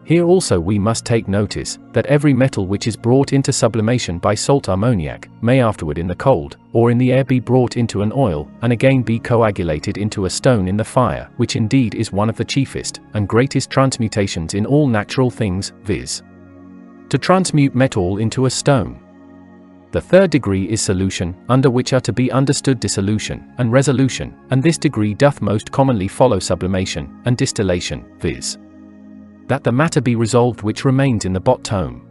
Here also we must take notice, that every metal which is brought into sublimation by salt ammoniac, may afterward in the cold, or in the air be brought into an oil, and again be coagulated into a stone in the fire, which indeed is one of the chiefest, and greatest transmutations in all natural things, viz. to transmute metal into a stone. The third degree is solution, under which are to be understood dissolution, and resolution, and this degree doth most commonly follow sublimation, and distillation, viz. that the matter be resolved which remains in the bottom.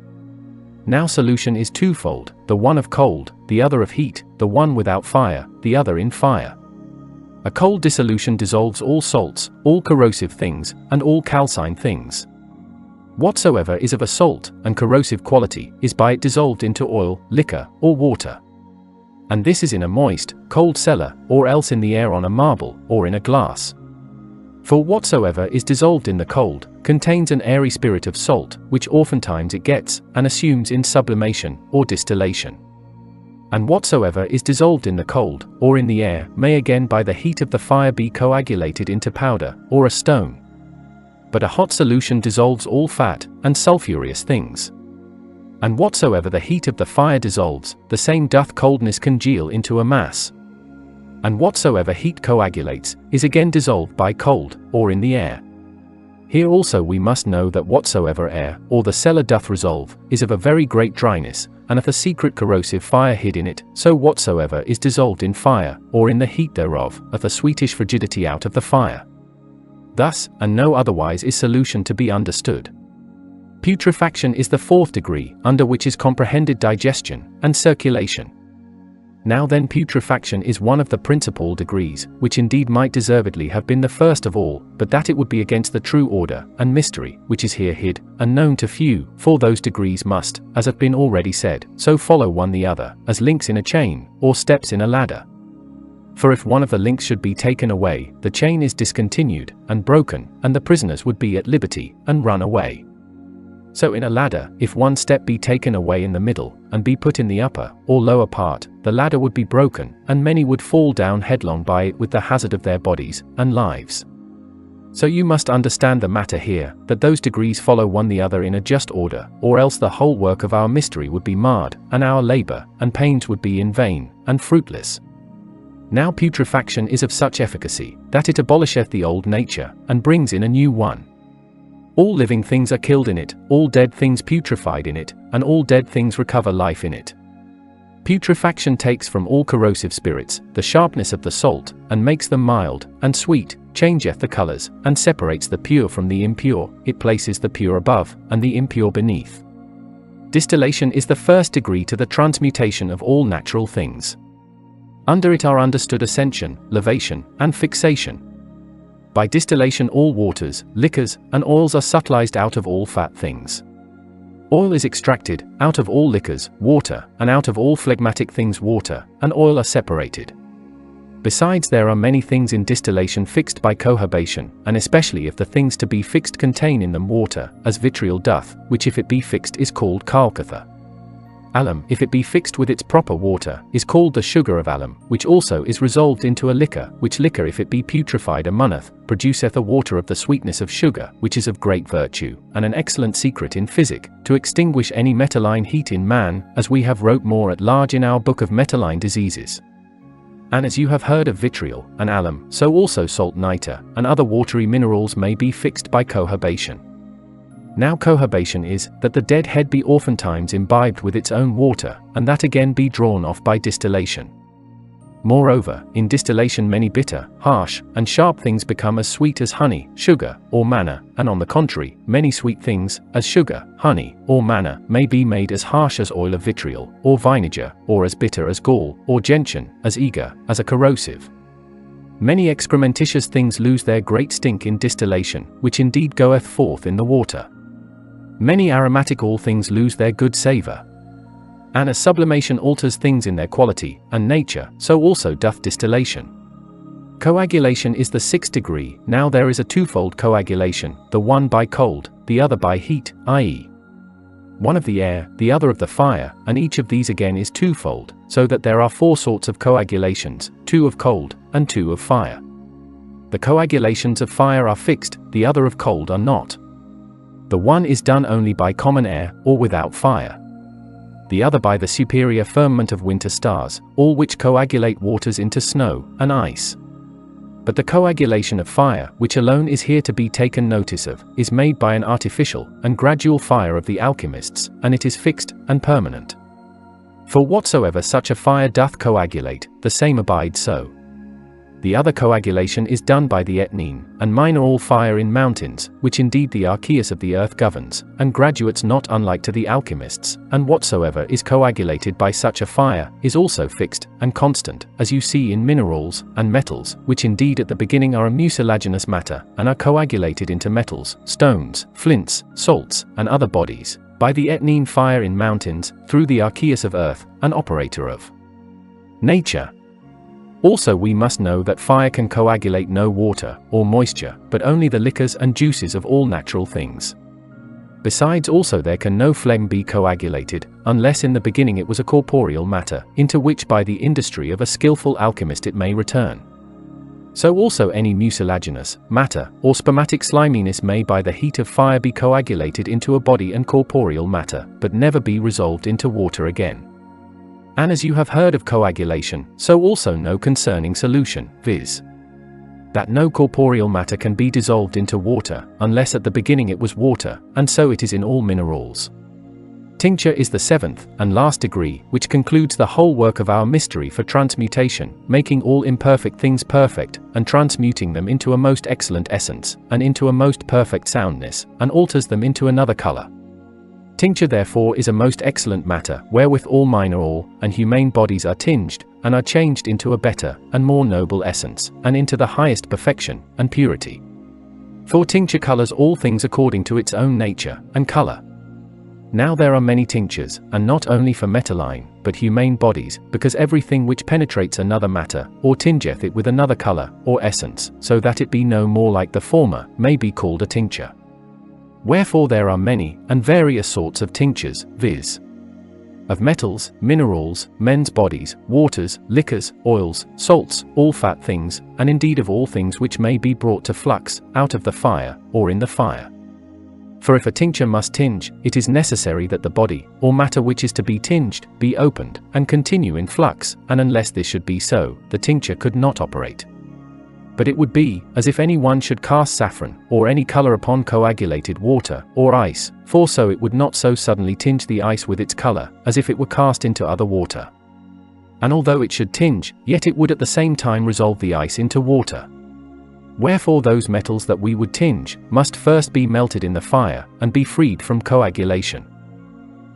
Now solution is twofold, the one of cold, the other of heat, the one without fire, the other in fire. A cold dissolution dissolves all salts, all corrosive things, and all calcined things. Whatsoever is of a salt and corrosive quality is by it dissolved into oil, liquor, or water. And this is in a moist, cold cellar, or else in the air on a marble, or in a glass. For whatsoever is dissolved in the cold, contains an airy spirit of salt, which oftentimes it gets, and assumes in sublimation, or distillation. And whatsoever is dissolved in the cold, or in the air, may again by the heat of the fire be coagulated into powder, or a stone. But a hot solution dissolves all fat, and sulphureous things. And whatsoever the heat of the fire dissolves, the same doth coldness congeal into a mass. And whatsoever heat coagulates, is again dissolved by cold, or in the air. Here also we must know that whatsoever air, or the cellar doth resolve, is of a very great dryness, and hath a secret corrosive fire hid in it, so whatsoever is dissolved in fire, or in the heat thereof, hath a sweetish frigidity out of the fire. Thus, and no otherwise is solution to be understood. Putrefaction is the fourth degree, under which is comprehended digestion, and circulation. Now then, putrefaction is one of the principal degrees, which indeed might deservedly have been the first of all, but that it would be against the true order, and mystery, which is here hid, and known to few, for those degrees must, as hath been already said, so follow one the other, as links in a chain, or steps in a ladder. For if one of the links should be taken away, the chain is discontinued, and broken, and the prisoners would be at liberty, and run away. So in a ladder, if one step be taken away in the middle, and be put in the upper, or lower part, the ladder would be broken, and many would fall down headlong by it with the hazard of their bodies, and lives. So you must understand the matter here, that those degrees follow one the other in a just order, or else the whole work of our mystery would be marred, and our labor, and pains would be in vain, and fruitless. Now putrefaction is of such efficacy, that it abolisheth the old nature, and brings in a new one. All living things are killed in it, all dead things putrefied in it, and all dead things recover life in it. Putrefaction takes from all corrosive spirits the sharpness of the salt, and makes them mild, and sweet, changeth the colors, and separates the pure from the impure, it places the pure above, and the impure beneath. Distillation is the first degree to the transmutation of all natural things. Under it are understood ascension, levation, and fixation. By distillation all waters, liquors, and oils are subtilized out of all fat things. Oil is extracted, out of all liquors, water, and out of all phlegmatic things water, and oil are separated. Besides there are many things in distillation fixed by cohobation, and especially if the things to be fixed contain in them water, as vitriol doth, which if it be fixed is called chalcatha. Alum, if it be fixed with its proper water, is called the sugar of alum, which also is resolved into a liquor, which liquor if it be putrefied amoneth, produceth a water of the sweetness of sugar, which is of great virtue, and an excellent secret in physic, to extinguish any metalline heat in man, as we have wrote more at large in our book of metalline diseases. And as you have heard of vitriol, and alum, so also salt nitre, and other watery minerals may be fixed by cohobation. Now cohobation is, that the dead head be oftentimes imbibed with its own water, and that again be drawn off by distillation. Moreover, in distillation many bitter, harsh, and sharp things become as sweet as honey, sugar, or manna, and on the contrary, many sweet things, as sugar, honey, or manna, may be made as harsh as oil of vitriol, or vinegar, or as bitter as gall, or gentian, as eager, as a corrosive. Many excrementitious things lose their great stink in distillation, which indeed goeth forth in the water. Many aromatic all things lose their good savour. And as sublimation alters things in their quality, and nature, so also doth distillation. Coagulation is the sixth degree. Now there is a twofold coagulation, the one by cold, the other by heat, i.e. one of the air, the other of the fire, and each of these again is twofold, so that there are four sorts of coagulations, two of cold, and two of fire. The coagulations of fire are fixed, the other of cold are not. The one is done only by common air, or without fire. The other by the superior firmament of winter stars, all which coagulate waters into snow, and ice. But the coagulation of fire, which alone is here to be taken notice of, is made by an artificial, and gradual fire of the alchemists, and it is fixed, and permanent. For whatsoever such a fire doth coagulate, the same abides so. The other coagulation is done by the etnine, and minor all fire in mountains, which indeed the archeus of the earth governs, and graduates not unlike to the alchemists, and whatsoever is coagulated by such a fire, is also fixed, and constant, as you see in minerals, and metals, which indeed at the beginning are a mucilaginous matter, and are coagulated into metals, stones, flints, salts, and other bodies, by the etnine fire in mountains, through the archeus of earth, an operator of nature. Also we must know that fire can coagulate no water or moisture, but only the liquors and juices of all natural things. Besides also there can no phlegm be coagulated, unless in the beginning it was a corporeal matter, into which by the industry of a skillful alchemist it may return. So also any mucilaginous matter, or spermatic sliminess may by the heat of fire be coagulated into a body and corporeal matter, but never be resolved into water again. And as you have heard of coagulation, so also know concerning solution, viz. that no corporeal matter can be dissolved into water, unless at the beginning it was water, and so it is in all minerals. Tincture is the seventh and last degree, which concludes the whole work of our mystery for transmutation, making all imperfect things perfect, and transmuting them into a most excellent essence, and into a most perfect soundness, and alters them into another color. Tincture therefore is a most excellent matter, wherewith all mineral and humane bodies are tinged, and are changed into a better and more noble essence, and into the highest perfection and purity. For tincture colors all things according to its own nature and color. Now there are many tinctures, and not only for metalline, but humane bodies, because everything which penetrates another matter, or tingeth it with another color, or essence, so that it be no more like the former, may be called a tincture. Wherefore there are many and various sorts of tinctures, viz. of metals, minerals, men's bodies, waters, liquors, oils, salts, all fat things, and indeed of all things which may be brought to flux, out of the fire, or in the fire. For if a tincture must tinge, it is necessary that the body, or matter which is to be tinged, be opened, and continue in flux, and unless this should be so, the tincture could not operate. But it would be, as if any one should cast saffron, or any color upon coagulated water, or ice, for so it would not so suddenly tinge the ice with its color, as if it were cast into other water. And although it should tinge, yet it would at the same time resolve the ice into water. Wherefore those metals that we would tinge, must first be melted in the fire, and be freed from coagulation.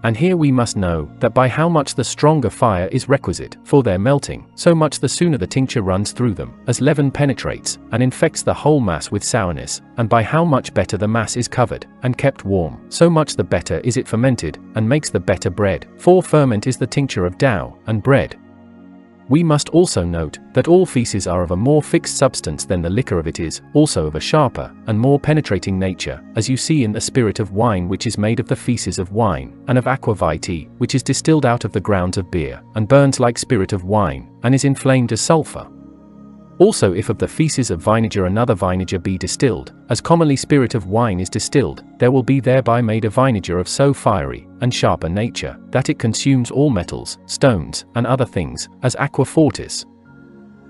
And here we must know, that by how much the stronger fire is requisite for their melting, so much the sooner the tincture runs through them, as leaven penetrates, and infects the whole mass with sourness, and by how much better the mass is covered, and kept warm, so much the better is it fermented, and makes the better bread, for ferment is the tincture of dough, and bread. We must also note, that all feces are of a more fixed substance than the liquor of it is, also of a sharper, and more penetrating nature, as you see in the spirit of wine which is made of the feces of wine, and of aqua vitae, which is distilled out of the grounds of beer, and burns like spirit of wine, and is inflamed as sulphur. Also if of the feces of vinegar another vinegar be distilled, as commonly spirit of wine is distilled, there will be thereby made a vinegar of so fiery and sharp a nature, that it consumes all metals, stones, and other things, as aqua fortis.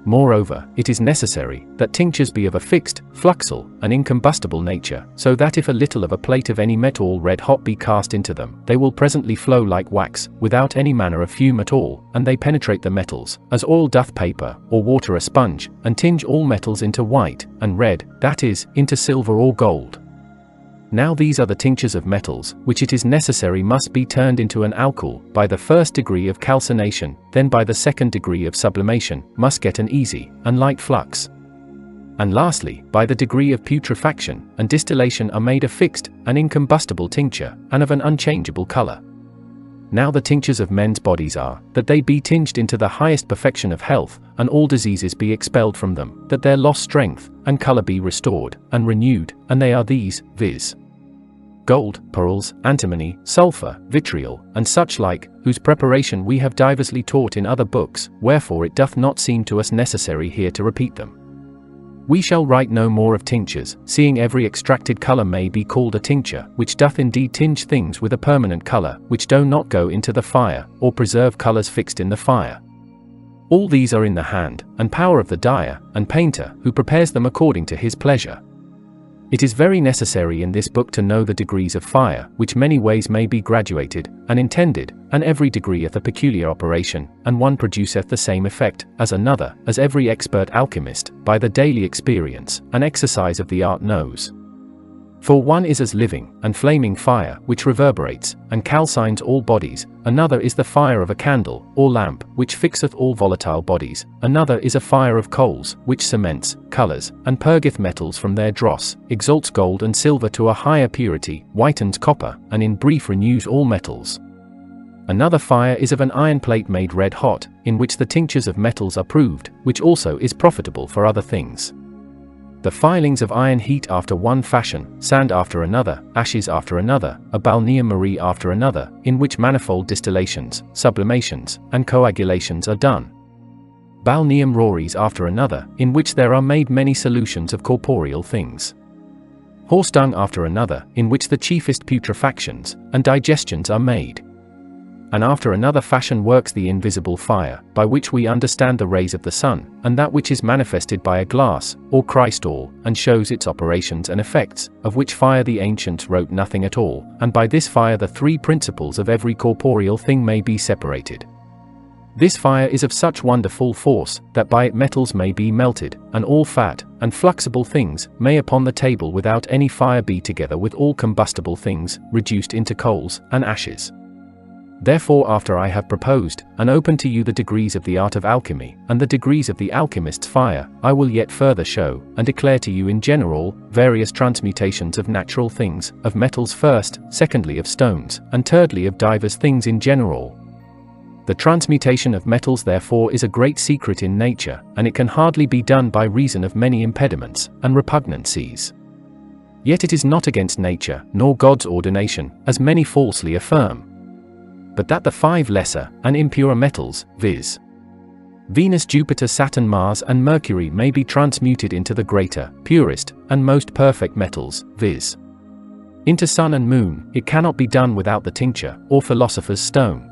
Moreover, it is necessary that tinctures be of a fixed, fluxal, and incombustible nature, so that if a little of a plate of any metal red hot be cast into them, they will presently flow like wax, without any manner of fume at all, and they penetrate the metals, as oil doth paper, or water a sponge, and tinge all metals into white, and red, that is, into silver or gold. Now these are the tinctures of metals, which it is necessary must be turned into an alcohol, by the first degree of calcination, then by the second degree of sublimation, must get an easy and light flux. And lastly, by the degree of putrefaction and distillation are made a fixed and incombustible tincture, and of an unchangeable color. Now the tinctures of men's bodies are, that they be tinged into the highest perfection of health, and all diseases be expelled from them, that their lost strength and color be restored and renewed, and they are these, viz. gold, pearls, antimony, sulphur, vitriol, and such like, whose preparation we have diversely taught in other books, wherefore it doth not seem to us necessary here to repeat them. We shall write no more of tinctures, seeing every extracted color may be called a tincture, which doth indeed tinge things with a permanent color, which do not go into the fire, or preserve colors fixed in the fire. All these are in the hand and power of the dyer and painter, who prepares them according to his pleasure. It is very necessary in this book to know the degrees of fire, which many ways may be graduated and intended, and every degree hath a peculiar operation, and one produceth the same effect as another, as every expert alchemist, by the daily experience and exercise of the art knows. For one is as living and flaming fire, which reverberates and calcines all bodies, another is the fire of a candle or lamp, which fixeth all volatile bodies, another is a fire of coals, which cements, colors, and purgeth metals from their dross, exalts gold and silver to a higher purity, whitens copper, and in brief renews all metals. Another fire is of an iron plate made red hot, in which the tinctures of metals are proved, which also is profitable for other things. The filings of iron heat after one fashion, sand after another, ashes after another, a balneum marie after another, in which manifold distillations, sublimations, and coagulations are done. Balneum rories after another, in which there are made many solutions of corporeal things. Horse dung after another, in which the chiefest putrefactions and digestions are made. And after another fashion works the invisible fire, by which we understand the rays of the sun, and that which is manifested by a glass, or crystal, and shows its operations and effects, of which fire the ancients wrote nothing at all, and by this fire the three principles of every corporeal thing may be separated. This fire is of such wonderful force, that by it metals may be melted, and all fat, and fluxible things, may upon the table without any fire be together with all combustible things, reduced into coals, and ashes. Therefore after I have proposed, and opened to you the degrees of the art of alchemy, and the degrees of the alchemist's fire, I will yet further show, and declare to you in general, various transmutations of natural things, of metals first, secondly of stones, and thirdly of divers things in general. The transmutation of metals therefore is a great secret in nature, and it can hardly be done by reason of many impediments, and repugnancies. Yet it is not against nature, nor God's ordination, as many falsely affirm. But that the 5 lesser, and impure metals, viz. Venus, Jupiter, Saturn, Mars, and Mercury may be transmuted into the greater, purest, and most perfect metals, viz. into sun and moon, it cannot be done without the tincture, or philosopher's stone.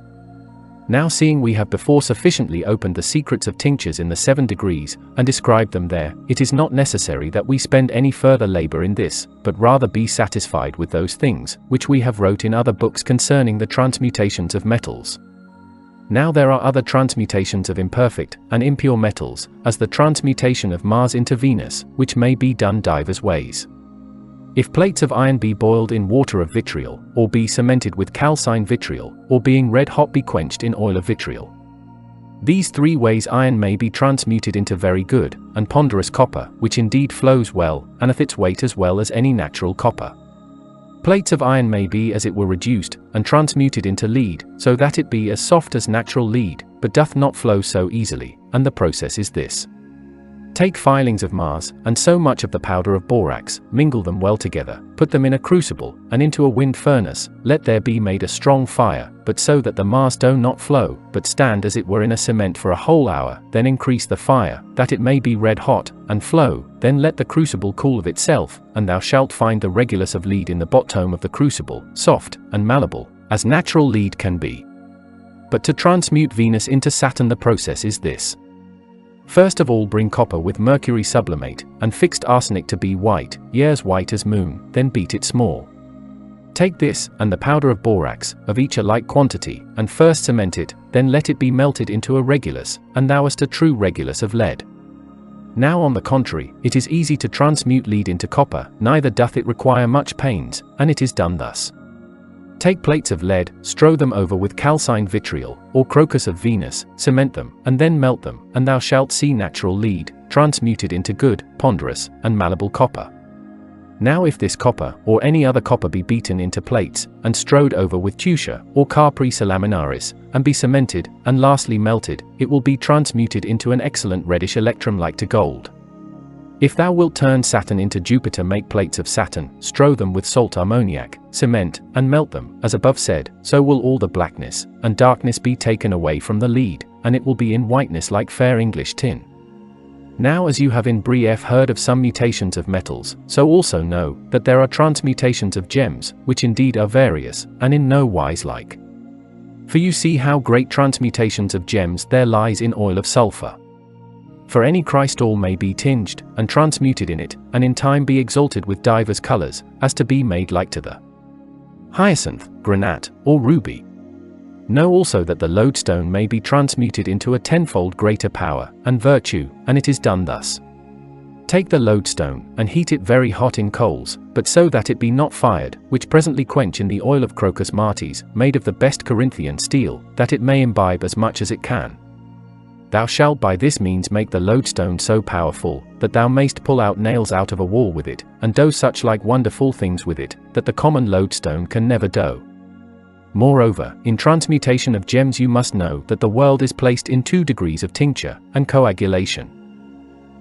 Now seeing we have before sufficiently opened the secrets of tinctures in the 7 degrees, and described them there, it is not necessary that we spend any further labor in this, but rather be satisfied with those things, which we have wrote in other books concerning the transmutations of metals. Now there are other transmutations of imperfect, and impure metals, as the transmutation of Mars into Venus, which may be done divers ways. If plates of iron be boiled in water of vitriol, or be cemented with calcined vitriol, or being red hot be quenched in oil of vitriol. These 3 ways iron may be transmuted into very good, and ponderous copper, which indeed flows well, and hath its weight as well as any natural copper. Plates of iron may be as it were reduced, and transmuted into lead, so that it be as soft as natural lead, but doth not flow so easily, and the process is this. Take filings of Mars, and so much of the powder of borax, mingle them well together, put them in a crucible, and into a wind furnace, let there be made a strong fire, but so that the Mars do not flow, but stand as it were in a cement for a whole hour, then increase the fire, that it may be red hot, and flow, then let the crucible cool of itself, and thou shalt find the regulus of lead in the bottom of the crucible, soft, and malleable, as natural lead can be. But to transmute Venus into Saturn the process is this. First of all bring copper with mercury sublimate, and fixed arsenic to be white, yea as white as moon, then beat it small. Take this, and the powder of borax, of each a like quantity, and first cement it, then let it be melted into a regulus, and thou hast a true regulus of lead. Now on the contrary, it is easy to transmute lead into copper, neither doth it require much pains, and it is done thus. Take plates of lead, strow them over with calcined vitriol, or crocus of Venus, cement them, and then melt them, and thou shalt see natural lead, transmuted into good, ponderous, and malleable copper. Now if this copper, or any other copper be beaten into plates, and strowed over with tutia, or capri salaminaris, and be cemented, and lastly melted, it will be transmuted into an excellent reddish electrum like to gold. If thou wilt turn Saturn into Jupiter, make plates of Saturn, strow them with salt ammoniac, cement, and melt them, as above said, so will all the blackness, and darkness be taken away from the lead, and it will be in whiteness like fair English tin. Now as you have in brief heard of some mutations of metals, so also know, that there are transmutations of gems, which indeed are various, and in no wise like. For you see how great transmutations of gems there lies in oil of sulphur. For any crystal may be tinged, and transmuted in it, and in time be exalted with divers colours, as to be made like to the hyacinth, granate, or ruby. Know also that the lodestone may be transmuted into a 10-fold greater power, and virtue, and it is done thus. Take the lodestone, and heat it very hot in coals, but so that it be not fired, which presently quench in the oil of crocus martis, made of the best Corinthian steel, that it may imbibe as much as it can. Thou shalt by this means make the lodestone so powerful, that thou mayst pull out nails out of a wall with it, and do such like wonderful things with it, that the common lodestone can never do. Moreover, in transmutation of gems you must know that the world is placed in 2 degrees of tincture and coagulation.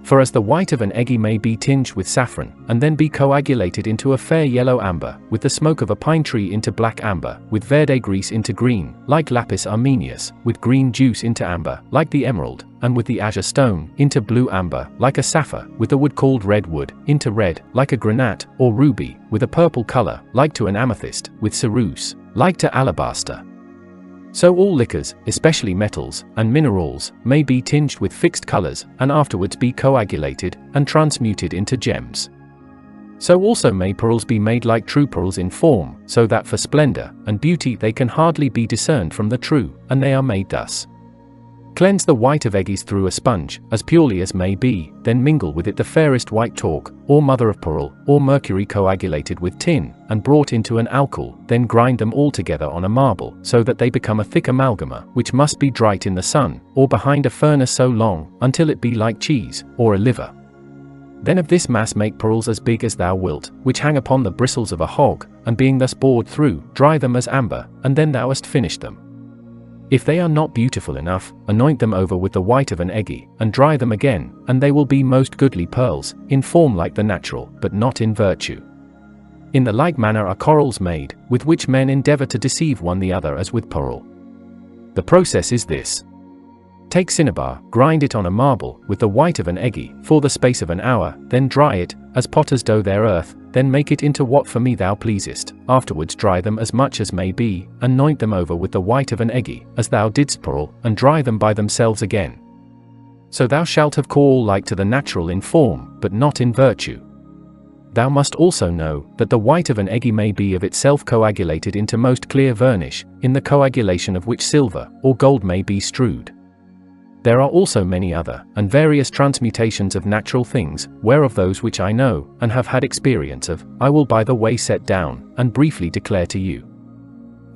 For as the white of an egg may be tinged with saffron, and then be coagulated into a fair yellow amber, with the smoke of a pine tree into black amber, with verde grease into green, like lapis armenius, with green juice into amber, like the emerald, and with the azure stone, into blue amber, like a sapphire, with the wood called red wood, into red, like a granate, or ruby, with a purple color, like to an amethyst, with ceruse, like to alabaster. So all liquors, especially metals, and minerals, may be tinged with fixed colors, and afterwards be coagulated, and transmuted into gems. So also may pearls be made like true pearls in form, so that for splendor and beauty they can hardly be discerned from the true, and they are made thus. Cleanse the white of eggs through a sponge, as purely as may be, then mingle with it the fairest white talc, or mother of pearl, or mercury coagulated with tin, and brought into an alcohol, then grind them all together on a marble, so that they become a thick amalgama, which must be dried in the sun, or behind a furnace so long, until it be like cheese, or a liver. Then of this mass make pearls as big as thou wilt, which hang upon the bristles of a hog, and being thus bored through, dry them as amber, and then thou hast finished them. If they are not beautiful enough, anoint them over with the white of an egg, and dry them again, and they will be most goodly pearls, in form like the natural, but not in virtue. In the like manner are corals made, with which men endeavor to deceive one the other as with pearl. The process is this. Take cinnabar, grind it on a marble, with the white of an egg, for the space of an hour, then dry it, as potters dough their earth, then make it into what for me thou pleasest, afterwards dry them as much as may be, anoint them over with the white of an egg, as thou didst pearl, and dry them by themselves again. So thou shalt have coral like to the natural in form, but not in virtue. Thou must also know, that the white of an egg may be of itself coagulated into most clear varnish, in the coagulation of which silver, or gold may be strewed. There are also many other, and various transmutations of natural things, whereof those which I know, and have had experience of, I will by the way set down, and briefly declare to you.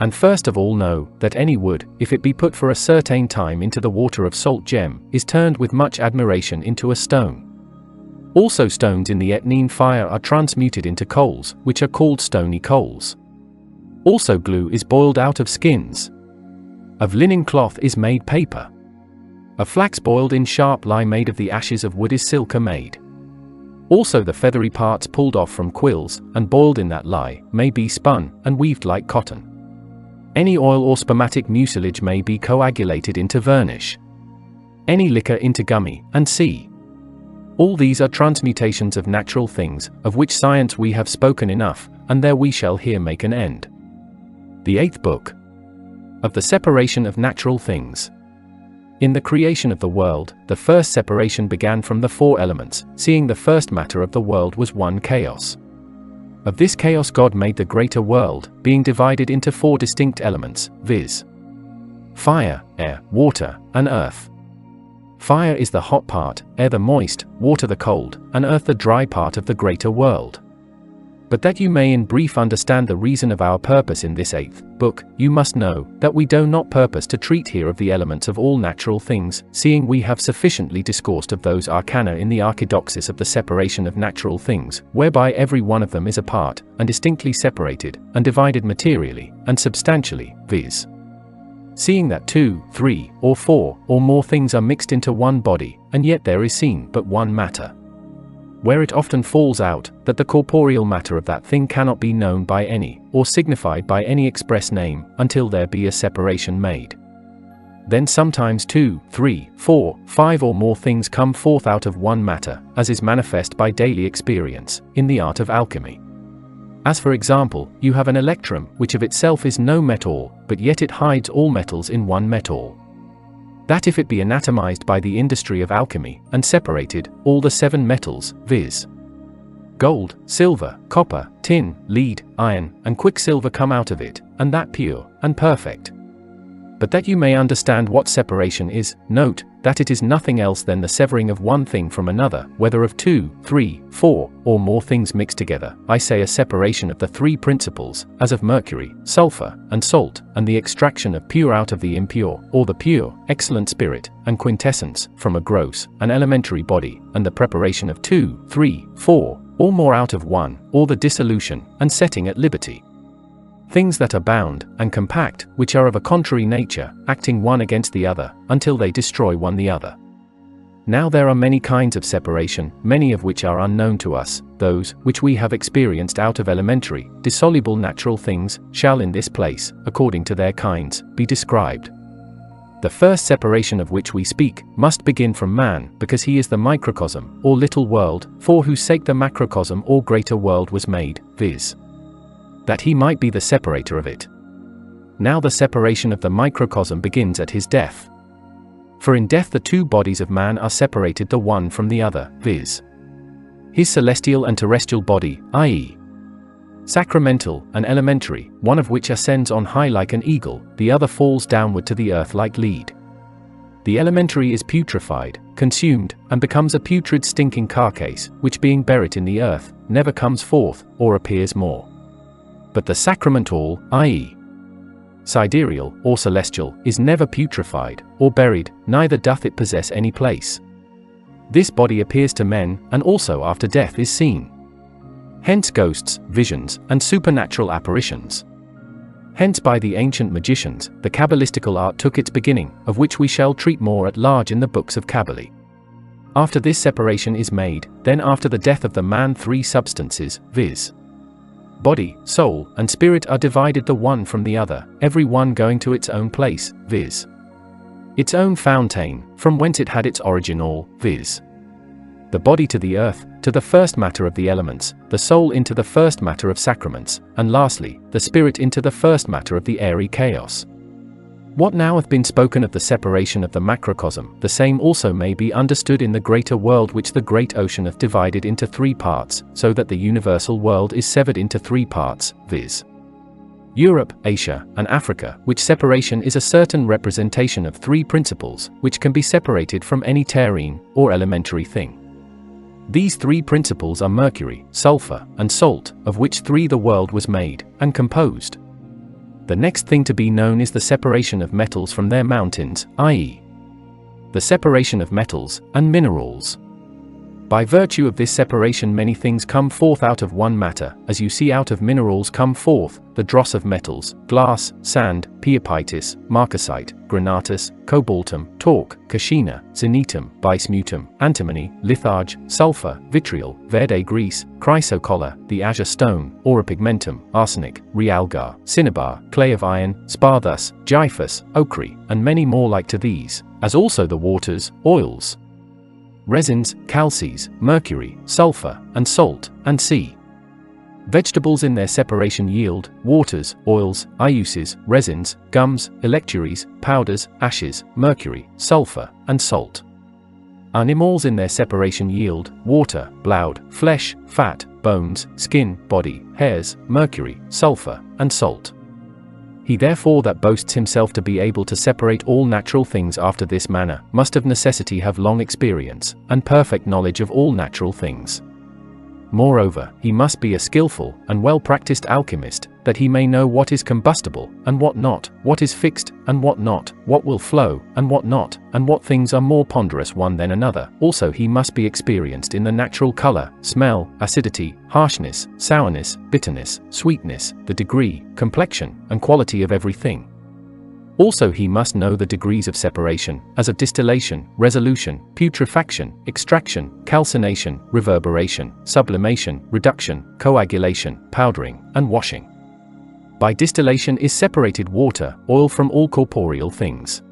And first of all know, that any wood, if it be put for a certain time into the water of salt gem, is turned with much admiration into a stone. Also stones in the etnine fire are transmuted into coals, which are called stony coals. Also glue is boiled out of skins. Of linen cloth is made paper. Of flax boiled in sharp lye made of the ashes of wood is silk made. Also the feathery parts pulled off from quills, and boiled in that lye, may be spun, and weaved like cotton. Any oil or spermatic mucilage may be coagulated into varnish. Any liquor into gummy, and see. All these are transmutations of natural things, of which science we have spoken enough, and there we shall here make an end. The 8th Book. Of the separation of natural things. In the creation of the world, the first separation began from the 4 elements, seeing the first matter of the world was one chaos. Of this chaos God made the greater world, being divided into 4 distinct elements, viz. Fire, air, water, and earth. Fire is the hot part, air the moist, water the cold, and earth the dry part of the greater world. But that you may in brief understand the reason of our purpose in this 8th book, you must know, that we do not purpose to treat here of the elements of all natural things, seeing we have sufficiently discoursed of those arcana in the archidoxis of the separation of natural things, whereby every one of them is apart, and distinctly separated, and divided materially, and substantially, viz. Seeing that 2, 3, or 4, or more things are mixed into one body, and yet there is seen but one matter. Where it often falls out, that the corporeal matter of that thing cannot be known by any, or signified by any express name, until there be a separation made. Then sometimes 2, 3, 4, 5 or more things come forth out of one matter, as is manifest by daily experience, in the art of alchemy. As for example, you have an electrum, which of itself is no metal, but yet it hides all metals in one metal. That if it be anatomized by the industry of alchemy, and separated, all the 7 metals, viz. gold, silver, copper, tin, lead, iron, and quicksilver come out of it, and that pure, and perfect. But that you may understand what separation is, note, that it is nothing else than the severing of one thing from another, whether of 2, 3, 4, or more things mixed together, I say a separation of the 3 principles, as of mercury, sulfur, and salt, and the extraction of pure out of the impure, or the pure, excellent spirit, and quintessence, from a gross, and elementary body, and the preparation of 2, 3, 4, or more out of one, or the dissolution, and setting at liberty. things that are bound and compact, which are of a contrary nature, acting one against the other, until they destroy one the other. Now there are many kinds of separation, many of which are unknown to us. Those which we have experienced out of elementary, dissoluble natural things, shall in this place, according to their kinds, be described. The first separation of which we speak, must begin from man, because he is the microcosm, or little world, for whose sake the macrocosm or greater world was made, viz. that he might be the separator of it. Now the separation of the microcosm begins at his death. For in death the two bodies of man are separated the one from the other, viz. his celestial and terrestrial body, i.e. sacramental and elementary, one of which ascends on high like an eagle, the other falls downward to the earth like lead. The elementary is putrefied, consumed, and becomes a putrid stinking carcase, which being buried in the earth, never comes forth, or appears more. But the sacramental, i.e. sidereal, or celestial, is never putrefied, or buried, neither doth it possess any place. This body appears to men, and also after death is seen. Hence ghosts, visions, and supernatural apparitions. Hence by the ancient magicians, the Kabbalistical art took its beginning, of which we shall treat more at large in the books of Kabbali. After this separation is made, then after the death of the man three substances, viz. body, soul, and spirit are divided the one from the other, every one going to its own place, viz. its own fountain, from whence it had its origin all, viz. the body to the earth, to the first matter of the elements, the soul into the first matter of sacraments, and lastly, the spirit into the first matter of the airy chaos. What now hath been spoken of the separation of the macrocosm, the same also may be understood in the greater world which the great ocean hath divided into three parts, so that the universal world is severed into three parts, viz. Europe, Asia, and Africa, which separation is a certain representation of three principles, which can be separated from any terrene, or elementary thing. These three principles are mercury, sulfur, and salt, of which three the world was made, and composed. The next thing to be known is the separation of metals from their mountains, i.e. the separation of metals, and minerals. By virtue of this separation many things come forth out of one matter, as you see out of minerals come forth, the dross of metals, glass, sand, peripatetic, marcasite, granatus, cobaltum, talc, cascina, xenitum, bismutum, antimony, litharge, sulfur, vitriol, verde grease, chrysocolla, the azure stone, auripigmentum, arsenic, realgar, cinnabar, clay of iron, sparthus, gyphus, ochre, and many more like to these, as also the waters, oils, resins, calces, mercury, sulfur, and salt, and sea. Vegetables in their separation yield, waters, oils, iuses, resins, gums, electuaries, powders, ashes, mercury, sulfur, and salt. Animals in their separation yield, water, blood, flesh, fat, bones, skin, body, hairs, mercury, sulfur, and salt. He therefore that boasts himself to be able to separate all natural things after this manner, must of necessity have long experience, and perfect knowledge of all natural things. Moreover, he must be a skillful, and well-practiced alchemist, that he may know what is combustible, and what not, what is fixed, and what not, what will flow, and what not, and what things are more ponderous one than another. Also he must be experienced in the natural color, smell, acidity, harshness, sourness, bitterness, sweetness, the degree, complexion, and quality of everything. Also he must know the degrees of separation, as of distillation, resolution, putrefaction, extraction, calcination, reverberation, sublimation, reduction, coagulation, powdering, and washing. By distillation is separated water, oil from all corporeal things.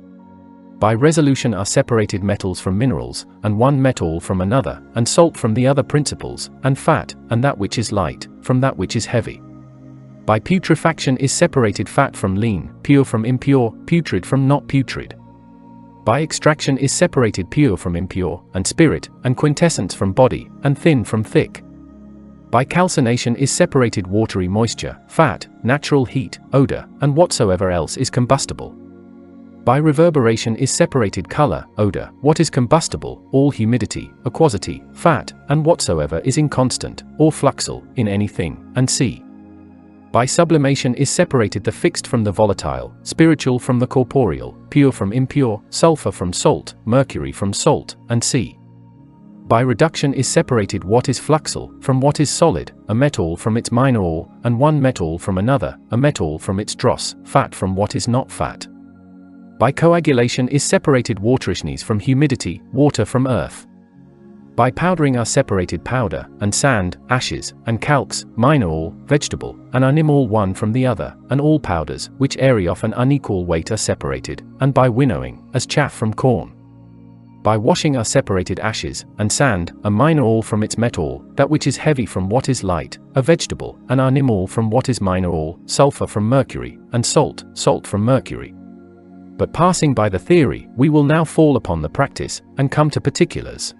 By resolution are separated metals from minerals, and one metal from another, and salt from the other principles, and fat, and that which is light, from that which is heavy. By putrefaction is separated fat from lean, pure from impure, putrid from not putrid. By extraction is separated pure from impure, and spirit, and quintessence from body, and thin from thick. By calcination is separated watery moisture, fat, natural heat, odor, and whatsoever else is combustible. By reverberation is separated color, odor, what is combustible, all humidity, aquosity, fat, and whatsoever is inconstant, or fluxal, in anything, and sea. By sublimation is separated the fixed from the volatile, spiritual from the corporeal, pure from impure, sulfur from salt, mercury from salt, and sea. By reduction is separated what is fluxal from what is solid, a metal from its mineral, and one metal from another, a metal from its dross, fat from what is not fat. By coagulation is separated waterishness from humidity, water from earth. By powdering are separated powder, and sand, ashes, and calx, mineral, vegetable, and animal one from the other, and all powders, which airy of an unequal weight are separated, and by winnowing, as chaff from corn. By washing are separated ashes, and sand, a mineral from its metal, that which is heavy from what is light, a vegetable, an animal from what is mineral, sulfur from mercury, and salt, salt from mercury. But passing by the theory, we will now fall upon the practice, and come to particulars.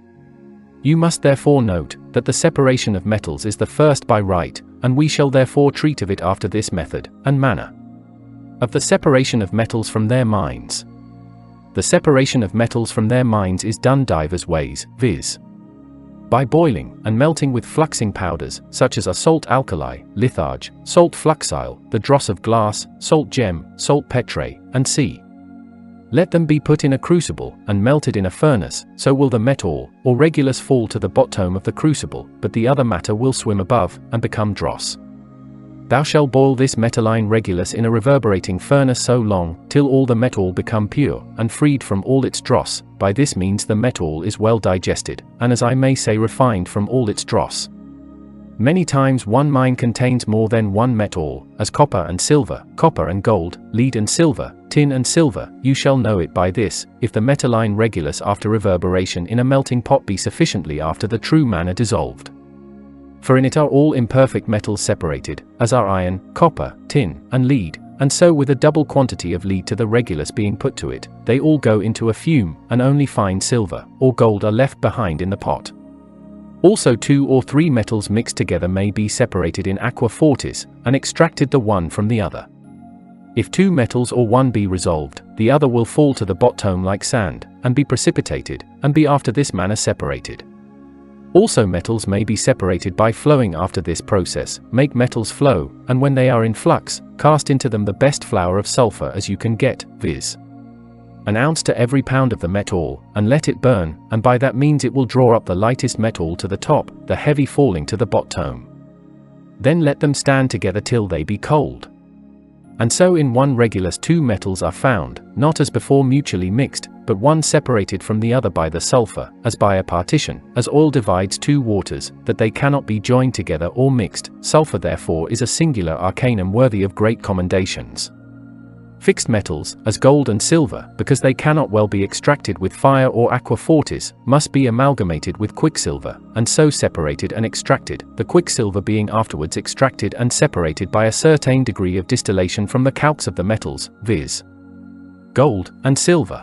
You must therefore note, that the separation of metals is the first by right, and we shall therefore treat of it after this method, and manner. Of the separation of metals from their mines. The separation of metals from their mines is done divers ways, viz. By boiling, and melting with fluxing powders, such as are salt alkali, litharge, salt fluxile, the dross of glass, salt gem, salt petre, and c. Let them be put in a crucible, and melted in a furnace, so will the metal, or regulus fall to the bottom of the crucible, but the other matter will swim above, and become dross. Thou shalt boil this metalline regulus in a reverberating furnace so long, till all the metal become pure, and freed from all its dross. By this means the metal is well digested, and as I may say refined from all its dross. Many times one mine contains more than one metal, as copper and silver, copper and gold, lead and silver, tin and silver. You shall know it by this, if the metalline regulus after reverberation in a melting pot be sufficiently after the true manner dissolved. For in it are all imperfect metals separated, as are iron, copper, tin, and lead, and so with a double quantity of lead to the regulus being put to it, they all go into a fume, and only fine silver, or gold are left behind in the pot. Also 2 or 3 metals mixed together may be separated in aqua fortis, and extracted the one from the other. If 2 metals or one be resolved, the other will fall to the bottom like sand, and be precipitated, and be after this manner separated. Also metals may be separated by flowing after this process. Make metals flow, and when they are in flux, cast into them the best flour of sulfur as you can get, viz. an ounce to every pound of the metal, and let it burn, and by that means it will draw up the lightest metal to the top, the heavy falling to the bottom. Then let them stand together till they be cold. And so in one regulus 2 metals are found, not as before mutually mixed, but one separated from the other by the sulfur, as by a partition, as oil divides 2 waters, that they cannot be joined together or mixed. Sulfur therefore is a singular arcanum worthy of great commendations. Fixed metals, as gold and silver, because they cannot well be extracted with fire or aqua fortis, must be amalgamated with quicksilver, and so separated and extracted, the quicksilver being afterwards extracted and separated by a certain degree of distillation from the calx of the metals, viz. gold and silver.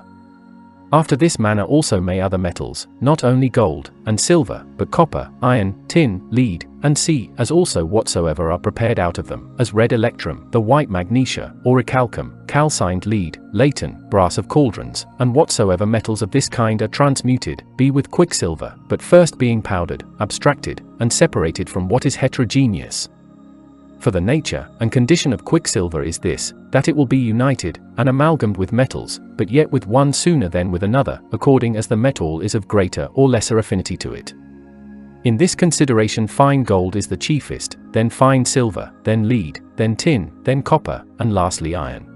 After this manner also may other metals, not only gold and silver, but copper, iron, tin, lead, and C, as also whatsoever are prepared out of them, as red electrum, the white magnesia, aurichalcum, calcined lead, laton, brass of cauldrons, and whatsoever metals of this kind are transmuted, be with quicksilver, but first being powdered, abstracted, and separated from what is heterogeneous. For the nature and condition of quicksilver is this, that it will be united, and amalgamed with metals, but yet with one sooner than with another, according as the metal is of greater or lesser affinity to it. In this consideration fine gold is the chiefest, then fine silver, then lead, then tin, then copper, and lastly iron.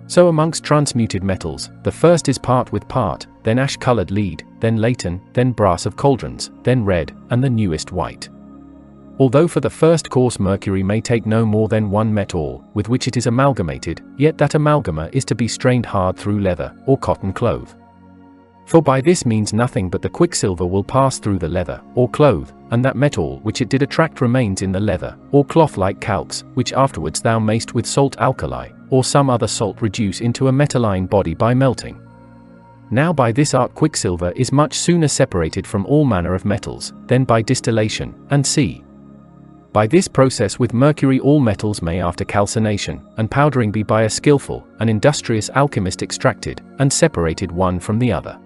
So amongst transmuted metals, the first is part with part, then ash-colored lead, then laton, then brass of cauldrons, then red, and the newest white. Although for the first course mercury may take no more than one metal, with which it is amalgamated, yet that amalgama is to be strained hard through leather, or cotton cloth. For by this means nothing but the quicksilver will pass through the leather, or cloth, and that metal which it did attract remains in the leather, or cloth like calx, which afterwards thou mayst with salt alkali, or some other salt reduce into a metalline body by melting. Now by this art quicksilver is much sooner separated from all manner of metals, than by distillation, and c. By this process with mercury all metals may after calcination and powdering be by a skillful and industrious alchemist extracted, and separated one from the other.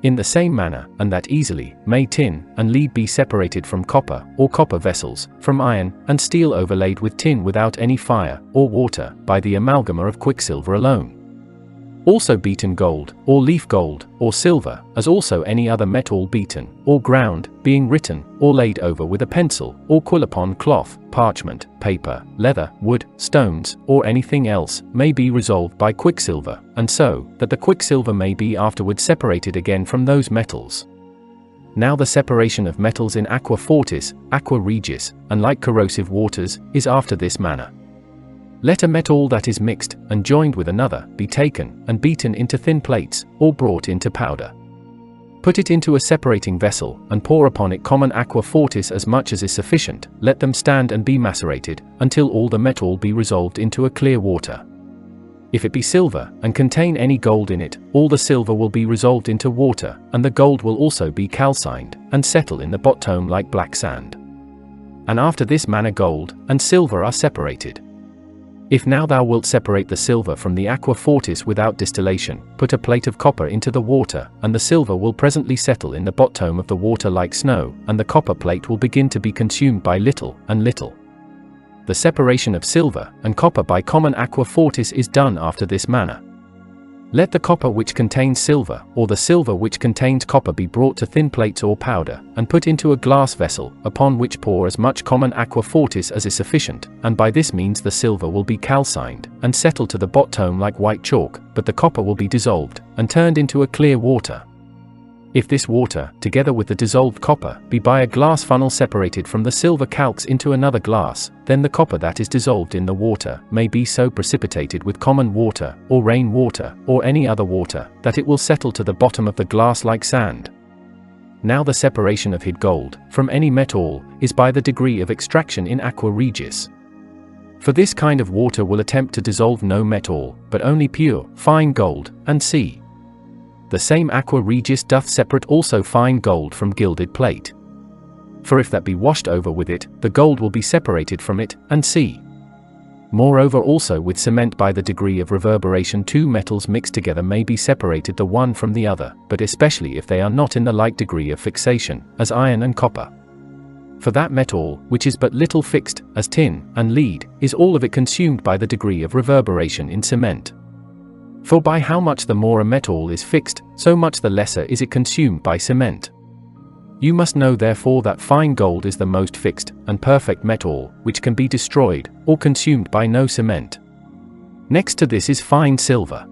In the same manner, and that easily, may tin and lead be separated from copper, or copper vessels, from iron, and steel overlaid with tin without any fire, or water, by the amalgama of quicksilver alone. Also beaten gold, or leaf gold, or silver, as also any other metal beaten, or ground, being written, or laid over with a pencil, or quill upon cloth, parchment, paper, leather, wood, stones, or anything else, may be resolved by quicksilver, and so, that the quicksilver may be afterward separated again from those metals. Now the separation of metals in aqua fortis, aqua regis, and like corrosive waters, is after this manner. Let a metal that is mixed, and joined with another, be taken, and beaten into thin plates, or brought into powder. Put it into a separating vessel, and pour upon it common aqua fortis as much as is sufficient, let them stand and be macerated, until all the metal be resolved into a clear water. If it be silver, and contain any gold in it, all the silver will be resolved into water, and the gold will also be calcined, and settle in the bottom like black sand. And after this manner gold and silver are separated. If now thou wilt separate the silver from the aqua fortis without distillation, put a plate of copper into the water, and the silver will presently settle in the bottom of the water like snow, and the copper plate will begin to be consumed by little and little. The separation of silver and copper by common aqua fortis is done after this manner. Let the copper which contains silver, or the silver which contains copper be brought to thin plates or powder, and put into a glass vessel, upon which pour as much common aqua fortis as is sufficient, and by this means the silver will be calcined, and settle to the bottom like white chalk, but the copper will be dissolved, and turned into a clear water. If this water, together with the dissolved copper, be by a glass funnel separated from the silver calx into another glass, then the copper that is dissolved in the water may be so precipitated with common water, or rain water, or any other water, that it will settle to the bottom of the glass like sand. Now the separation of hid gold from any metal is by the degree of extraction in aqua regis. For this kind of water will attempt to dissolve no metal, but only pure, fine gold, and sea. The same aqua regis doth separate also fine gold from gilded plate. For if that be washed over with it, the gold will be separated from it, and sea. Moreover also with cement by the degree of reverberation two metals mixed together may be separated the one from the other, but especially if they are not in the like degree of fixation, as iron and copper. For that metal, which is but little fixed, as tin and lead, is all of it consumed by the degree of reverberation in cement. For by how much the more a metal is fixed, so much the lesser is it consumed by cement. You must know therefore that fine gold is the most fixed and perfect metal, which can be destroyed or consumed by no cement. Next to this is fine silver.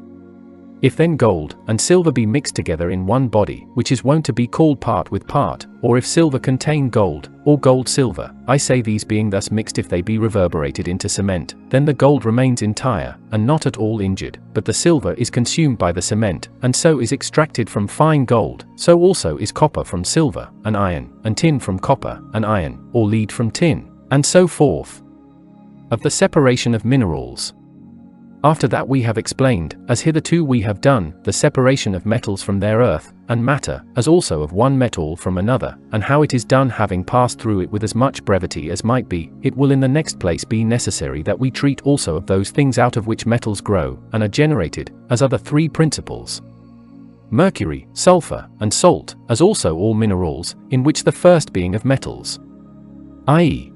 If then gold and silver be mixed together in one body, which is wont to be called part with part, or if silver contain gold, or gold silver, I say these being thus mixed if they be reverberated into cement, then the gold remains entire, and not at all injured, but the silver is consumed by the cement, and so is extracted from fine gold, so also is copper from silver, and iron, and tin from copper, and iron, or lead from tin, and so forth. Of the separation of minerals. After that we have explained, as hitherto we have done, the separation of metals from their earth and matter, as also of one metal from another, and how it is done having passed through it with as much brevity as might be, it will in the next place be necessary that we treat also of those things out of which metals grow and are generated, as are the three principles: mercury, sulfur, and salt, as also all minerals, in which the first being of metals, i.e.,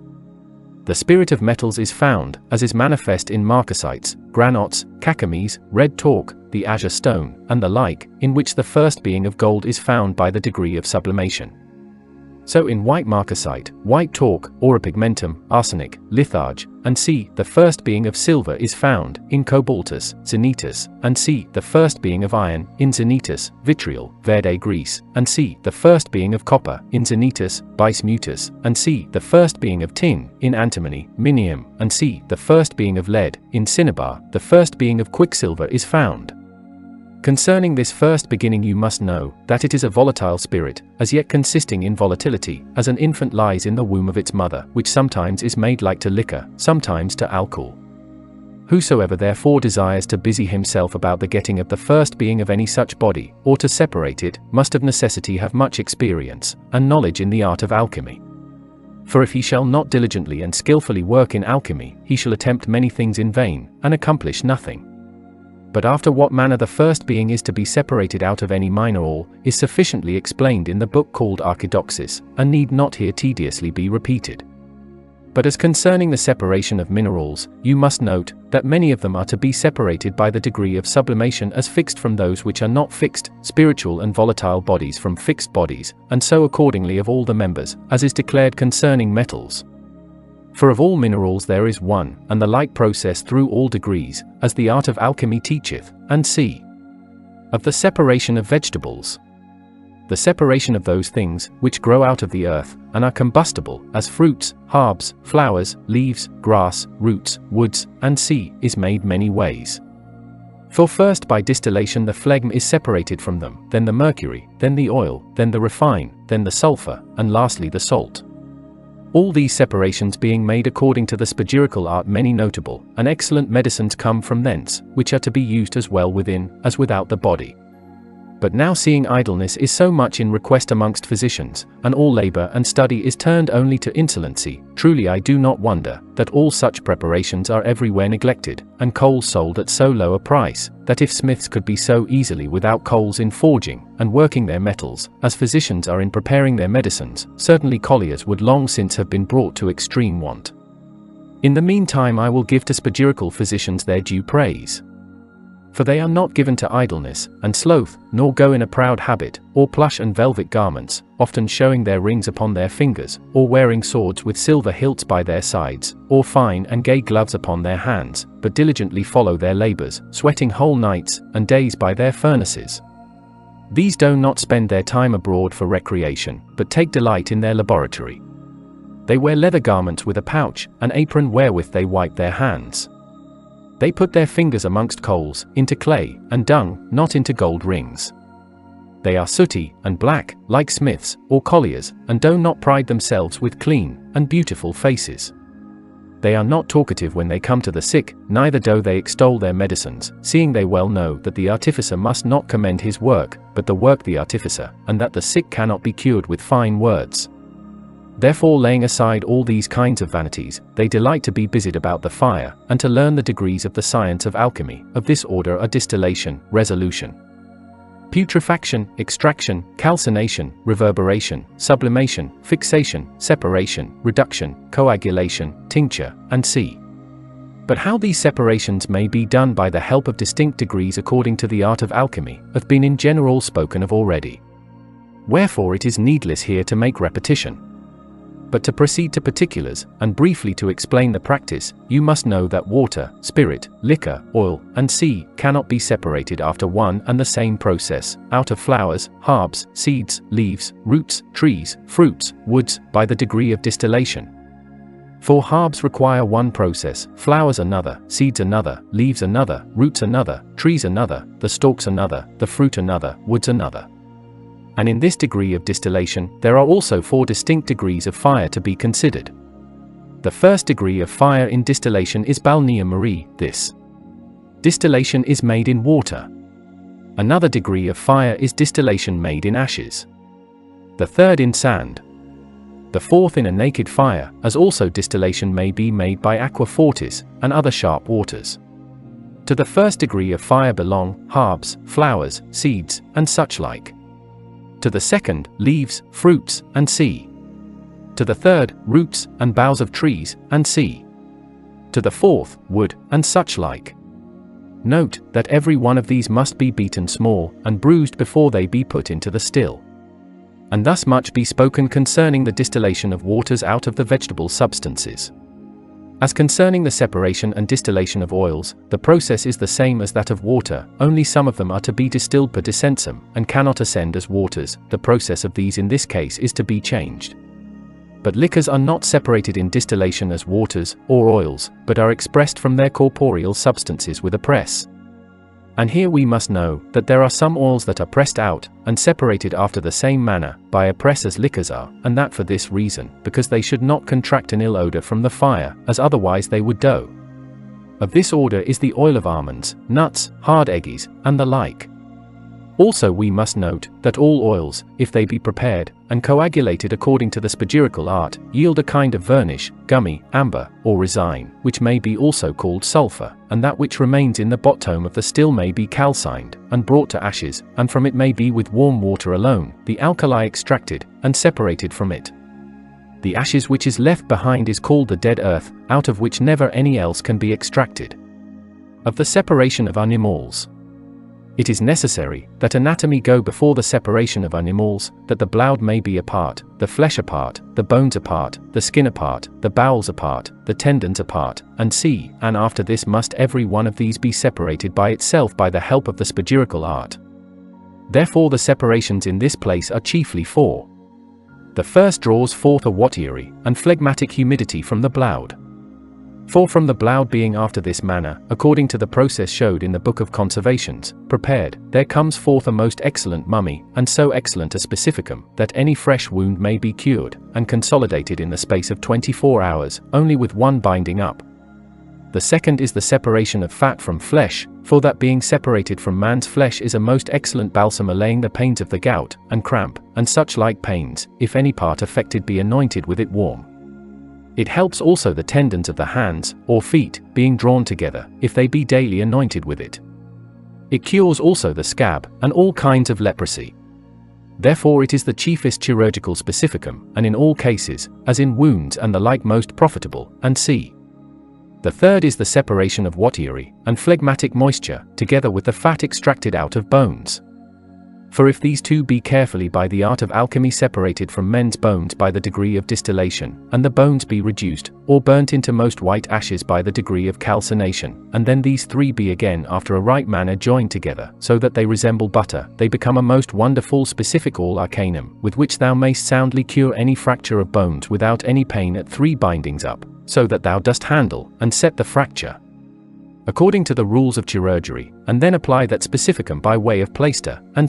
the spirit of metals is found, as is manifest in marcasites, granites, cacamies, red talc, the azure stone, and the like, in which the first being of gold is found by the degree of sublimation. So in white marcasite, white talc, auripigmentum, arsenic, litharge, and C, the first being of silver is found, in cobaltus, zenitus, and C, the first being of iron, in zenitus, vitriol, verde grease, and C, the first being of copper, in zenitus, bismutus, and C, the first being of tin, in antimony, minium, and C, the first being of lead, in cinnabar, the first being of quicksilver is found. Concerning this first beginning you must know, that it is a volatile spirit, as yet consisting in volatility, as an infant lies in the womb of its mother, which sometimes is made like to liquor, sometimes to alcohol. Whosoever therefore desires to busy himself about the getting of the first being of any such body, or to separate it, must of necessity have much experience, and knowledge in the art of alchemy. For if he shall not diligently and skillfully work in alchemy, he shall attempt many things in vain, and accomplish nothing. But after what manner the first being is to be separated out of any mineral, is sufficiently explained in the book called Archidoxis, and need not here tediously be repeated. But as concerning the separation of minerals, you must note that many of them are to be separated by the degree of sublimation as fixed from those which are not fixed, spiritual and volatile bodies from fixed bodies, and so accordingly of all the members, as is declared concerning metals. For of all minerals there is one, and the like process through all degrees, as the art of alchemy teacheth, and c. Of the separation of vegetables. The separation of those things which grow out of the earth, and are combustible, as fruits, herbs, flowers, leaves, grass, roots, woods, and sea, is made many ways. For first by distillation the phlegm is separated from them, then the mercury, then the oil, then the refine, then the sulfur, and lastly the salt. All these separations being made according to the spagirical art, many notable and excellent medicines come from thence, which are to be used as well within as without the body. But now seeing idleness is so much in request amongst physicians, and all labor and study is turned only to insolency, truly I do not wonder that all such preparations are everywhere neglected, and coals sold at so low a price, that if smiths could be so easily without coals in forging and working their metals, as physicians are in preparing their medicines, certainly colliers would long since have been brought to extreme want. In the meantime I will give to spagirical physicians their due praise. For they are not given to idleness and sloth, nor go in a proud habit, or plush and velvet garments, often showing their rings upon their fingers, or wearing swords with silver hilts by their sides, or fine and gay gloves upon their hands, but diligently follow their labors, sweating whole nights and days by their furnaces. These do not spend their time abroad for recreation, but take delight in their laboratory. They wear leather garments with a pouch, an apron wherewith they wipe their hands. They put their fingers amongst coals, into clay, and dung, not into gold rings. They are sooty, and black, like smiths, or colliers, and do not pride themselves with clean, and beautiful faces. They are not talkative when they come to the sick, neither do they extol their medicines, seeing they well know that the artificer must not commend his work, but the work the artificer, and that the sick cannot be cured with fine words. Therefore laying aside all these kinds of vanities, they delight to be busied about the fire, and to learn the degrees of the science of alchemy. Of this order are distillation, resolution, putrefaction, extraction, calcination, reverberation, sublimation, fixation, separation, reduction, coagulation, tincture, and c. But how these separations may be done by the help of distinct degrees according to the art of alchemy, hath been in general spoken of already. Wherefore it is needless here to make repetition. But to proceed to particulars, and briefly to explain the practice, you must know that water, spirit, liquor, oil, and sea cannot be separated after one and the same process, out of flowers, herbs, seeds, leaves, roots, trees, fruits, woods, by the degree of distillation. For herbs require one process, flowers another, seeds another, leaves another, roots another, trees another, the stalks another, the fruit another, woods another. And in this degree of distillation, there are also 4 distinct degrees of fire to be considered. The first degree of fire in distillation is balnea Marie, this distillation is made in water. Another degree of fire is distillation made in ashes. The third in sand. The fourth in a naked fire, as also distillation may be made by aqua fortis, and other sharp waters. To the first degree of fire belong herbs, flowers, seeds, and such like. To the second, leaves, fruits, and sea. To the third, roots, and boughs of trees, and sea. To the fourth, wood, and such like. Note, that every one of these must be beaten small, and bruised before they be put into the still. And thus much be spoken concerning the distillation of waters out of the vegetable substances. As concerning the separation and distillation of oils, the process is the same as that of water, only some of them are to be distilled per descensum, and cannot ascend as waters. The process of these in this case is to be changed. But liquors are not separated in distillation as waters, or oils, but are expressed from their corporeal substances with a press. And here we must know, that there are some oils that are pressed out, and separated after the same manner, by a press as liquors are, and that for this reason, because they should not contract an ill odor from the fire, as otherwise they would do. Of this order is the oil of almonds, nuts, hard eggies, and the like. Also we must note, that all oils, if they be prepared, and coagulated according to the spagirical art, yield a kind of varnish, gummy, amber, or resine, which may be also called sulfur, and that which remains in the bottom of the still may be calcined, and brought to ashes, and from it may be with warm water alone, the alkali extracted, and separated from it. The ashes which is left behind is called the dead earth, out of which never any else can be extracted. Of the separation of animals. It is necessary that anatomy go before the separation of animals, that the blood may be apart, the flesh apart, the bones apart, the skin apart, the bowels apart, the tendons apart, and after this must every one of these be separated by itself by the help of the spagyrical art. Therefore the separations in this place are chiefly four. The first draws forth a watery and phlegmatic humidity from the blood. For from the blood being after this manner, according to the process showed in the Book of Conservations, prepared, there comes forth a most excellent mummy, and so excellent a specificum, that any fresh wound may be cured, and consolidated in the space of 24 hours, only with one binding up. The second is the separation of fat from flesh, for that being separated from man's flesh is a most excellent balsam, allaying the pains of the gout, and cramp, and such like pains, if any part affected be anointed with it warm. It helps also the tendons of the hands, or feet, being drawn together, if they be daily anointed with it. It cures also the scab, and all kinds of leprosy. Therefore it is the chiefest chirurgical specificum, and in all cases, as in wounds and the like, most profitable, and The third is the separation of watery and phlegmatic moisture, together with the fat extracted out of bones. For if these two be carefully by the art of alchemy separated from men's bones by the degree of distillation, and the bones be reduced, or burnt into most white ashes by the degree of calcination, and then these three be again after a right manner joined together, so that they resemble butter, they become a most wonderful specific all arcanum, with which thou mayst soundly cure any fracture of bones without any pain at 3 bindings up, so that thou dost handle, and set the fracture according to the rules of chirurgery, and then apply that specificum by way of plaister, and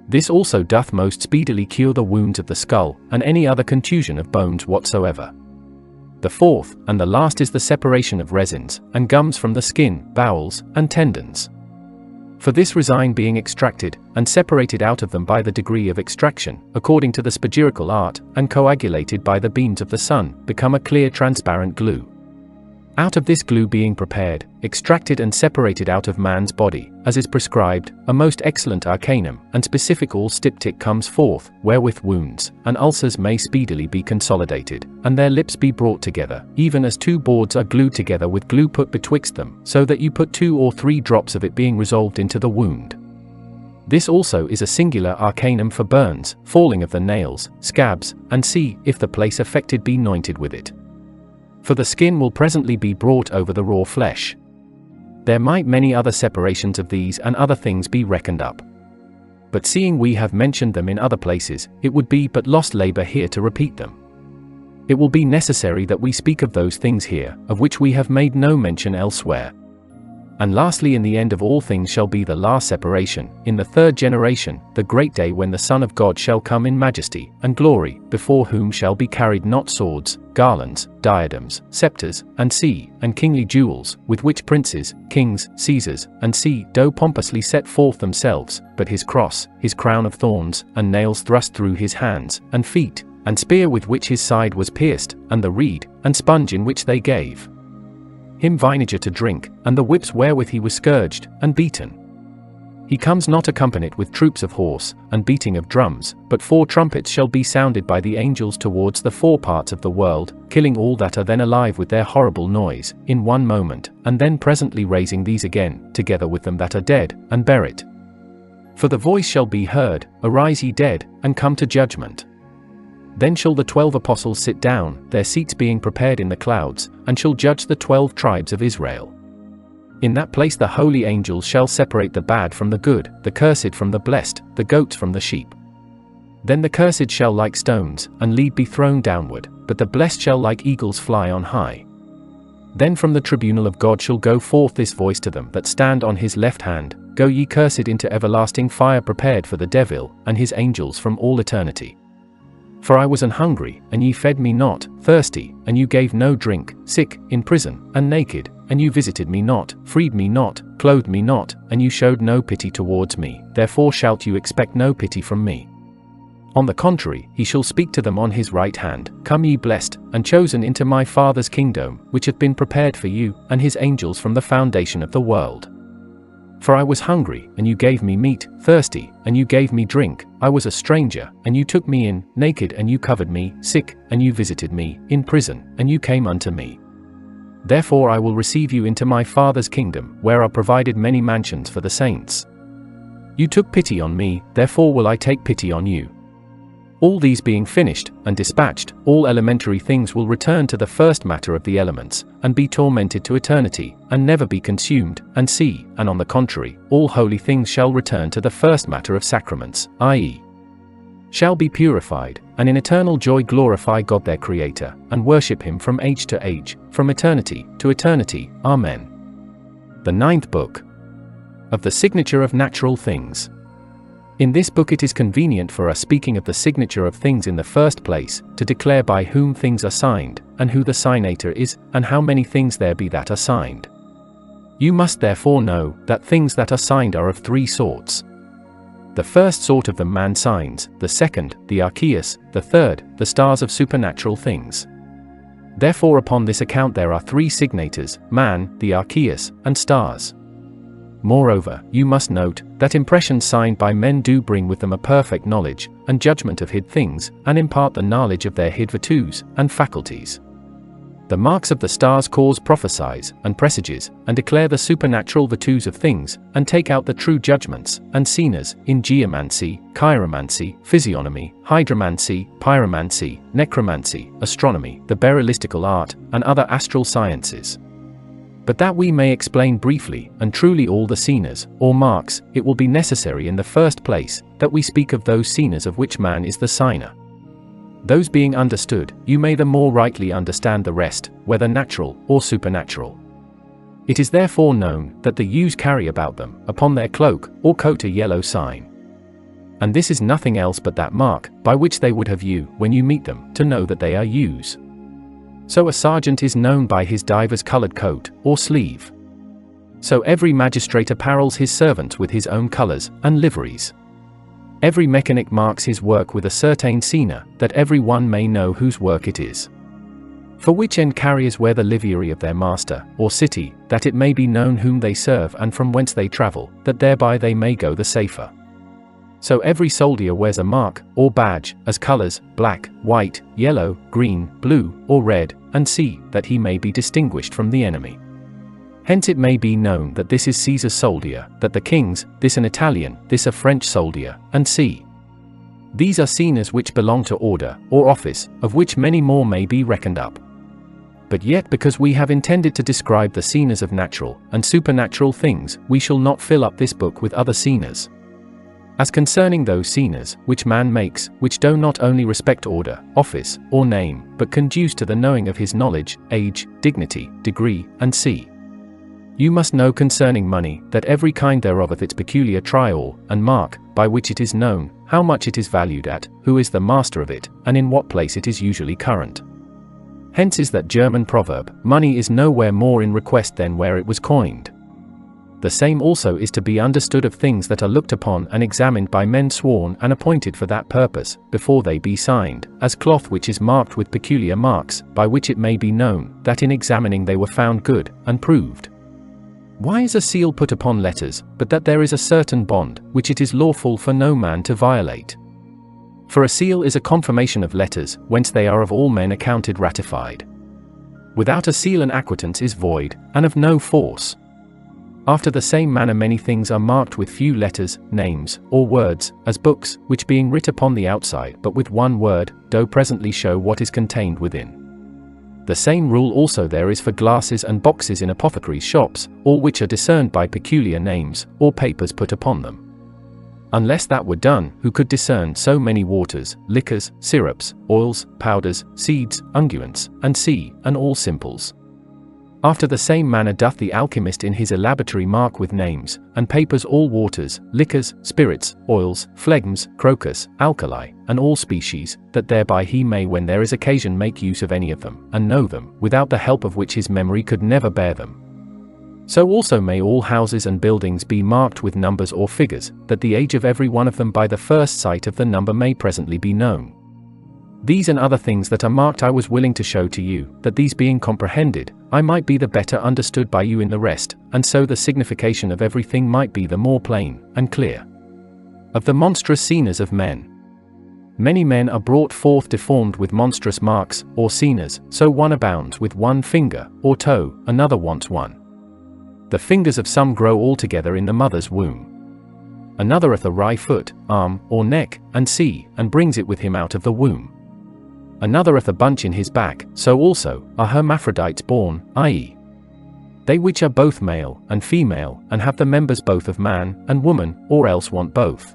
This also doth most speedily cure the wounds of the skull, and any other contusion of bones whatsoever. The fourth, and the last is the separation of resins, and gums from the skin, bowels, and tendons. For this resin being extracted, and separated out of them by the degree of extraction, according to the spagyrical art, and coagulated by the beams of the sun, become a clear transparent glue. Out of this glue being prepared, extracted and separated out of man's body, as is prescribed, a most excellent arcanum, and specific all styptic comes forth, wherewith wounds and ulcers may speedily be consolidated, and their lips be brought together, even as 2 boards are glued together with glue put betwixt them, so that you put 2 or 3 drops of it being resolved into the wound. This also is a singular arcanum for burns, falling of the nails, scabs, and if the place affected be anointed with it. For the skin will presently be brought over the raw flesh. There might many other separations of these and other things be reckoned up. But seeing we have mentioned them in other places, it would be but lost labor here to repeat them. It will be necessary that we speak of those things here, of which we have made no mention elsewhere. And lastly, in the end of all things shall be the last separation, in the 3rd generation, the great day when the Son of God shall come in majesty and glory, before whom shall be carried not swords, garlands, diadems, scepters, and kingly jewels, with which princes, kings, Caesars, and do pompously set forth themselves, but his cross, his crown of thorns, and nails thrust through his hands and feet, and spear with which his side was pierced, and the reed and sponge in which they gave him vinegar to drink, and the whips wherewith he was scourged and beaten. He comes not accompanied with troops of horse, and beating of drums, but 4 trumpets shall be sounded by the angels towards the 4 parts of the world, killing all that are then alive with their horrible noise, in one moment, and then presently raising these again, together with them that are dead, and bear it. For the voice shall be heard, Arise ye dead, and come to judgment. Then shall the 12 apostles sit down, their seats being prepared in the clouds, and shall judge the 12 tribes of Israel. In that place the holy angels shall separate the bad from the good, the cursed from the blessed, the goats from the sheep. Then the cursed shall like stones, and lead be thrown downward, but the blessed shall like eagles fly on high. Then from the tribunal of God shall go forth this voice to them that stand on his left hand, Go ye cursed into everlasting fire prepared for the devil, and his angels from all eternity. For I was an hungry, and ye fed me not, thirsty, and you gave no drink, sick, in prison, and naked, and you visited me not, freed me not, clothed me not, and you showed no pity towards me, therefore shalt you expect no pity from me. On the contrary, he shall speak to them on his right hand, Come ye blessed, and chosen into my Father's kingdom, which hath been prepared for you, and his angels from the foundation of the world. For I was hungry, and you gave me meat, thirsty, and you gave me drink, I was a stranger, and you took me in, naked, and you covered me, sick, and you visited me, in prison, and you came unto me. Therefore I will receive you into my Father's kingdom, where are provided many mansions for the saints. You took pity on me, therefore will I take pity on you. All these being finished, and dispatched, all elementary things will return to the first matter of the elements, and be tormented to eternity, and never be consumed, and see, and on the contrary, all holy things shall return to the first matter of sacraments, i.e., shall be purified, and in eternal joy glorify God their Creator, and worship Him from age to age, from eternity to eternity. Amen. The 9th Book of the Signature of Natural Things. In this book it is convenient for us, speaking of the signature of things in the first place, to declare by whom things are signed, and who the signator is, and how many things there be that are signed. You must therefore know that things that are signed are of 3 sorts. The first sort of them man signs, the second, the archeus, the third, the stars of supernatural things. Therefore upon this account there are 3 signators, man, the archeus, and stars. Moreover, you must note, that impressions signed by men do bring with them a perfect knowledge, and judgment of hid things, and impart the knowledge of their hid virtues, and faculties. The marks of the stars cause prophesies, and presages, and declare the supernatural virtues of things, and take out the true judgments, and signas, in geomancy, chiromancy, physiognomy, hydromancy, pyromancy, necromancy, astronomy, the berylistical art, and other astral sciences. But that we may explain briefly, and truly all the signas, or marks, it will be necessary in the first place, that we speak of those signas of which man is the signer. Those being understood, you may the more rightly understand the rest, whether natural or supernatural. It is therefore known, that the Jews carry about them, upon their cloak, or coat, a yellow sign. And this is nothing else but that mark, by which they would have you, when you meet them, to know that they are Jews. So a sergeant is known by his divers-coloured coat, or sleeve. So every magistrate apparels his servants with his own colours, and liveries. Every mechanic marks his work with a certain signa, that every one may know whose work it is. For which end carriers wear the livery of their master, or city, that it may be known whom they serve and from whence they travel, that thereby they may go the safer. So every soldier wears a mark, or badge, as colours, black, white, yellow, green, blue, or red, and see, that he may be distinguished from the enemy. Hence it may be known that this is Caesar's soldier, that the king's, this an Italian, this a French soldier, and see. These are signas which belong to order, or office, of which many more may be reckoned up. But yet because we have intended to describe the signas of natural and supernatural things, we shall not fill up this book with other signas. As concerning those signas, which man makes, which do not only respect order, office, or name, but conduce to the knowing of his knowledge, age, dignity, degree, and see. You must know concerning money, that every kind thereof hath its peculiar trial, and mark, by which it is known, how much it is valued at, who is the master of it, and in what place it is usually current. Hence is that German proverb, money is nowhere more in request than where it was coined. The same also is to be understood of things that are looked upon and examined by men sworn and appointed for that purpose, before they be signed, as cloth which is marked with peculiar marks, by which it may be known, that in examining they were found good, and proved. Why is a seal put upon letters, but that there is a certain bond, which it is lawful for no man to violate? For a seal is a confirmation of letters, whence they are of all men accounted ratified. Without a seal an acquittance is void, and of no force. After the same manner many things are marked with few letters, names, or words, as books, which being writ upon the outside but with one word, do presently show what is contained within. The same rule also there is for glasses and boxes in apothecaries' shops, all which are discerned by peculiar names, or papers put upon them. Unless that were done, who could discern so many waters, liquors, syrups, oils, powders, seeds, unguents, and see, and all simples? After the same manner doth the alchemist in his elaboratory mark with names, and papers all waters, liquors, spirits, oils, phlegms, crocus, alkali, and all species, that thereby he may when there is occasion make use of any of them, and know them, without the help of which his memory could never bear them. So also may all houses and buildings be marked with numbers or figures, that the age of every one of them by the first sight of the number may presently be known. These and other things that are marked I was willing to show to you, that these being comprehended, I might be the better understood by you in the rest, and so the signification of everything might be the more plain and clear. Of the monstrous senas of men. Many men are brought forth deformed with monstrous marks, or senas, so one abounds with one finger, or toe, another wants one. The fingers of some grow altogether in the mother's womb. Another hath a wry foot, arm, or neck, and see, and brings it with him out of the womb. Another hath a bunch in his back, so also are hermaphrodites born, i.e. they which are both male and female, and have the members both of man and woman, or else want both.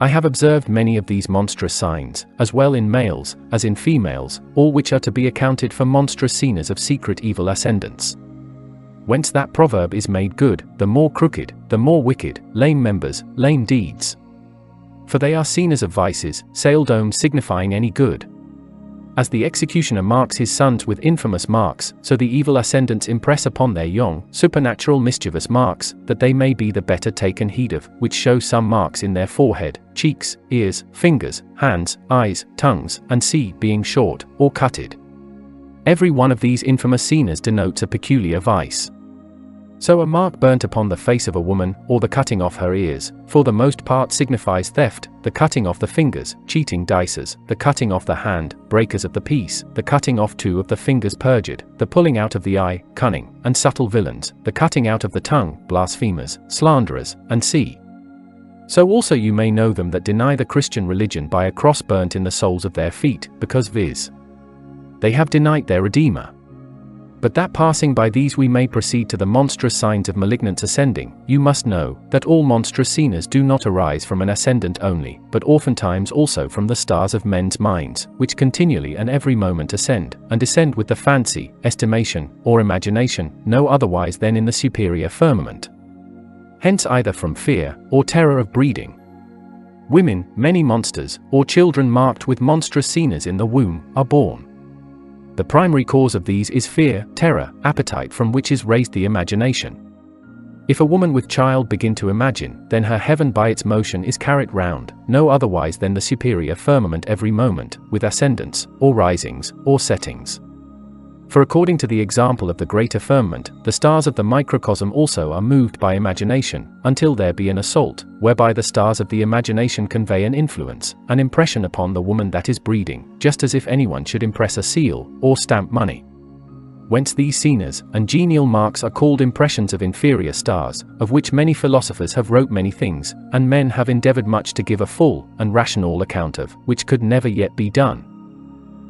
I have observed many of these monstrous signs, as well in males as in females, all which are to be accounted for monstrous senas of secret evil ascendants. Whence that proverb is made good, the more crooked, the more wicked, lame members, lame deeds. For they are senas of vices, sail domes signifying any good. As the executioner marks his sons with infamous marks, so the evil ascendants impress upon their young, supernatural mischievous marks, that they may be the better taken heed of, which show some marks in their forehead, cheeks, ears, fingers, hands, eyes, tongues, and see, being short, or cutted. Every one of these infamous senas denotes a peculiar vice. So a mark burnt upon the face of a woman, or the cutting off her ears, for the most part signifies theft, the cutting off the fingers, cheating dicers, the cutting off the hand, breakers of the peace, the cutting off two of the fingers perjured, the pulling out of the eye, cunning, and subtle villains, the cutting out of the tongue, blasphemers, slanderers, and see. So also you may know them that deny the Christian religion by a cross burnt in the soles of their feet, because viz. they have denied their Redeemer. But that passing by these we may proceed to the monstrous signs of malignance ascending, you must know, that all monstrous senas do not arise from an ascendant only, but oftentimes also from the stars of men's minds, which continually and every moment ascend, and descend with the fancy, estimation, or imagination, no otherwise than in the superior firmament. Hence either from fear, or terror of breeding. Women, many monsters, or children marked with monstrous senas in the womb, are born. The primary cause of these is fear, terror, appetite from which is raised the imagination. If a woman with child begin to imagine, then her heaven by its motion is carried round, no otherwise than the superior firmament every moment, with ascendants, or risings, or settings. For according to the example of the greater firmament, the stars of the microcosm also are moved by imagination, until there be an assault, whereby the stars of the imagination convey an influence, an impression upon the woman that is breeding, just as if anyone should impress a seal, or stamp money. Whence these senas and genial marks are called impressions of inferior stars, of which many philosophers have wrote many things, and men have endeavored much to give a full and rational account of, which could never yet be done.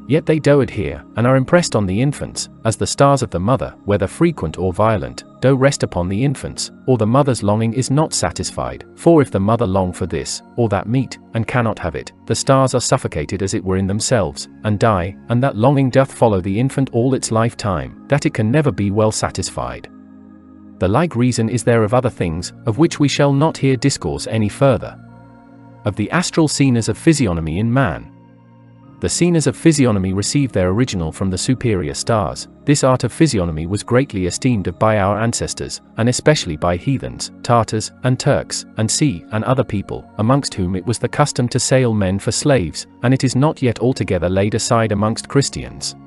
Yet they do adhere, and are impressed on the infants, as the stars of the mother, whether frequent or violent, do rest upon the infants, or the mother's longing is not satisfied, for if the mother long for this, or that meat, and cannot have it, the stars are suffocated as it were in themselves, and die, and that longing doth follow the infant all its lifetime, that it can never be well satisfied. The like reason is there of other things, of which we shall not here discourse any further. Of the astral senas of physiognomy in man. The senas of physiognomy received their original from the superior stars. This art of physiognomy was greatly esteemed of by our ancestors, and especially by heathens, Tartars, and Turks, and sea, and other people, amongst whom it was the custom to sale men for slaves, and it is not yet altogether laid aside amongst Christians.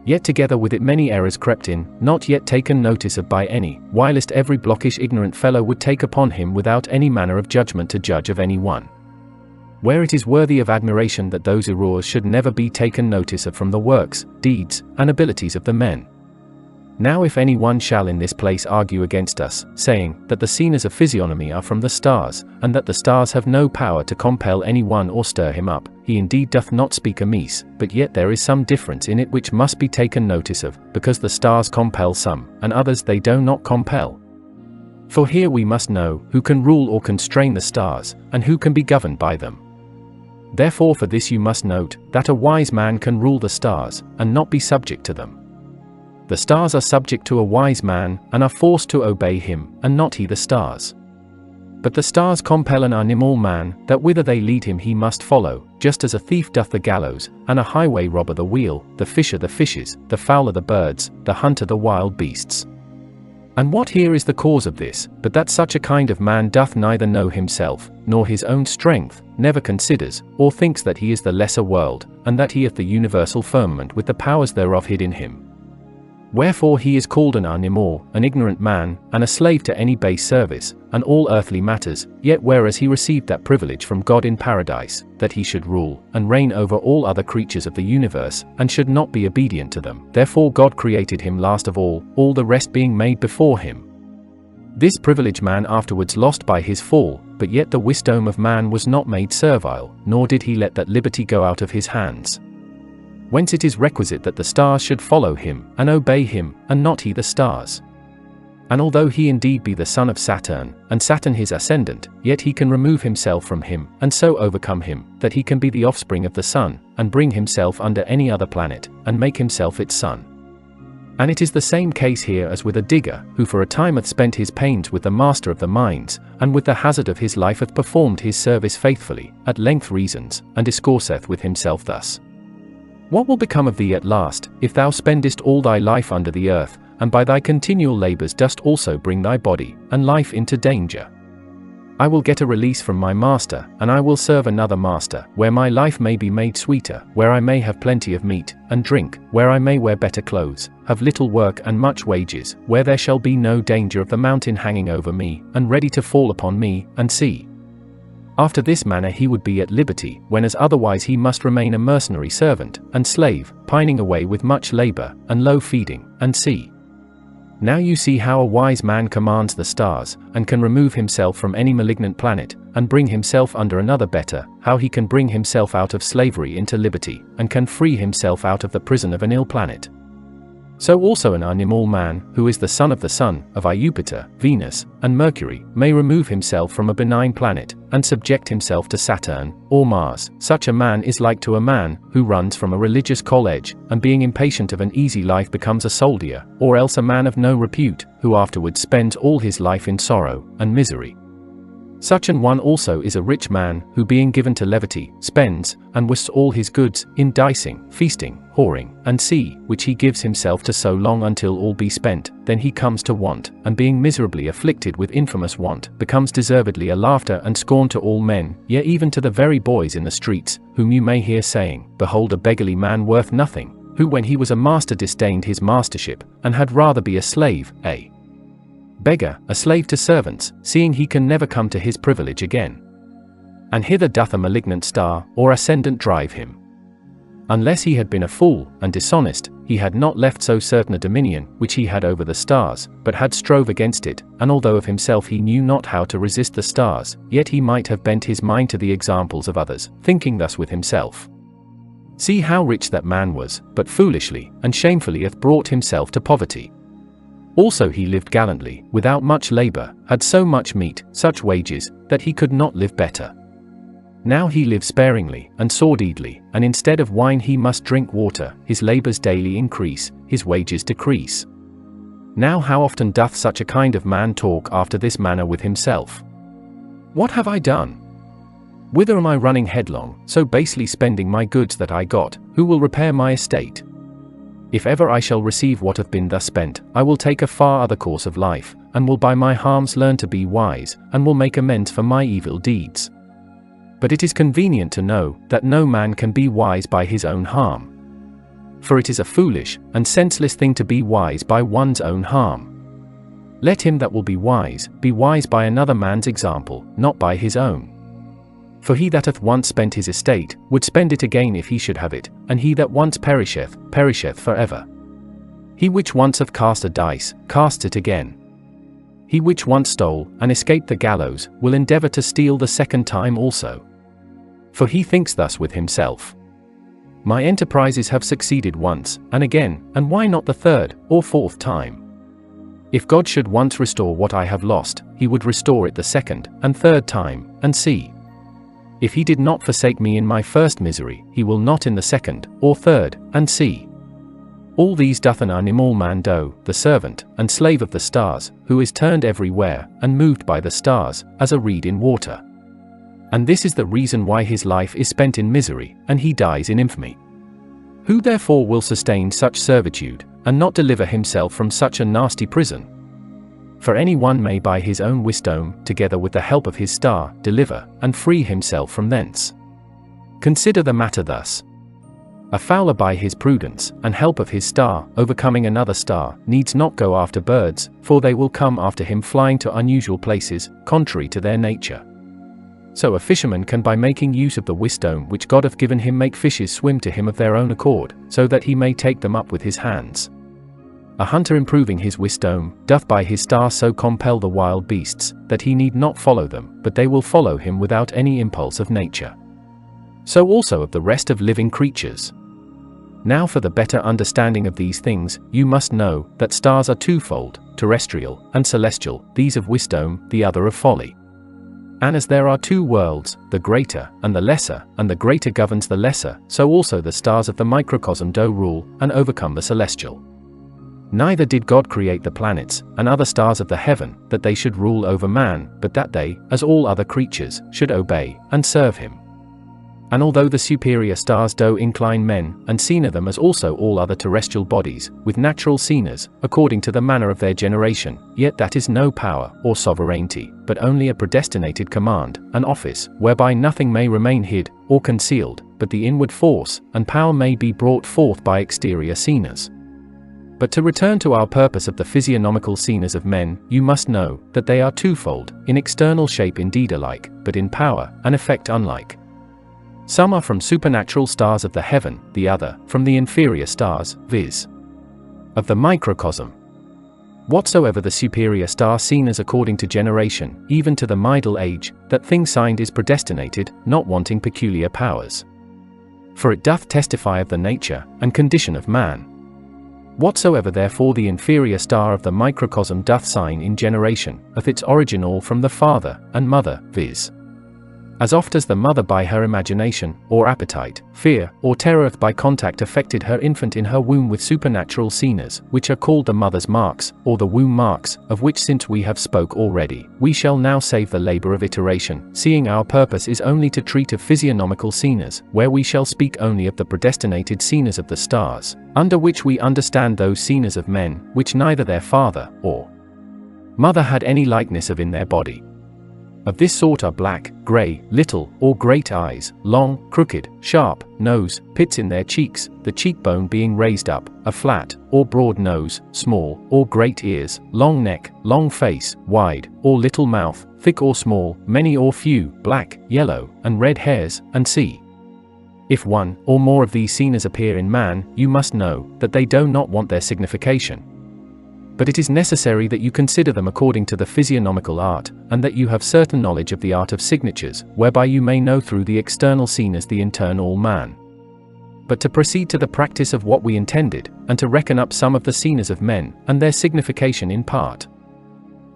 Yet together with it many errors crept in, not yet taken notice of by any, whilst every blockish ignorant fellow would take upon him without any manner of judgment to judge of any one. Where it is worthy of admiration that those errors should never be taken notice of from the works, deeds, and abilities of the men. Now if any one shall in this place argue against us, saying, that the senas of physiognomy are from the stars, and that the stars have no power to compel any one or stir him up, he indeed doth not speak amiss, but yet there is some difference in it which must be taken notice of, because the stars compel some, and others they do not compel. For here we must know, who can rule or constrain the stars, and who can be governed by them. Therefore for this you must note, that a wise man can rule the stars, and not be subject to them. The stars are subject to a wise man, and are forced to obey him, and not he the stars. But the stars compel an animal man, that whither they lead him he must follow, just as a thief doth the gallows, and a highway robber the wheel, the fisher the fishes, the fowler the birds, the hunter the wild beasts. And what here is the cause of this, but that such a kind of man doth neither know himself, nor his own strength, never considers, or thinks that he is the lesser world, and that he hath the universal firmament with the powers thereof hid in him. Wherefore he is called an animal, an ignorant man, and a slave to any base service, and all earthly matters, yet whereas he received that privilege from God in paradise, that he should rule, and reign over all other creatures of the universe, and should not be obedient to them, therefore God created him last of all the rest being made before him. This privilege man afterwards lost by his fall, but yet the wisdom of man was not made servile, nor did he let that liberty go out of his hands. Whence it is requisite that the stars should follow him, and obey him, and not he the stars. And although he indeed be the son of Saturn, and Saturn his ascendant, yet he can remove himself from him, and so overcome him, that he can be the offspring of the sun, and bring himself under any other planet, and make himself its son. And it is the same case here as with a digger, who for a time hath spent his pains with the master of the mines, and with the hazard of his life hath performed his service faithfully, at length reasons, and discourseth with himself thus: What will become of thee at last, if thou spendest all thy life under the earth, and by thy continual labours dost also bring thy body and life into danger? I will get a release from my master, and I will serve another master, where my life may be made sweeter, where I may have plenty of meat and drink, where I may wear better clothes, have little work and much wages, where there shall be no danger of the mountain hanging over me, and ready to fall upon me, and see. After this manner he would be at liberty, whenas otherwise he must remain a mercenary servant, and slave, pining away with much labour, and low feeding, and see. Now you see how a wise man commands the stars, and can remove himself from any malignant planet, and bring himself under another better, how he can bring himself out of slavery into liberty, and can free himself out of the prison of an ill planet. So also an animal man, who is the son of the sun, of Jupiter, Venus, and Mercury, may remove himself from a benign planet, and subject himself to Saturn, or Mars. Such a man is like to a man, who runs from a religious college, and being impatient of an easy life becomes a soldier, or else a man of no repute, who afterwards spends all his life in sorrow and misery. Such an one also is a rich man, who being given to levity, spends, and wastes all his goods, in dicing, feasting, whoring, and sea, which he gives himself to so long until all be spent, then he comes to want, and being miserably afflicted with infamous want, becomes deservedly a laughter and scorn to all men, yea even to the very boys in the streets, whom you may hear saying, Behold a beggarly man worth nothing, who when he was a master disdained his mastership, and had rather be a slave, a beggar, a slave to servants, seeing he can never come to his privilege again. And hither doth a malignant star, or ascendant drive him. Unless he had been a fool, and dishonest, he had not left so certain a dominion, which he had over the stars, but had strove against it, and although of himself he knew not how to resist the stars, yet he might have bent his mind to the examples of others, thinking thus with himself: See how rich that man was, but foolishly, and shamefully hath brought himself to poverty. Also he lived gallantly, without much labour, had so much meat, such wages, that he could not live better. Now he lives sparingly, and sordidly, and instead of wine he must drink water, his labours daily increase, his wages decrease. Now how often doth such a kind of man talk after this manner with himself? What have I done? Whither am I running headlong, so basely spending my goods that I got? Who will repair my estate? If ever I shall receive what hath been thus spent, I will take a far other course of life, and will by my harms learn to be wise, and will make amends for my evil deeds. But it is convenient to know, that no man can be wise by his own harm. For it is a foolish and senseless thing to be wise by one's own harm. Let him that will be wise by another man's example, not by his own. For he that hath once spent his estate, would spend it again if he should have it, and he that once perisheth, perisheth for ever. He which once hath cast a dice, casts it again. He which once stole, and escaped the gallows, will endeavour to steal the second time also. For he thinks thus with himself: My enterprises have succeeded once, and again, and why not the third, or fourth time? If God should once restore what I have lost, he would restore it the second, and third time, and see. If he did not forsake me in my first misery, he will not in the second, or third, and see. All these doth an animal man do, the servant, and slave of the stars, who is turned everywhere, and moved by the stars, as a reed in water. And this is the reason why his life is spent in misery, and he dies in infamy. Who therefore will sustain such servitude, and not deliver himself from such a nasty prison? For any one may by his own wisdom, together with the help of his star, deliver, and free himself from thence. Consider the matter thus. A fowler by his prudence, and help of his star, overcoming another star, needs not go after birds, for they will come after him flying to unusual places, contrary to their nature. So a fisherman can by making use of the wisdom which God hath given him make fishes swim to him of their own accord, so that he may take them up with his hands. A hunter improving his wisdom, doth by his star so compel the wild beasts, that he need not follow them, but they will follow him without any impulse of nature. So also of the rest of living creatures. Now for the better understanding of these things, you must know, that stars are twofold, terrestrial, and celestial, these of wisdom, the other of folly. And as there are two worlds, the greater, and the lesser, and the greater governs the lesser, so also the stars of the microcosm do rule, and overcome the celestial. Neither did God create the planets, and other stars of the heaven, that they should rule over man, but that they, as all other creatures, should obey, and serve him. And although the superior stars do incline men, and seena them as also all other terrestrial bodies, with natural seeners, according to the manner of their generation, yet that is no power, or sovereignty, but only a predestinated command, an office, whereby nothing may remain hid, or concealed, but the inward force, and power may be brought forth by exterior seeners. But to return to our purpose of the physiognomical seeners of men, you must know, that they are twofold, in external shape indeed alike, but in power, and effect unlike. Some are from supernatural stars of the heaven, the other, from the inferior stars, viz. of the microcosm. Whatsoever the superior star seeners according to generation, even to the middle age, that thing signed is predestinated, not wanting peculiar powers. For it doth testify of the nature, and condition of man. Whatsoever therefore the inferior star of the microcosm doth sign in generation, of its origin all from the father, and mother, viz. As oft as the mother by her imagination, or appetite, fear, or terror by contact affected her infant in her womb with supernatural seeners, which are called the mother's marks, or the womb marks, of which since we have spoke already, we shall now save the labor of iteration, seeing our purpose is only to treat of physiognomical seeners, where we shall speak only of the predestinated seeners of the stars, under which we understand those seeners of men, which neither their father, or mother had any likeness of in their body. Of this sort are black, grey, little, or great eyes, long, crooked, sharp, nose, pits in their cheeks, the cheekbone being raised up, a flat, or broad nose, small, or great ears, long neck, long face, wide, or little mouth, thick or small, many or few, black, yellow, and red hairs, and c. If one, or more of these seeners appear in man, you must know, that they do not want their signification. But it is necessary that you consider them according to the physiognomical art, and that you have certain knowledge of the art of signatures, whereby you may know through the external seeners the internal man. But to proceed to the practice of what we intended, and to reckon up some of the seeners of men, and their signification in part.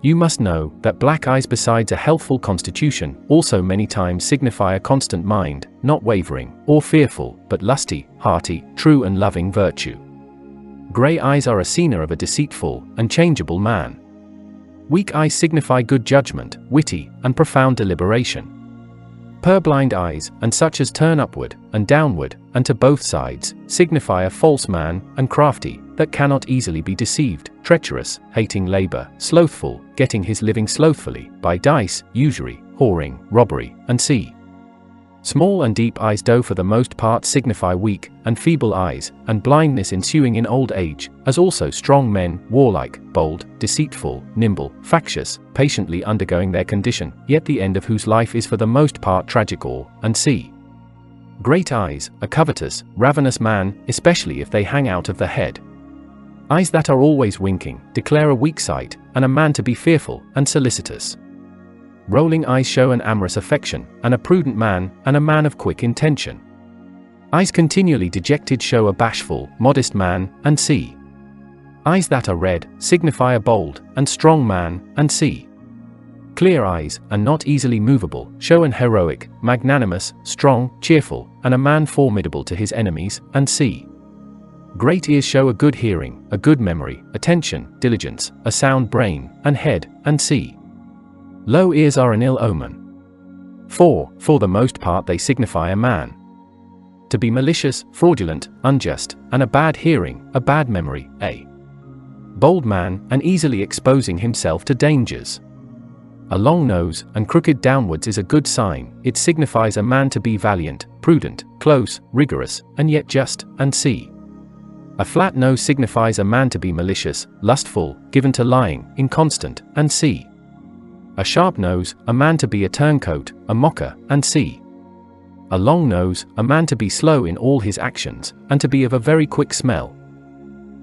You must know, that black eyes besides a healthful constitution, also many times signify a constant mind, not wavering, or fearful, but lusty, hearty, true and loving virtue. Grey eyes are a seener of a deceitful, and changeable man. Weak eyes signify good judgment, witty, and profound deliberation. Purblind eyes, and such as turn upward, and downward, and to both sides, signify a false man, and crafty, that cannot easily be deceived, treacherous, hating labor, slothful, getting his living slothfully, by dice, usury, whoring, robbery, and c. Small and deep eyes do for the most part signify weak, and feeble eyes, and blindness ensuing in old age, as also strong men, warlike, bold, deceitful, nimble, factious, patiently undergoing their condition, yet the end of whose life is for the most part tragical, and c. Great eyes, a covetous, ravenous man, especially if they hang out of the head. Eyes that are always winking, declare a weak sight, and a man to be fearful, and solicitous. Rolling eyes show an amorous affection, and a prudent man, and a man of quick intention. Eyes continually dejected show a bashful, modest man, and c. Eyes that are red, signify a bold, and strong man, and c. Clear eyes, and not easily movable, show an heroic, magnanimous, strong, cheerful, and a man formidable to his enemies, and c. Great ears show a good hearing, a good memory, attention, diligence, a sound brain, and head, and c. Low ears are an ill omen. For the most part they signify a man to be malicious, fraudulent, unjust, and a bad hearing, a bad memory, a bold man, and easily exposing himself to dangers. A long nose, and crooked downwards is a good sign, it signifies a man to be valiant, prudent, close, rigorous, and yet just, and c. A flat nose signifies a man to be malicious, lustful, given to lying, inconstant, and c. A sharp nose, a man to be a turncoat, a mocker, and c. A long nose, a man to be slow in all his actions, and to be of a very quick smell.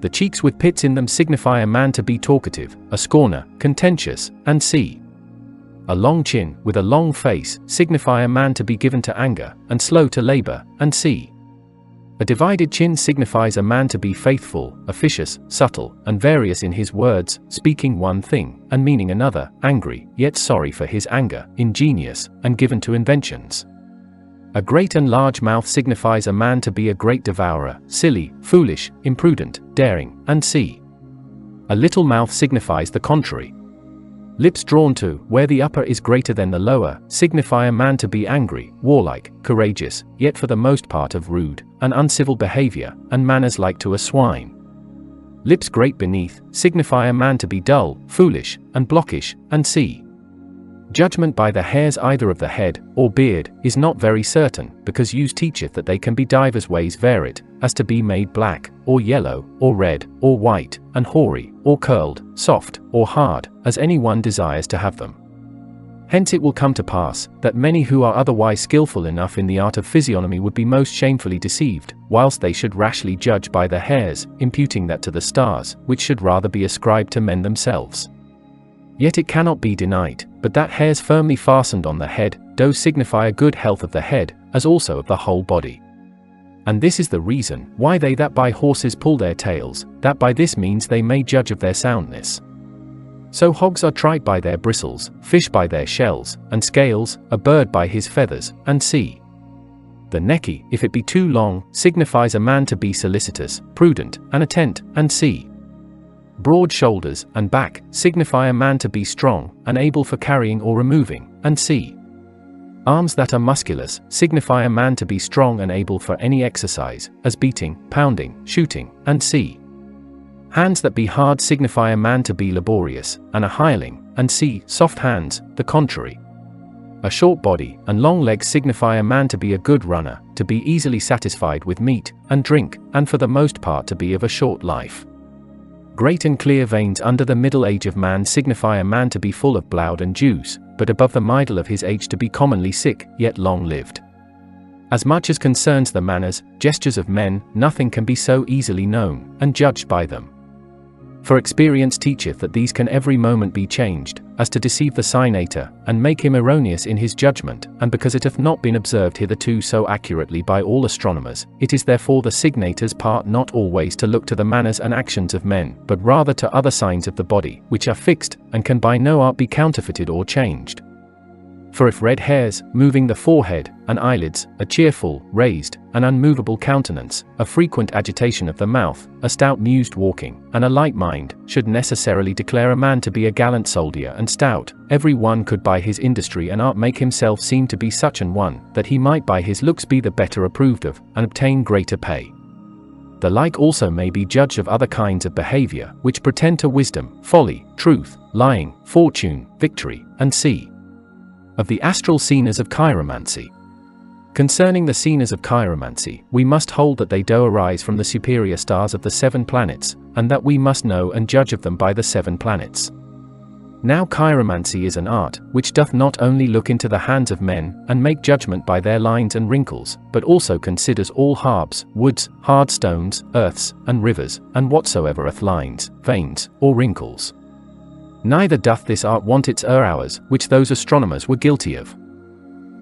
The cheeks with pits in them signify a man to be talkative, a scorner, contentious, and c. A long chin, with a long face, signify a man to be given to anger, and slow to labor, and c. A divided chin signifies a man to be faithful, officious, subtle, and various in his words, speaking one thing, and meaning another, angry, yet sorry for his anger, ingenious, and given to inventions. A great and large mouth signifies a man to be a great devourer, silly, foolish, imprudent, daring, and c. A little mouth signifies the contrary. Lips drawn to, where the upper is greater than the lower, signify a man to be angry, warlike, courageous, yet for the most part of rude, and uncivil behavior, and manners like to a swine. Lips great beneath, signify a man to be dull, foolish, and blockish, and c. Judgment by the hairs either of the head, or beard, is not very certain, because use teacheth that they can be divers ways varied, as to be made black, or yellow, or red, or white, and hoary, or curled, soft, or hard, as any one desires to have them. Hence it will come to pass, that many who are otherwise skillful enough in the art of physiognomy would be most shamefully deceived, whilst they should rashly judge by the hairs, imputing that to the stars, which should rather be ascribed to men themselves. Yet it cannot be denied, but that hairs firmly fastened on the head, do signify a good health of the head, as also of the whole body. And this is the reason, why they that buy horses pull their tails, that by this means they may judge of their soundness. So hogs are tried by their bristles, fish by their shells, and scales, a bird by his feathers, and c. The necky, if it be too long, signifies a man to be solicitous, prudent, and attent, and c. Broad shoulders, and back, signify a man to be strong, and able for carrying or removing, and c. Arms that are musculous, signify a man to be strong and able for any exercise, as beating, pounding, shooting, and c. Hands that be hard signify a man to be laborious, and a hireling, and c. Soft hands, the contrary. A short body, and long legs signify a man to be a good runner, to be easily satisfied with meat, and drink, and for the most part to be of a short life. Great and clear veins under the middle age of man signify a man to be full of blood and juice, but above the middle of his age to be commonly sick, yet long-lived. As much as concerns the manners, gestures of men, nothing can be so easily known, and judged by them. For experience teacheth that these can every moment be changed, as to deceive the signator, and make him erroneous in his judgment, and because it hath not been observed hitherto so accurately by all astronomers, it is therefore the signator's part not always to look to the manners and actions of men, but rather to other signs of the body, which are fixed, and can by no art be counterfeited or changed. For if red hairs, moving the forehead, and eyelids, a cheerful, raised, and unmovable countenance, a frequent agitation of the mouth, a stout mused walking, and a light mind, should necessarily declare a man to be a gallant soldier and stout, every one could by his industry and art make himself seem to be such an one, that he might by his looks be the better approved of, and obtain greater pay. The like also may be judged of other kinds of behavior, which pretend to wisdom, folly, truth, lying, fortune, victory, and c. Of the astral scenes of chiromancy. Concerning the scenes of chiromancy, we must hold that they do arise from the superior stars of the 7 planets, and that we must know and judge of them by the 7 planets. Now chiromancy is an art, which doth not only look into the hands of men, and make judgment by their lines and wrinkles, but also considers all herbs, woods, hard stones, earths, and rivers, and whatsoever hath lines, veins, or wrinkles. Neither doth this art want its hours, which those astronomers were guilty of.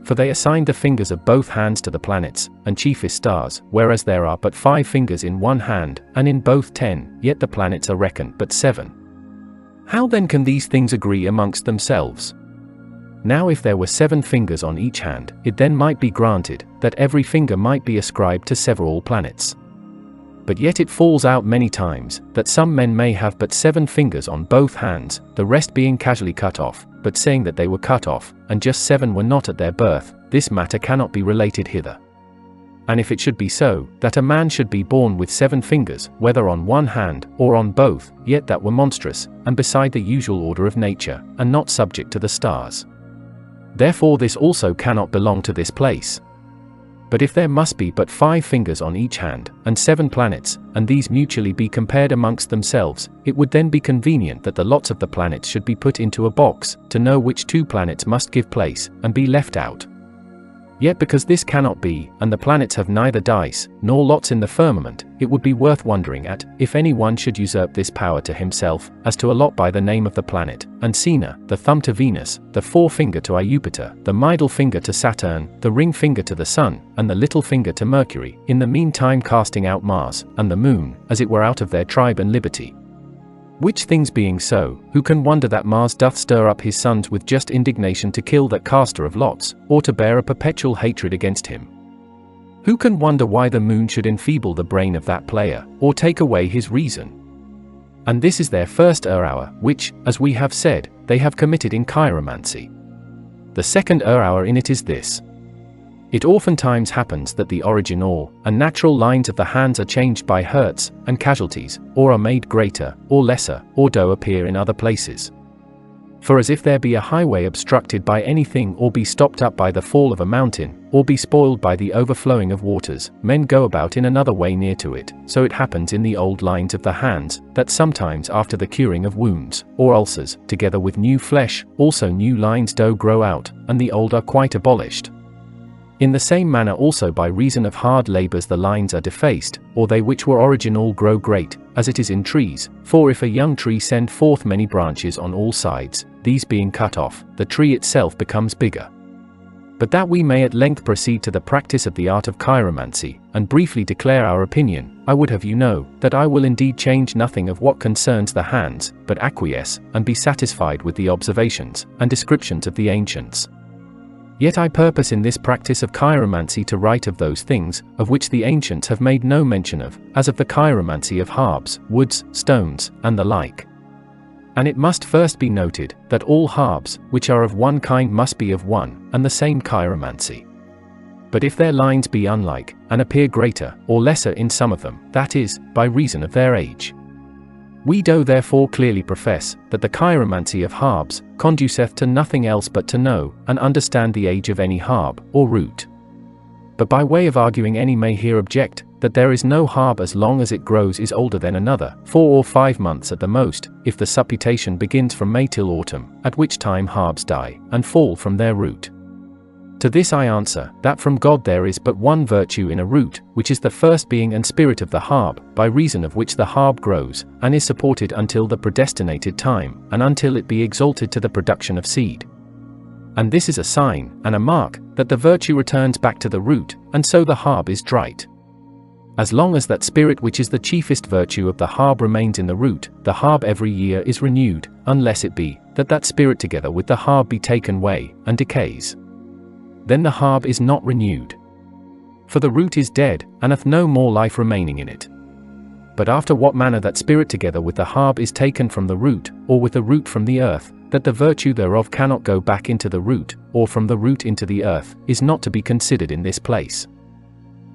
For they assigned the fingers of both hands to the planets, and chiefest stars, whereas there are but 5 fingers in one hand, and in both 10, yet the planets are reckoned but 7. How then can these things agree amongst themselves? Now if there were 7 fingers on each hand, it then might be granted, that every finger might be ascribed to several planets. But yet it falls out many times, that some men may have but 7 fingers on both hands, the rest being casually cut off, but saying that they were cut off, and just 7 were not at their birth. This matter cannot be related hither. And if it should be so, that a man should be born with 7 fingers, whether on one hand, or on both, yet that were monstrous, and beside the usual order of nature, and not subject to the stars. Therefore this also cannot belong to this place. But if there must be but 5 fingers on each hand, and 7 planets, and these mutually be compared amongst themselves, it would then be convenient that the lots of the planets should be put into a box, to know which 2 planets must give place, and be left out. Yet because this cannot be, and the planets have neither dice, nor lots in the firmament, it would be worth wondering at, if any one should usurp this power to himself, as to allot by the name of the planet, and Sina, the thumb to Venus, the forefinger to Jupiter, the middle finger to Saturn, the ring finger to the Sun, and the little finger to Mercury, in the meantime casting out Mars, and the Moon, as it were out of their tribe and liberty. Which things being so, who can wonder that Mars doth stir up his sons with just indignation to kill that caster of lots, or to bear a perpetual hatred against him? Who can wonder why the Moon should enfeeble the brain of that player, or take away his reason? And this is their first hour, which, as we have said, they have committed in chiromancy. The second hour in it is this. It oftentimes happens that the original and natural lines of the hands are changed by hurts and casualties, or are made greater, or lesser, or do appear in other places. For as if there be a highway obstructed by anything, or be stopped up by the fall of a mountain, or be spoiled by the overflowing of waters, men go about in another way near to it, so it happens in the old lines of the hands, that sometimes after the curing of wounds, or ulcers, together with new flesh, also new lines do grow out, and the old are quite abolished. In the same manner also by reason of hard labours the lines are defaced, or they which were original grow great, as it is in trees, for if a young tree send forth many branches on all sides, these being cut off, the tree itself becomes bigger. But that we may at length proceed to the practice of the art of chiromancy, and briefly declare our opinion, I would have you know, that I will indeed change nothing of what concerns the hands, but acquiesce, and be satisfied with the observations, and descriptions of the ancients. Yet I purpose in this practice of chiromancy to write of those things, of which the ancients have made no mention of, as of the chiromancy of herbs, woods, stones, and the like. And it must first be noted, that all herbs, which are of one kind must be of one, and the same chiromancy. But if their lines be unlike, and appear greater, or lesser in some of them, that is, by reason of their age. We do therefore clearly profess, that the chiromancy of herbs, conduceth to nothing else but to know, and understand the age of any herb, or root. But by way of arguing any may here object, that there is no herb as long as it grows is older than another, 4 or 5 months at the most, if the supputation begins from May till autumn, at which time herbs die, and fall from their root. To this I answer, that from God there is but one virtue in a root, which is the first being and spirit of the herb, by reason of which the herb grows, and is supported until the predestinated time, and until it be exalted to the production of seed. And this is a sign, and a mark, that the virtue returns back to the root, and so the herb is right. As long as that spirit which is the chiefest virtue of the herb remains in the root, the herb every year is renewed, unless it be, that spirit together with the herb be taken away, and decays. Then the herb is not renewed. For the root is dead, and hath no more life remaining in it. But after what manner that spirit together with the herb is taken from the root, or with the root from the earth, that the virtue thereof cannot go back into the root, or from the root into the earth, is not to be considered in this place.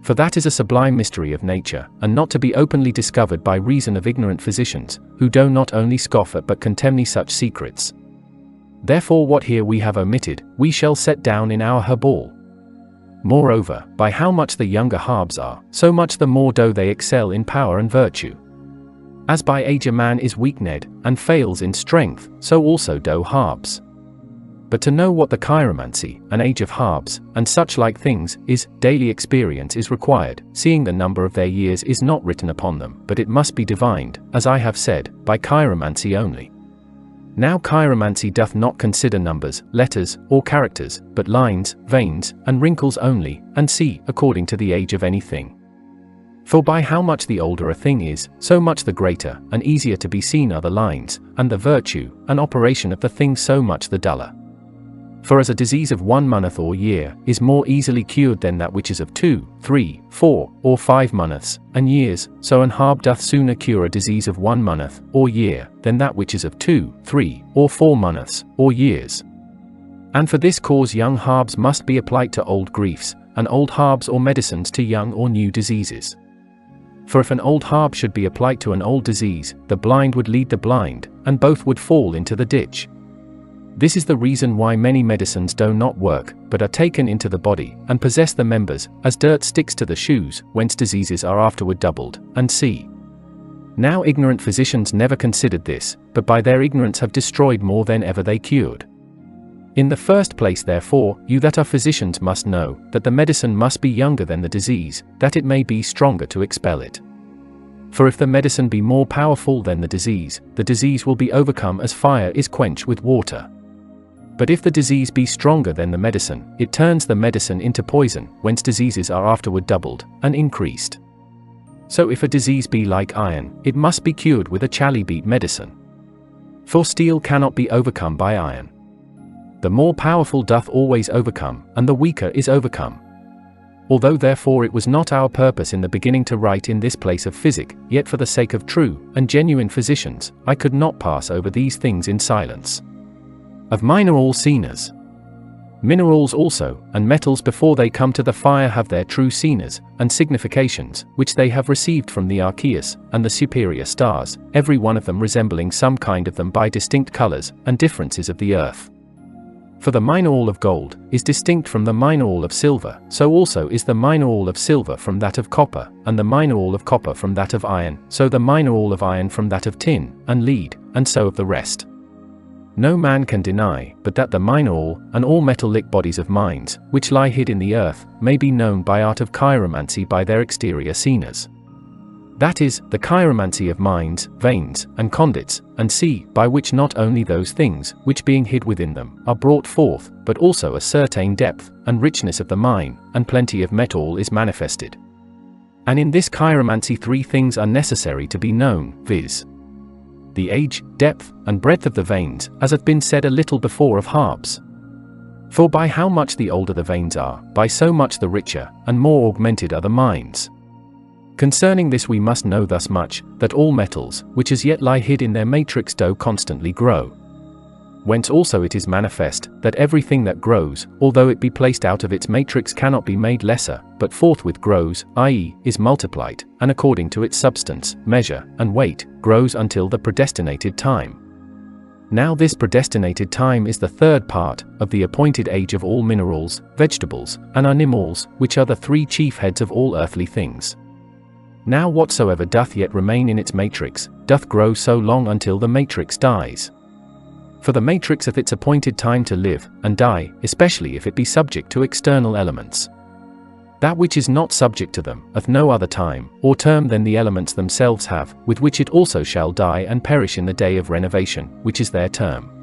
For that is a sublime mystery of nature, and not to be openly discovered by reason of ignorant physicians, who do not only scoff at but contemn such secrets. Therefore what here we have omitted, we shall set down in our herbal. Moreover, by how much the younger herbs are, so much the more do they excel in power and virtue. As by age a man is weak-kned, and fails in strength, so also do herbs. But to know what the chiromancy, and age of herbs, and such like things, is, daily experience is required, seeing the number of their years is not written upon them, but it must be divined, as I have said, by chiromancy only. Now chiromancy doth not consider numbers, letters, or characters, but lines, veins, and wrinkles only, and see, according to the age of anything. For by how much the older a thing is, so much the greater, and easier to be seen are the lines, and the virtue, and operation of the thing so much the duller. For as a disease of 1 month or year, is more easily cured than that which is of 2, 3, 4, or 5 months, and years, so an herb doth sooner cure a disease of 1 month, or year, than that which is of 2, 3, or 4 months, or years. And for this cause young herbs must be applied to old griefs, and old herbs or medicines to young or new diseases. For if an old herb should be applied to an old disease, the blind would lead the blind, and both would fall into the ditch. This is the reason why many medicines do not work, but are taken into the body, and possess the members, as dirt sticks to the shoes, whence diseases are afterward doubled, and see. Now ignorant physicians never considered this, but by their ignorance have destroyed more than ever they cured. In the first place therefore, you that are physicians must know, that the medicine must be younger than the disease, that it may be stronger to expel it. For if the medicine be more powerful than the disease will be overcome as fire is quenched with water. But if the disease be stronger than the medicine, it turns the medicine into poison, whence diseases are afterward doubled, and increased. So if a disease be like iron, it must be cured with a chalybeate medicine. For steel cannot be overcome by iron. The more powerful doth always overcome, and the weaker is overcome. Although therefore it was not our purpose in the beginning to write in this place of physic, yet for the sake of true and genuine physicians, I could not pass over these things in silence. Of mineral sinas. Minerals also, and metals before they come to the fire have their true sinas, and significations, which they have received from the archeus, and the superior stars, every one of them resembling some kind of them by distinct colors, and differences of the earth. For the mineral of gold is distinct from the mineral of silver, so also is the mineral of silver from that of copper, and the mineral of copper from that of iron, so the mineral of iron from that of tin, and lead, and so of the rest. No man can deny, but that the mineral, and all metallic bodies of mines, which lie hid in the earth, may be known by art of chiromancy by their exterior sinas. That is, the chiromancy of mines, veins, and conduits, and see, by which not only those things, which being hid within them, are brought forth, but also a certain depth, and richness of the mine, and plenty of metal is manifested. And in this chiromancy 3 things are necessary to be known, viz. The age, depth, and breadth of the veins, as hath been said a little before of harps. For by how much the older the veins are, by so much the richer, and more augmented are the mines. Concerning this we must know thus much, that all metals, which as yet lie hid in their matrix do constantly grow. Whence also it is manifest, that everything that grows, although it be placed out of its matrix cannot be made lesser, but forthwith grows, i.e., is multiplied, and according to its substance, measure, and weight, grows until the predestinated time. Now this predestinated time is the 3rd part, of the appointed age of all minerals, vegetables, and animals, which are the 3 chief heads of all earthly things. Now whatsoever doth yet remain in its matrix, doth grow so long until the matrix dies. For the matrix hath its appointed time to live, and die, especially if it be subject to external elements. That which is not subject to them, hath no other time, or term than the elements themselves have, with which it also shall die and perish in the day of renovation, which is their term.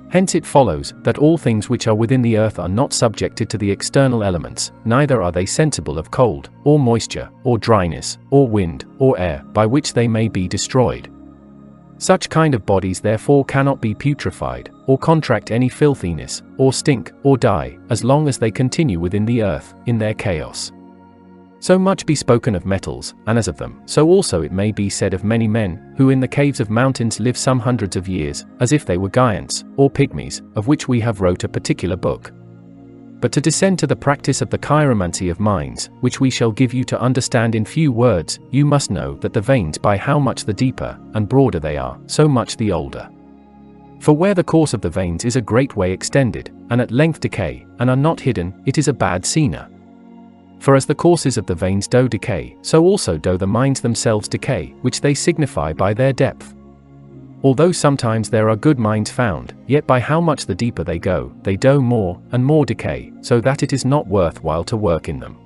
Hence it follows, that all things which are within the earth are not subjected to the external elements, neither are they sensible of cold, or moisture, or dryness, or wind, or air, by which they may be destroyed. Such kind of bodies therefore cannot be putrefied, or contract any filthiness, or stink, or die, as long as they continue within the earth, in their chaos. So much be spoken of metals, and as of them, so also it may be said of many men, who in the caves of mountains live some hundreds of years, as if they were giants, or pygmies, of which we have wrote a particular book. But to descend to the practice of the chiromancy of mines, which we shall give you to understand in few words, you must know that the veins by how much the deeper, and broader they are, so much the older. For where the course of the veins is a great way extended, and at length decay, and are not hidden, it is a bad sina. For as the courses of the veins do decay, so also do the mines themselves decay, which they signify by their depth. Although sometimes there are good mines found, yet by how much the deeper they go, they do more, and more decay, so that it is not worth while to work in them.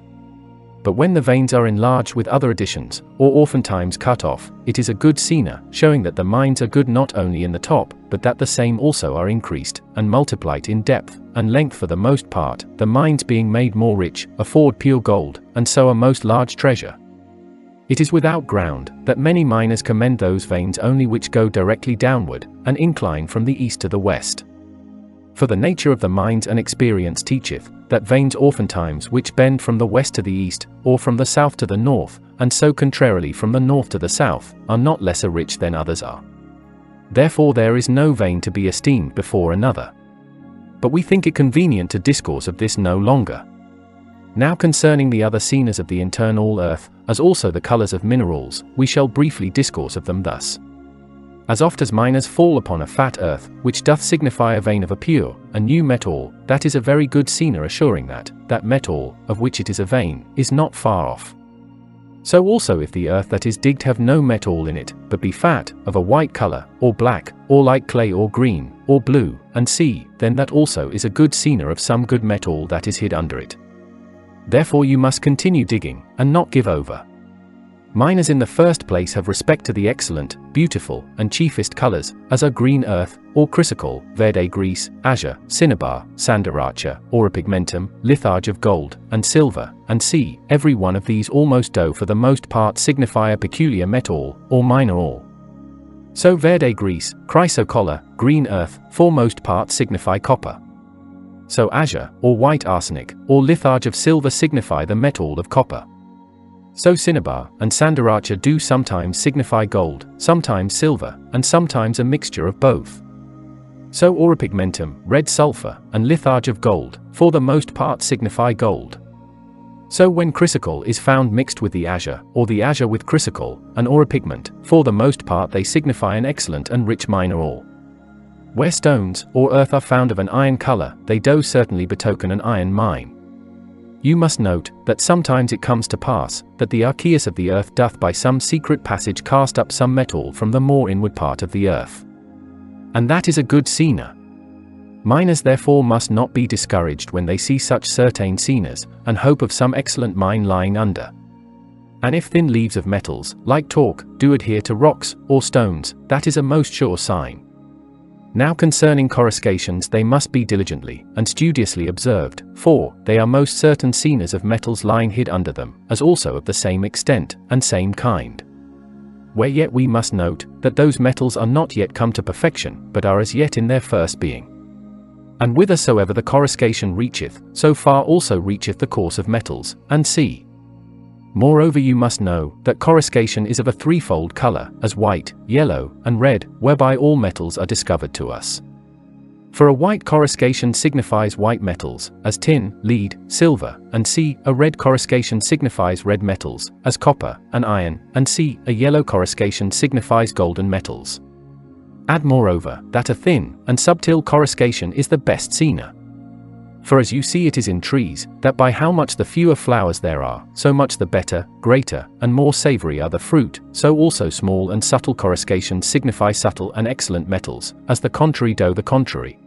But when the veins are enlarged with other additions, or oftentimes cut off, it is a good sina, showing that the mines are good not only in the top, but that the same also are increased, and multiplied in depth, and length for the most part, the mines being made more rich, afford pure gold, and so a most large treasure. It is without ground, that many miners commend those veins only which go directly downward, and incline from the east to the west. For the nature of the mines and experience teacheth, that veins oftentimes which bend from the west to the east, or from the south to the north, and so contrarily from the north to the south, are not lesser rich than others are. Therefore there is no vein to be esteemed before another. But we think it convenient to discourse of this no longer. Now concerning the other sinas of the internal earth, as also the colors of minerals, we shall briefly discourse of them thus. As oft as miners fall upon a fat earth, which doth signify a vein of a pure, a new metal, that is a very good signer, assuring that metal, of which it is a vein, is not far off. So also if the earth that is digged have no metal in it, but be fat, of a white colour, or black, or like clay, or green, or blue, and see, then that also is a good signer of some good metal that is hid under it. Therefore you must continue digging, and not give over. Miners in the first place have respect to the excellent, beautiful, and chiefest colours, as are green earth, or chrysocoll, verde gris, azure, cinnabar, sandaracha, auripigmentum, litharge of gold, and silver, and see, every one of these almost do for the most part signify a peculiar metal, or minor ore. So verde gris, chrysocolla, green earth, for most part signify copper. So azure, or white arsenic, or litharge of silver signify the metal of copper. So cinnabar and sandaracha do sometimes signify gold, sometimes silver, and sometimes a mixture of both. So auripigmentum, red sulfur, and litharge of gold, for the most part signify gold. So when chrysocoll is found mixed with the azure, or the azure with chrysocoll, and auripigment, for the most part they signify an excellent and rich minor ore. Where stones, or earth are found of an iron colour, they do certainly betoken an iron mine. You must note, that sometimes it comes to pass, that the archeus of the earth doth by some secret passage cast up some metal from the more inward part of the earth. And that is a good signer. Miners therefore must not be discouraged when they see such certain signers, and hope of some excellent mine lying under. And if thin leaves of metals, like talc, do adhere to rocks, or stones, that is a most sure sign. Now concerning coruscations they must be diligently and studiously observed, for they are most certain signers of metals lying hid under them, as also of the same extent, and same kind. Where yet we must note, that those metals are not yet come to perfection, but are as yet in their first being. And whithersoever the coruscation reacheth, so far also reacheth the course of metals, and see. Moreover you must know, that coruscation is of a threefold colour, as white, yellow, and red, whereby all metals are discovered to us. For a white coruscation signifies white metals, as tin, lead, silver, and see, a red coruscation signifies red metals, as copper, and iron, and see, a yellow coruscation signifies golden metals. Add moreover, that a thin, and subtle coruscation is the best signer. For as you see it is in trees, that by how much the fewer flowers there are, so much the better, greater, and more savoury are the fruit, so also small and subtle coruscations signify subtle and excellent metals, as the contrary do the contrary.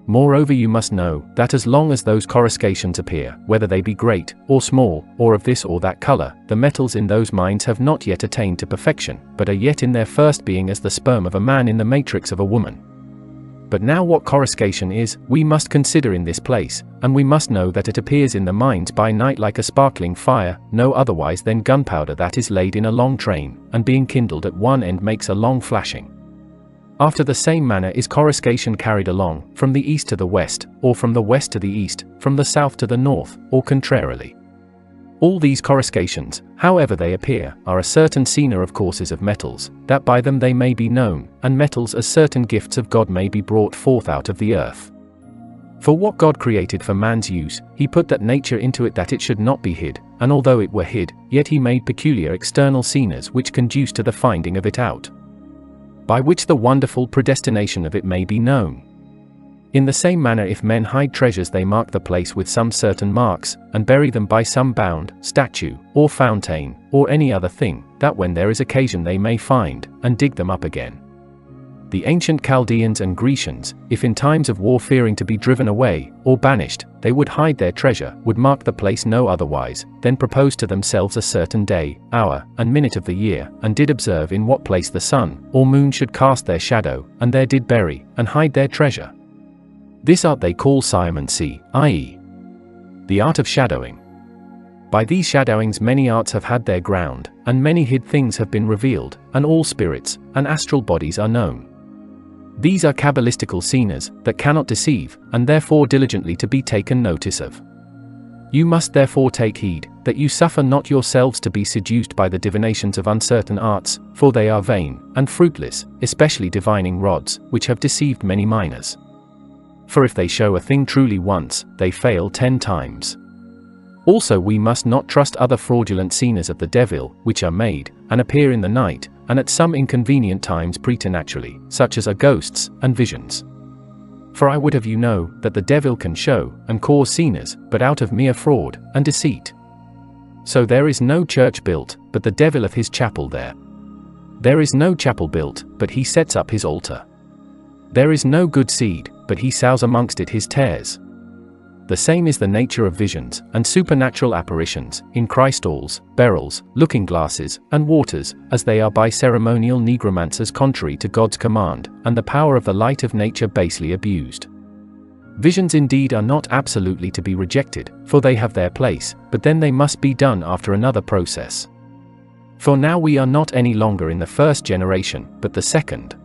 Moreover you must know, that as long as those coruscations appear, whether they be great, or small, or of this or that colour, the metals in those mines have not yet attained to perfection, but are yet in their first being as the sperm of a man in the matrix of a woman. But now what coruscation is, we must consider in this place, and we must know that it appears in the mines by night like a sparkling fire, no otherwise than gunpowder that is laid in a long train, and being kindled at one end makes a long flashing. After the same manner is coruscation carried along, from the east to the west, or from the west to the east, from the south to the north, or contrarily. All these coruscations, however they appear, are a certain signer of courses of metals, that by them they may be known, and metals as certain gifts of God may be brought forth out of the earth. For what God created for man's use, he put that nature into it that it should not be hid, and although it were hid, yet he made peculiar external signers which conduce to the finding of it out, by which the wonderful predestination of it may be known. In the same manner if men hide treasures they mark the place with some certain marks, and bury them by some bound, statue, or fountain, or any other thing, that when there is occasion they may find, and dig them up again. The ancient Chaldeans and Grecians, if in times of war fearing to be driven away, or banished, they would hide their treasure, would mark the place no otherwise, then propose to themselves a certain day, hour, and minute of the year, and did observe in what place the sun, or moon should cast their shadow, and there did bury, and hide their treasure. This art they call sciemancy, i.e., the art of shadowing. By these shadowings many arts have had their ground, and many hid things have been revealed, and all spirits, and astral bodies are known. These are cabalistical signers, that cannot deceive, and therefore diligently to be taken notice of. You must therefore take heed, that you suffer not yourselves to be seduced by the divinations of uncertain arts, for they are vain, and fruitless, especially divining rods, which have deceived many miners. For if they show a thing truly once, they fail 10 times. Also we must not trust other fraudulent signers of the devil, which are made, and appear in the night, and at some inconvenient times preternaturally, such as are ghosts and visions. For I would have you know, that the devil can show and cause sinners, but out of mere fraud and deceit. So there is no church built, but the devil of his chapel there. There is no chapel built, but he sets up his altar. There is no good seed, but he sows amongst it his tares. The same is the nature of visions and supernatural apparitions, in crystals, beryls, looking-glasses, and waters, as they are by ceremonial negromancers contrary to God's command, and the power of the light of nature basely abused. Visions indeed are not absolutely to be rejected, for they have their place, but then they must be done after another process. For now we are not any longer in the first generation, but the second.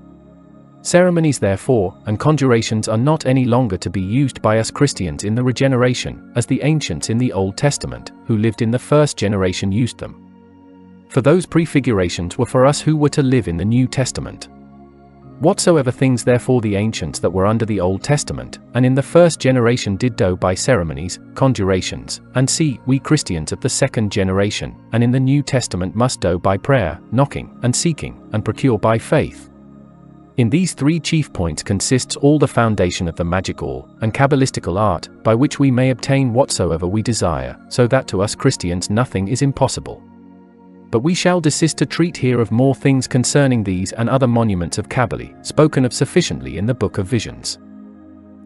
Ceremonies therefore, and conjurations are not any longer to be used by us Christians in the regeneration, as the ancients in the Old Testament, who lived in the first generation used them. For those prefigurations were for us who were to live in the New Testament. Whatsoever things therefore the ancients that were under the Old Testament, and in the first generation did do by ceremonies, conjurations, and see, we Christians of the second generation, and in the New Testament must do by prayer, knocking, and seeking, and procure by faith. In these three chief points consists all the foundation of the magical and cabalistical art, by which we may obtain whatsoever we desire, so that to us Christians nothing is impossible. But we shall desist to treat here of more things concerning these and other monuments of Cabally, spoken of sufficiently in the Book of Visions.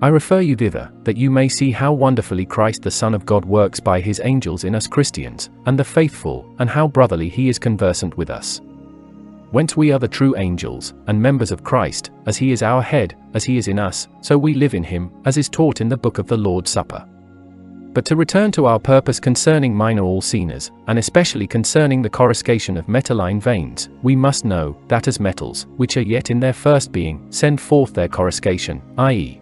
I refer you thither, that you may see how wonderfully Christ the Son of God works by his angels in us Christians, and the faithful, and how brotherly he is conversant with us. Whence we are the true angels, and members of Christ, as he is our head, as he is in us, so we live in him, as is taught in the book of the Lord's Supper. But to return to our purpose concerning minor all sinners, and especially concerning the coruscation of metalline veins, we must know, that as metals, which are yet in their first being, send forth their coruscation, i.e.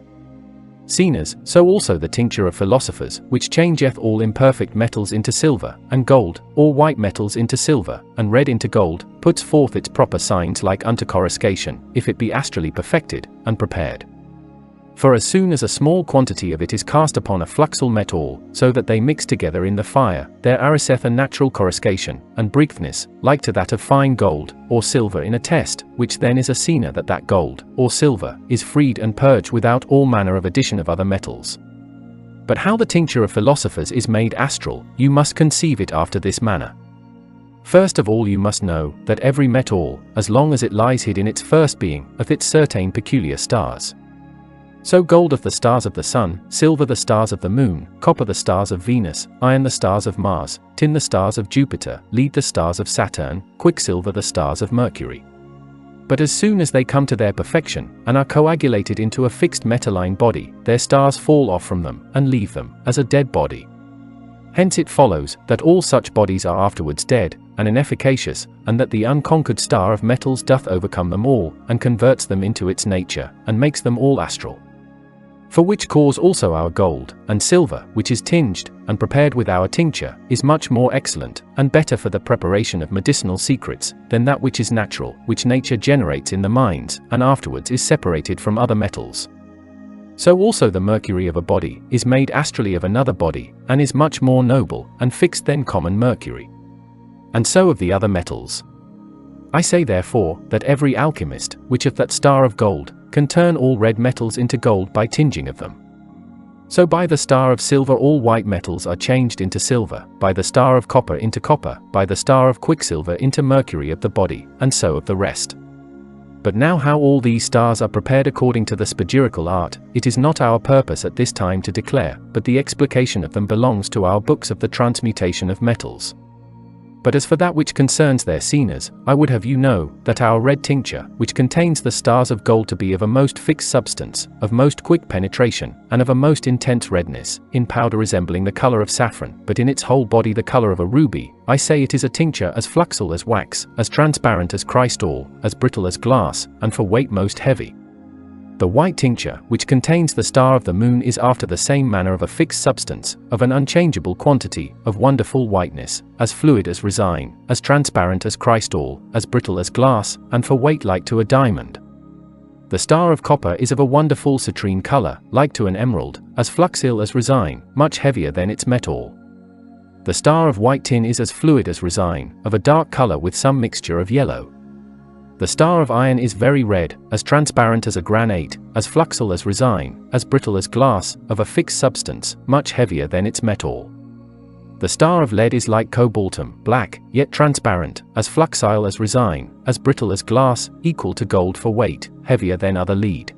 sinners, so also the tincture of philosophers, which changeth all imperfect metals into silver, and gold, or white metals into silver, and red into gold, puts forth its proper signs like unto coruscation, if it be astrally perfected, and prepared. For as soon as a small quantity of it is cast upon a fluxal metal, so that they mix together in the fire, there ariseth a natural coruscation, and breathness, like to that of fine gold, or silver in a test, which then is a sign that gold, or silver, is freed and purged without all manner of addition of other metals. But how the tincture of philosophers is made astral, you must conceive it after this manner. First of all you must know, that every metal, as long as it lies hid in its first being, hath its certain peculiar stars. So gold of the stars of the sun, silver the stars of the moon, copper the stars of Venus, iron the stars of Mars, tin the stars of Jupiter, lead the stars of Saturn, quicksilver the stars of Mercury. But as soon as they come to their perfection, and are coagulated into a fixed metalline body, their stars fall off from them, and leave them, as a dead body. Hence it follows, that all such bodies are afterwards dead, and inefficacious, and that the unconquered star of metals doth overcome them all, and converts them into its nature, and makes them all astral. For which cause also our gold, and silver, which is tinged, and prepared with our tincture, is much more excellent, and better for the preparation of medicinal secrets, than that which is natural, which nature generates in the mines, and afterwards is separated from other metals. So also the mercury of a body, is made astrally of another body, and is much more noble, and fixed than common mercury. And so of the other metals. I say therefore, that every alchemist, which hath that star of gold, can turn all red metals into gold by tinging of them. So by the star of silver all white metals are changed into silver, by the star of copper into copper, by the star of quicksilver into mercury of the body, and so of the rest. But now how all these stars are prepared according to the spagirical art, it is not our purpose at this time to declare, but the explication of them belongs to our books of the transmutation of metals. But as for that which concerns their sinners, I would have you know, that our red tincture, which contains the stars of gold to be of a most fixed substance, of most quick penetration, and of a most intense redness, in powder resembling the colour of saffron, but in its whole body the colour of a ruby, I say it is a tincture as fluxal as wax, as transparent as crystal, as brittle as glass, and for weight most heavy. The white tincture, which contains the star of the moon, is after the same manner of a fixed substance, of an unchangeable quantity, of wonderful whiteness, as fluid as resin, as transparent as crystal, as brittle as glass, and for weight like to a diamond. The star of copper is of a wonderful citrine color, like to an emerald, as fluxil as resin, much heavier than its metal. The star of white tin is as fluid as resin, of a dark color with some mixture of yellow. The star of iron is very red, as transparent as a granate, as fluxal as resin, as brittle as glass, of a fixed substance, much heavier than its metal. The star of lead is like cobaltum, black, yet transparent, as fluxile as resin, as brittle as glass, equal to gold for weight, heavier than other lead.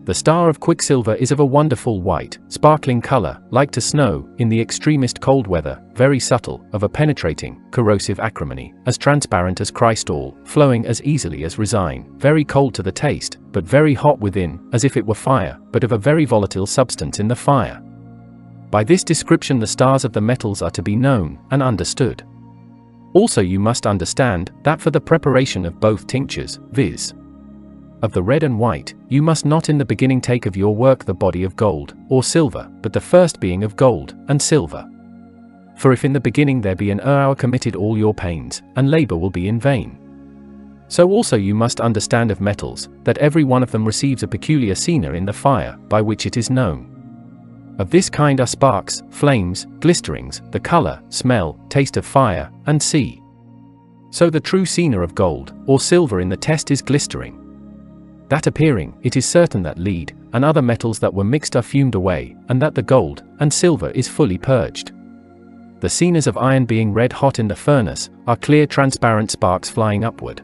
The star of quicksilver is of a wonderful white, sparkling color, like to snow, in the extremest cold weather, very subtle, of a penetrating, corrosive acrimony, as transparent as crystal, flowing as easily as resin, very cold to the taste, but very hot within, as if it were fire, but of a very volatile substance in the fire. By this description the stars of the metals are to be known and understood. Also you must understand, that for the preparation of both tinctures, viz. of the red and white, you must not in the beginning take of your work the body of gold, or silver, but the first being of gold, and silver. For if in the beginning there be an hour committed all your pains, and labor will be in vain. So also you must understand of metals, that every one of them receives a peculiar cena in the fire, by which it is known. Of this kind are sparks, flames, glisterings, the color, smell, taste of fire, and see. So the true cena of gold, or silver in the test is glistering. That appearing, it is certain that lead, and other metals that were mixed are fumed away, and that the gold, and silver is fully purged. The cenas of iron being red hot in the furnace, are clear transparent sparks flying upward.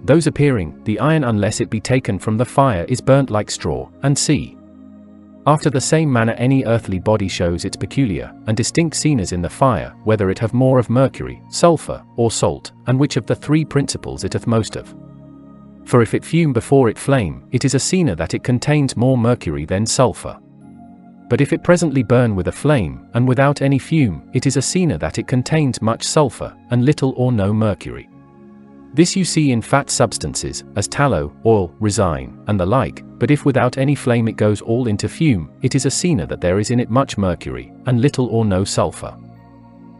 Those appearing, the iron unless it be taken from the fire is burnt like straw, and see. After the same manner any earthly body shows its peculiar, and distinct cenas in the fire, whether it have more of mercury, sulphur, or salt, and which of the three principles it hath most of. For if it fume before it flame, it is a cena that it contains more mercury than sulphur. But if it presently burn with a flame, and without any fume, it is a cena that it contains much sulphur, and little or no mercury. This you see in fat substances, as tallow, oil, resin, and the like, but if without any flame it goes all into fume, it is a cena that there is in it much mercury, and little or no sulphur.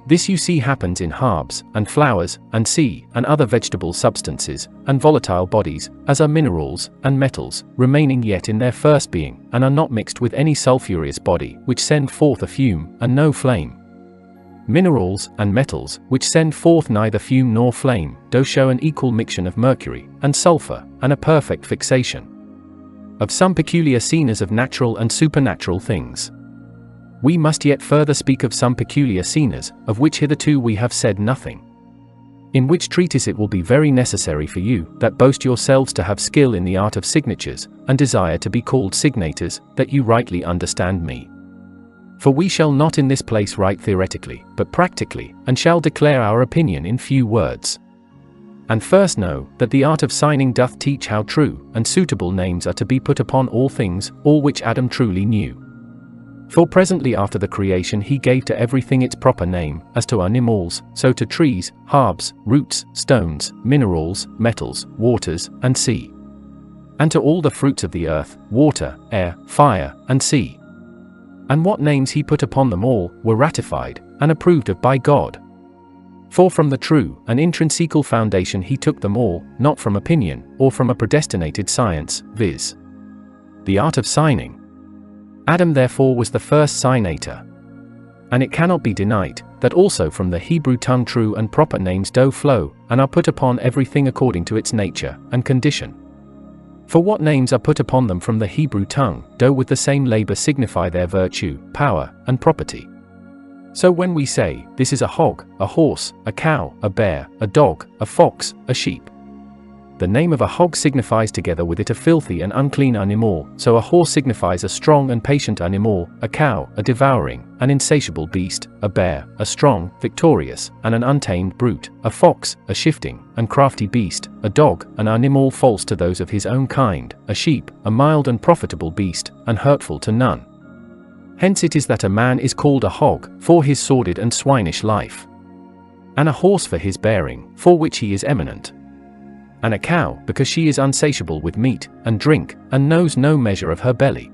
This you see happens in herbs, and flowers, and sea, and other vegetable substances, and volatile bodies, as are minerals, and metals, remaining yet in their first being, and are not mixed with any sulphureous body, which send forth a fume, and no flame. Minerals, and metals, which send forth neither fume nor flame, do show an equal mixture of mercury, and sulphur, and a perfect fixation of some peculiar cenas of natural and supernatural things. We must yet further speak of some peculiar cenas, of which hitherto we have said nothing. In which treatise it will be very necessary for you, that boast yourselves to have skill in the art of signatures, and desire to be called signators, that you rightly understand me. For we shall not in this place write theoretically, but practically, and shall declare our opinion in few words. And first know, that the art of signing doth teach how true, and suitable names are to be put upon all things, all which Adam truly knew. For presently after the creation he gave to everything its proper name, as to animals, so to trees, herbs, roots, stones, minerals, metals, waters, and sea. And to all the fruits of the earth, water, air, fire, and sea. And what names he put upon them all, were ratified, and approved of by God. For from the true, and intrinsical foundation he took them all, not from opinion, or from a predestinated science, viz. the art of signing. Adam therefore was the first signator. And it cannot be denied, that also from the Hebrew tongue true and proper names do flow, and are put upon everything according to its nature, and condition. For what names are put upon them from the Hebrew tongue, do with the same labor signify their virtue, power, and property. So when we say, this is a hog, a horse, a cow, a bear, a dog, a fox, a sheep, the name of a hog signifies together with it a filthy and unclean animal, so a horse signifies a strong and patient animal, a cow, a devouring, an insatiable beast, a bear, a strong, victorious, and an untamed brute, a fox, a shifting, and crafty beast, a dog, an animal false to those of his own kind, a sheep, a mild and profitable beast, and hurtful to none. Hence it is that a man is called a hog, for his sordid and swinish life, and a horse for his bearing, for which he is eminent, and a cow, because she is unsatiable with meat, and drink, and knows no measure of her belly,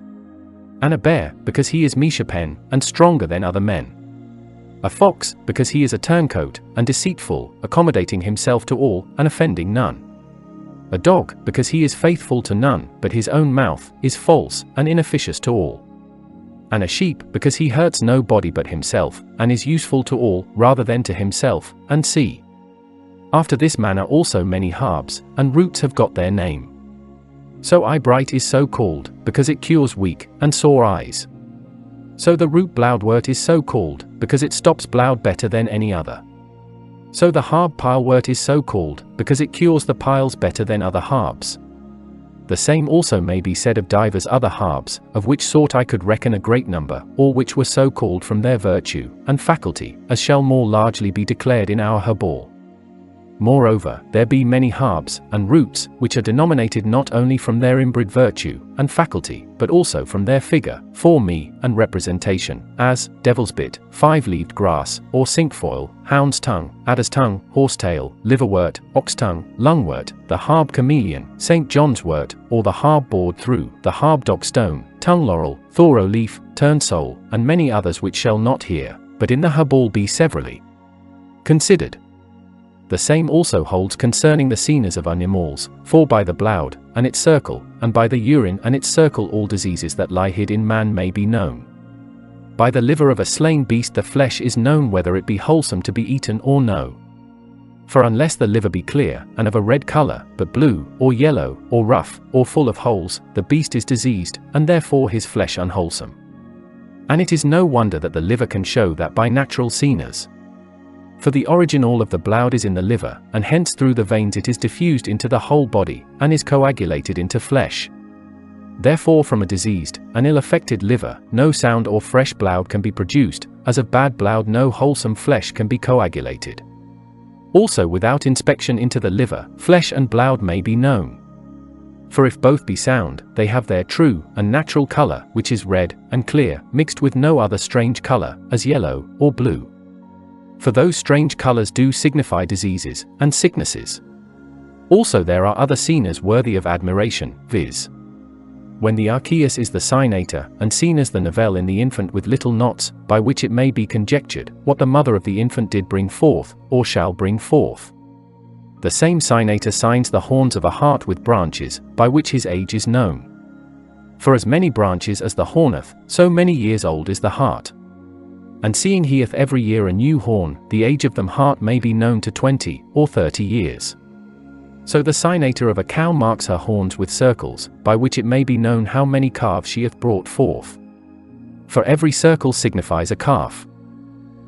and a bear, because he is mishapen, and stronger than other men, a fox, because he is a turncoat, and deceitful, accommodating himself to all, and offending none, a dog, because he is faithful to none, but his own mouth is false, and inefficacious to all, and a sheep, because he hurts no body but himself, and is useful to all, rather than to himself, and see. After this manner also many herbs and roots have got their name. So eyebright is so called, because it cures weak and sore eyes. So the root bloudwort is so called, because it stops bloud better than any other. So the herb pilewort is so called, because it cures the piles better than other herbs. The same also may be said of divers other herbs, of which sort I could reckon a great number, all which were so called from their virtue and faculty, as shall more largely be declared in our herbal. Moreover, there be many herbs and roots, which are denominated not only from their inbred virtue and faculty, but also from their figure, form, and representation, as devil's bit, five-leaved grass, or cinquefoil, hound's tongue, adder's tongue, horsetail, liverwort, ox tongue, lungwort, the herb chameleon, St. John's wort, or the herb bored through, the herb dogstone, tongue laurel, thoro leaf, turnsole, and many others which shall not here, but in the herbal be severally considered. The same also holds concerning the senas of animals, for by the bloud, and its circle, and by the urine and its circle all diseases that lie hid in man may be known. By the liver of a slain beast the flesh is known whether it be wholesome to be eaten or no. For unless the liver be clear, and of a red colour, but blue, or yellow, or rough, or full of holes, the beast is diseased, and therefore his flesh unwholesome. And it is no wonder that the liver can show that by natural senas. For the original of the bloud is in the liver, and hence through the veins it is diffused into the whole body, and is coagulated into flesh. Therefore from a diseased, and ill-affected liver, no sound or fresh bloud can be produced, as of bad bloud no wholesome flesh can be coagulated. Also without inspection into the liver, flesh and bloud may be known. For if both be sound, they have their true and natural colour, which is red and clear, mixed with no other strange colour, as yellow or blue. For those strange colours do signify diseases and sicknesses. Also there are other senas worthy of admiration, viz. When the archeus is the sinator, and senas the novell in the infant with little knots, by which it may be conjectured what the mother of the infant did bring forth, or shall bring forth. The same sinator signs the horns of a hart with branches, by which his age is known. For as many branches as the horneth, so many years old is the hart. And seeing he hath every year a new horn, the age of them hart may be known to 20 or 30 years. So the sinator of a cow marks her horns with circles, by which it may be known how many calves she hath brought forth. For every circle signifies a calf.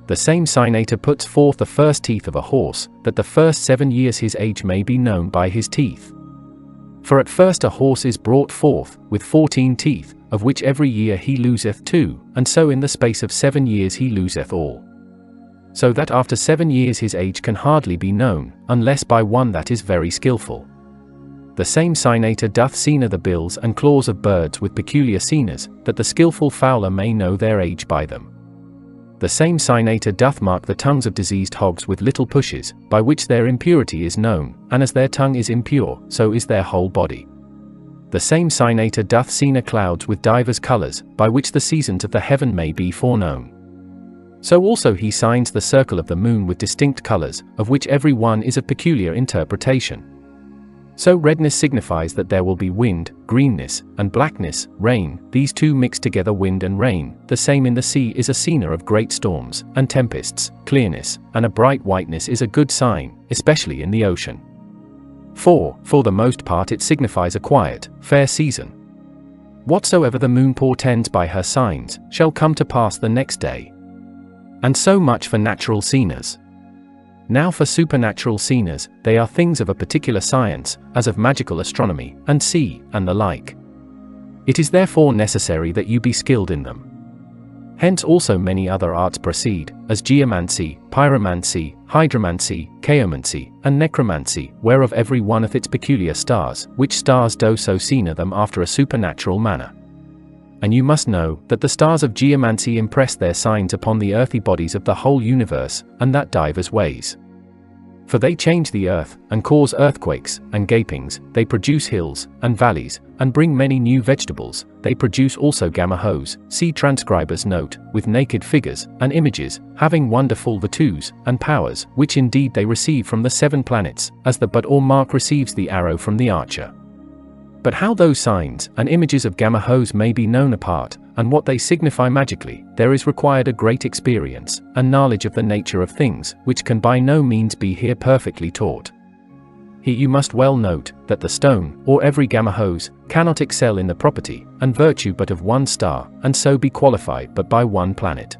The same sinator puts forth the first teeth of a horse, that the first 7 years his age may be known by his teeth. For at first a horse is brought forth, with 14 teeth, of which every year he loseth 2, and so in the space of 7 years he loseth all. So that after 7 years his age can hardly be known, unless by one that is very skilful. The same sinator doth sena the bills and claws of birds with peculiar senas, that the skilful fowler may know their age by them. The same sinator doth mark the tongues of diseased hogs with little pushes, by which their impurity is known, and as their tongue is impure, so is their whole body. The same sinator doth sena clouds with divers colours, by which the seasons of the heaven may be foreknown. So also he signs the circle of the moon with distinct colours, of which every one is of peculiar interpretation. So redness signifies that there will be wind, greenness, and blackness, rain, these two mix together wind and rain. The same in the sea is a sena of great storms, and tempests, clearness, and a bright whiteness is a good sign, especially in the ocean. For the most part it signifies a quiet, fair season. Whatsoever the moon portends by her signs, shall come to pass the next day. And so much for natural senas. Now for supernatural senas, they are things of a particular science, as of magical astronomy, and sea, and the like. It is therefore necessary that you be skilled in them. Hence also many other arts proceed, as geomancy, pyromancy, hydromancy, chaomancy, and necromancy, whereof every one hath its peculiar stars, which stars do so sena them after a supernatural manner. And you must know, that the stars of geomancy impress their signs upon the earthy bodies of the whole universe, and that divers ways. For they change the earth, and cause earthquakes, and gapings, they produce hills, and valleys, and bring many new vegetables, they produce also gamma-hos, see transcriber's note, with naked figures, and images, having wonderful virtues, and powers, which indeed they receive from the 7 planets, as the butt or mark receives the arrow from the archer. But how those signs and images of gamma-hos may be known apart, and what they signify magically, there is required a great experience, and knowledge of the nature of things, which can by no means be here perfectly taught. Here you must well note, that the stone, or every gamahose, cannot excel in the property, and virtue but of one star, and so be qualified but by one planet.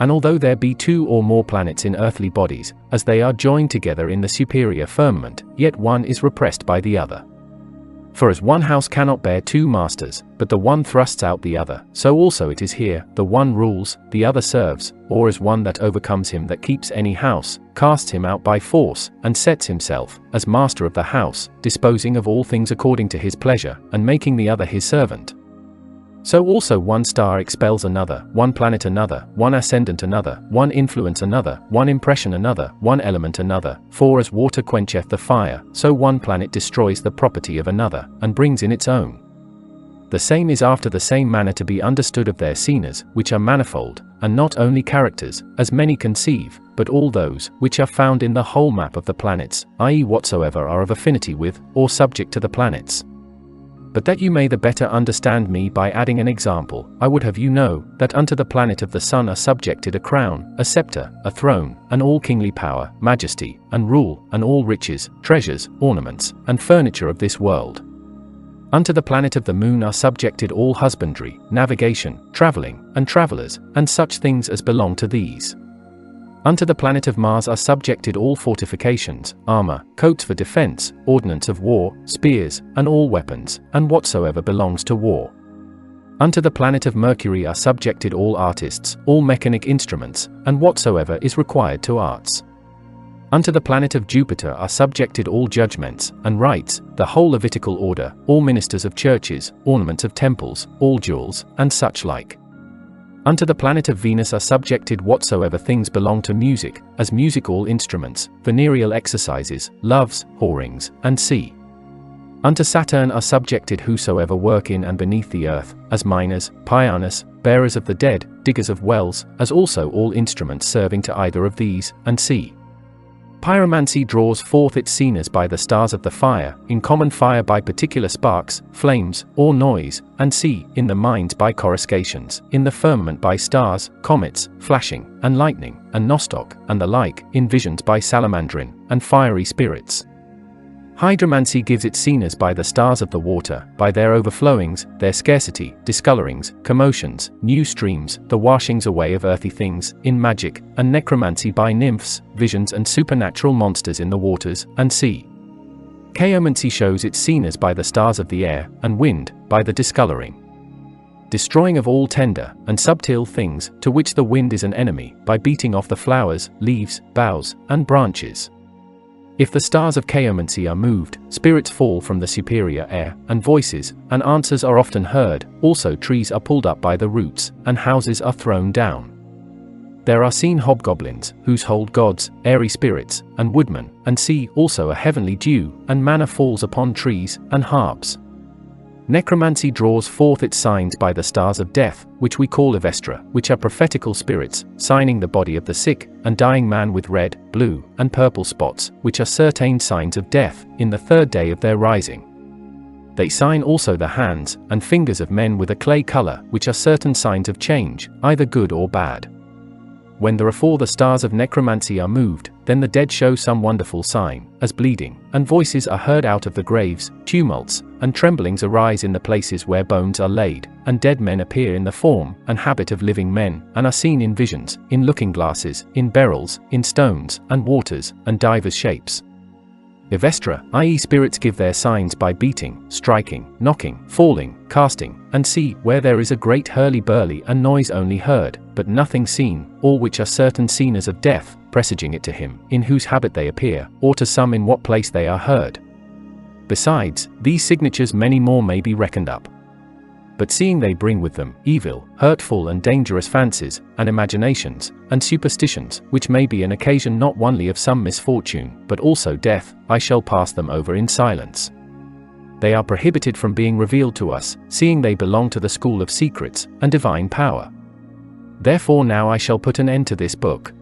And although there be two or more planets in earthly bodies, as they are joined together in the superior firmament, yet one is repressed by the other. For as one house cannot bear two masters, but the one thrusts out the other, so also it is here, the one rules, the other serves, or as one that overcomes him that keeps any house, casts him out by force, and sets himself, as master of the house, disposing of all things according to his pleasure, and making the other his servant. So also one star expels another, one planet another, one ascendant another, one influence another, one impression another, one element another, for as water quencheth the fire, so one planet destroys the property of another, and brings in its own. The same is after the same manner to be understood of their scenas, which are manifold, and not only characters, as many conceive, but all those, which are found in the whole map of the planets, i.e. whatsoever are of affinity with, or subject to the planets. But that you may the better understand me by adding an example, I would have you know, that unto the planet of the sun are subjected a crown, a scepter, a throne, and all kingly power, majesty, and rule, and all riches, treasures, ornaments, and furniture of this world. Unto the planet of the moon are subjected all husbandry, navigation, travelling, and travellers, and such things as belong to these. Unto the planet of Mars are subjected all fortifications, armor, coats for defense, ordnance of war, spears, and all weapons, and whatsoever belongs to war. Unto the planet of Mercury are subjected all artists, all mechanic instruments, and whatsoever is required to arts. Unto the planet of Jupiter are subjected all judgments, and rights, the whole Levitical order, all ministers of churches, ornaments of temples, all jewels, and such like. Unto the planet of Venus are subjected whatsoever things belong to music, as music all instruments, venereal exercises, loves, whorings, and sea. Unto Saturn are subjected whosoever work in and beneath the earth, as miners, pianus, bearers of the dead, diggers of wells, as also all instruments serving to either of these, and sea. Pyromancy draws forth its scenas by the stars of the fire, in common fire by particular sparks, flames, or noise, and sea, in the mines by coruscations, in the firmament by stars, comets, flashing, and lightning, and nostoc, and the like, in visions by salamandrine, and fiery spirits. Hydromancy gives its scenas by the stars of the water, by their overflowings, their scarcity, discolorings, commotions, new streams, the washings away of earthy things, in magic, and necromancy by nymphs, visions and supernatural monsters in the waters, and sea. Chaomancy shows its scenas by the stars of the air, and wind, by the discoloring. Destroying of all tender, and subtle things, to which the wind is an enemy, by beating off the flowers, leaves, boughs, and branches. If the stars of chaomancy are moved, spirits fall from the superior air, and voices, and answers are often heard, also trees are pulled up by the roots, and houses are thrown down. There are seen hobgoblins, whose hold gods, airy spirits, and woodmen, and see also a heavenly dew, and manna falls upon trees, and harps. Necromancy draws forth its signs by the stars of death, which we call Evestra, which are prophetical spirits, signing the body of the sick, and dying man with red, blue, and purple spots, which are certain signs of death, in the third day of their rising. They sign also the hands, and fingers of men with a clay color, which are certain signs of change, either good or bad. When therefore the stars of necromancy are moved, then the dead show some wonderful sign, as bleeding, and voices are heard out of the graves, tumults, and tremblings arise in the places where bones are laid, and dead men appear in the form and habit of living men, and are seen in visions, in looking glasses, in beryls, in stones, and waters, and divers shapes. Evestra, i.e. spirits give their signs by beating, striking, knocking, falling, casting, and see, where there is a great hurly-burly and noise only heard, but nothing seen, all which are certain scenas of death, presaging it to him, in whose habit they appear, or to some in what place they are heard. Besides, these signatures many more may be reckoned up. But seeing they bring with them evil, hurtful and dangerous fancies, and imaginations, and superstitions, which may be an occasion not only of some misfortune, but also death, I shall pass them over in silence. They are prohibited from being revealed to us, seeing they belong to the school of secrets, and divine power. Therefore now I shall put an end to this book,